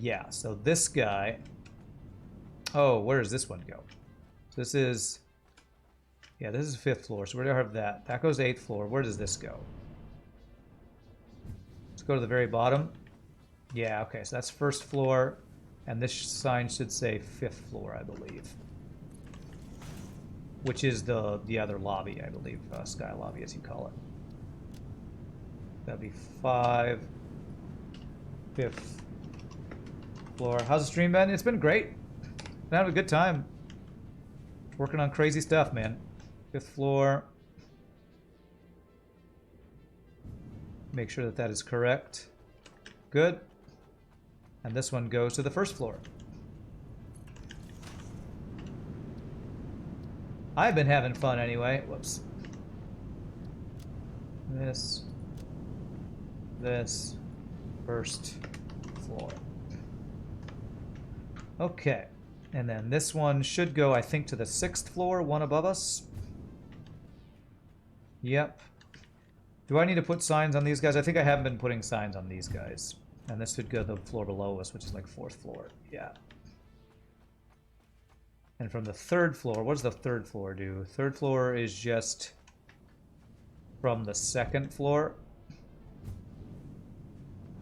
Yeah, so this guy... Oh, where does this one go? So this is... Yeah, this is 5th floor, so where do I have that? That goes to 8th floor. Where does this go? Let's go to the very bottom. Yeah, okay, so that's 1st floor, and this sign should say 5th floor, I believe. Which is the other lobby, I believe, sky lobby, as you call it. That'd be 5, 5th floor. How's the stream been? It's been great. Been having a good time. Working on crazy stuff, man. 5th floor. Make sure that that is correct. Good. And this one goes to the 1st floor. I've been having fun anyway. Whoops. This. 1st floor. Okay. And then this one should go, I think, to the 6th floor, one above us. Yep. Do I need to put signs on these guys? I think I haven't been putting signs on these guys. And this should go to the floor below us, which is like 4th floor. Yeah. And from the 3rd floor, what does the 3rd floor do? 3rd floor is just from the 2nd floor.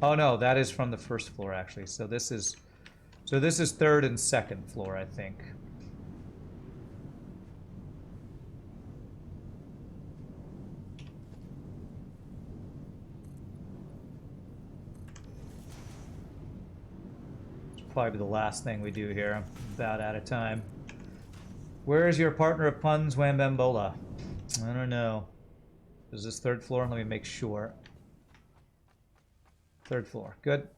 Oh no, that is from the 1st floor actually. So this is 3rd and 2nd floor, I think. Probably the last thing we do here. I'm about out of time. Where is your partner of puns, Wambambola? I don't know. Is this 3rd floor? Let me make sure. 3rd floor. Good.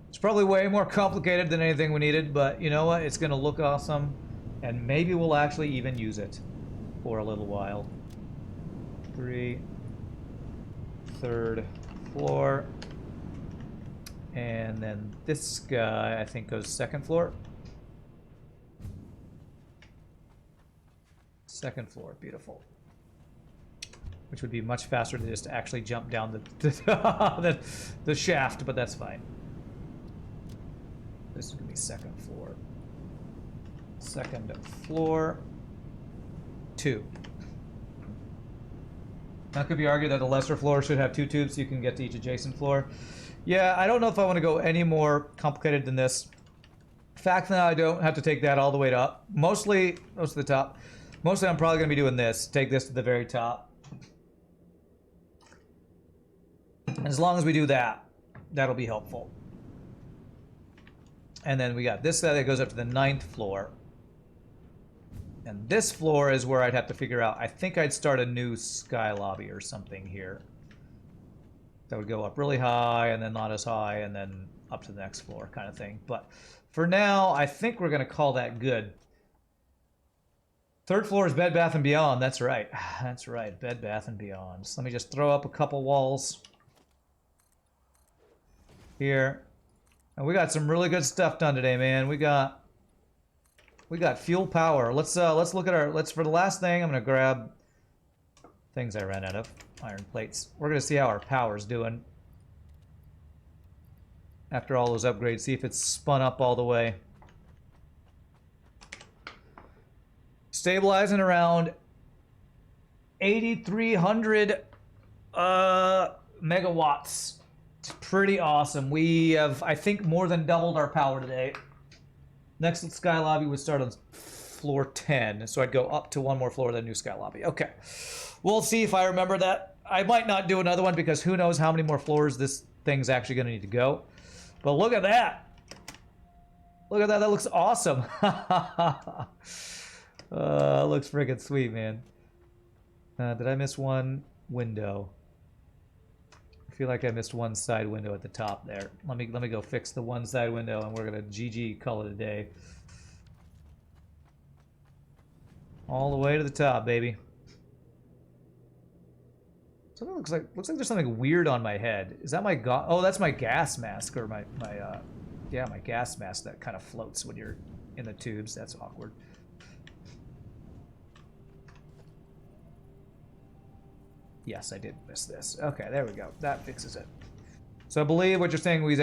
It's probably way more complicated than anything we needed, but you know what? It's going to look awesome, and maybe we'll actually even use it for a little while. 3, 3rd floor. And then this guy, I think, goes 2nd floor. 2nd floor, beautiful. Which would be much faster to just actually jump down the shaft, but that's fine. This is going to be 2nd floor. 2nd floor. 2. Now, could be argued that the lesser floor should have 2 tubes so you can get to each adjacent floor. Yeah, I don't know if I want to go any more complicated than this. Fact that I don't have to take that all the way up. Mostly, most of the top. Mostly I'm probably going to be doing this. Take this to the very top. As long as we do that, that'll be helpful. And then we got this that goes up to the 9th floor. And this floor is where I'd have to figure out. I think I'd start a new sky lobby or something here. That would go up really high and then not as high and then up to the next floor kind of thing. But for now, I think we're going to call that good. 3rd floor is Bed Bath & Beyond. That's right. That's right. Bed Bath & Beyond. So let me just throw up a couple walls here. And we got some really good stuff done today, man. We got fuel power. Let's look at for the last thing, I'm going to grab things I ran out of. Iron plates. We're going to see how our power's doing. After all those upgrades, see if it's spun up all the way. Stabilizing around 8,300 megawatts. It's pretty awesome. We have, I think, more than doubled our power today. Next sky lobby would start on floor 10, so I'd go up to one more floor of the new sky lobby. Okay, we'll see if I remember that. I might not do another one because who knows how many more floors this thing's actually going to need to go. But look at that. Look at that. That looks awesome. Looks freaking sweet, man. Did I miss one window? I feel like I missed one side window at the top there. Let me go fix the one side window, and we're gonna GG call it a day. All the way to the top, baby. Something looks like there's something weird on my head. Is that my oh, that's my gas mask, or my gas mask that kind of floats when you're in the tubes. That's awkward. Yes, I did miss this. Okay, there we go. That fixes it. So I believe what you're saying, we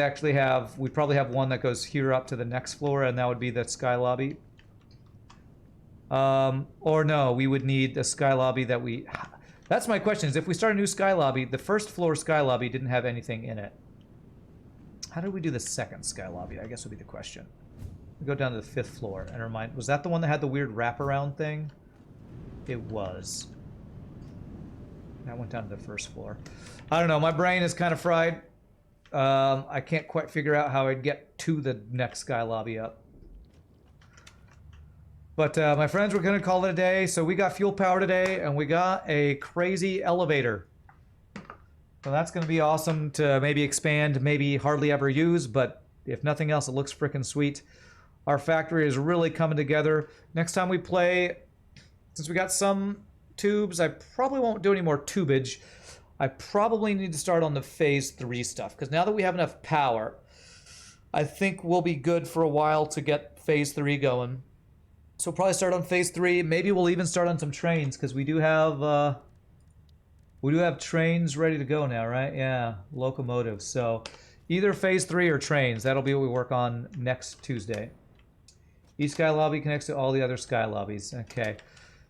probably have one that goes here up to the next floor, and that would be the sky lobby. Or no, we would need a sky lobby that we... That's my question, is if we start a new sky lobby, the first floor sky lobby didn't have anything in it. How did we do the second sky lobby, I guess would be the question. We go down to the 5th floor, and remind... Was that the one that had the weird wraparound thing? It was. That went down to the 1st floor. I don't know. My brain is kind of fried. I can't quite figure out how I'd get to the next sky lobby up. But my friends, we're going to call it a day. So we got fuel power today, and we got a crazy elevator. So that's going to be awesome to maybe expand, maybe hardly ever use. But if nothing else, it looks freaking sweet. Our factory is really coming together. Next time we play, since we got some... tubes, I probably won't do any more tubage. I probably need to start on the phase 3 stuff, because now that we have enough power, I think we'll be good for a while to get phase 3 going. So we'll probably start on phase 3. Maybe we'll even start on some trains, because we do have trains ready to go now, right? Yeah, locomotives. So either phase 3 or trains. That'll be what we work on next Tuesday. Each sky lobby connects to all the other sky lobbies. Okay,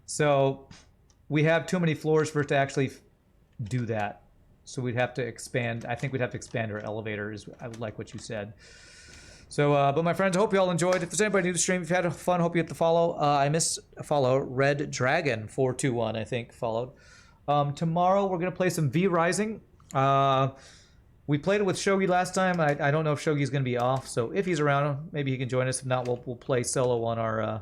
so we have too many floors for it to actually do that. So we'd have to expand. I think we'd have to expand our elevator. I would like what you said. So, but my friends, I hope you all enjoyed. If there's anybody new to the stream, if you had fun, hope you hit the follow. I missed a follow. Red Dragon 421, I think, followed. Tomorrow we're gonna play some V Rising. We played it with Shogi last time. I don't know if Shogi's gonna be off. So if he's around, maybe he can join us. If not, we'll play solo on our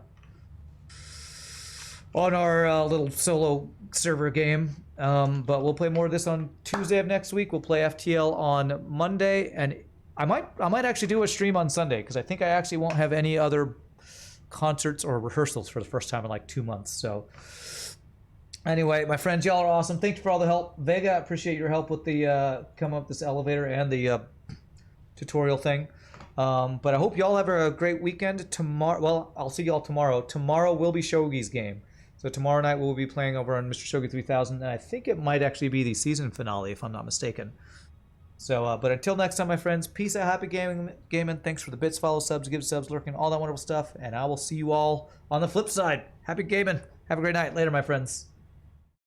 little solo server game. But we'll play more of this on Tuesday of next week. We'll play FTL on Monday, and I might actually do a stream on Sunday, because I think I actually won't have any other concerts or rehearsals for the first time in like 2 months. So anyway, my friends, y'all are awesome. Thank you for all the help. Vega, I appreciate your help with the coming up with this elevator and the tutorial thing. But I hope y'all have a great weekend. Tomorrow, well, I'll see y'all tomorrow. Tomorrow will be Shogi's game. So tomorrow night we'll be playing over on Mr. Shogi 3000, and I think it might actually be the season finale, if I'm not mistaken. So, but until next time, my friends, peace out, happy gaming. Thanks for the bits, follow, subs, give subs, lurking, all that wonderful stuff, and I will see you all on the flip side. Happy gaming. Have a great night. Later, my friends.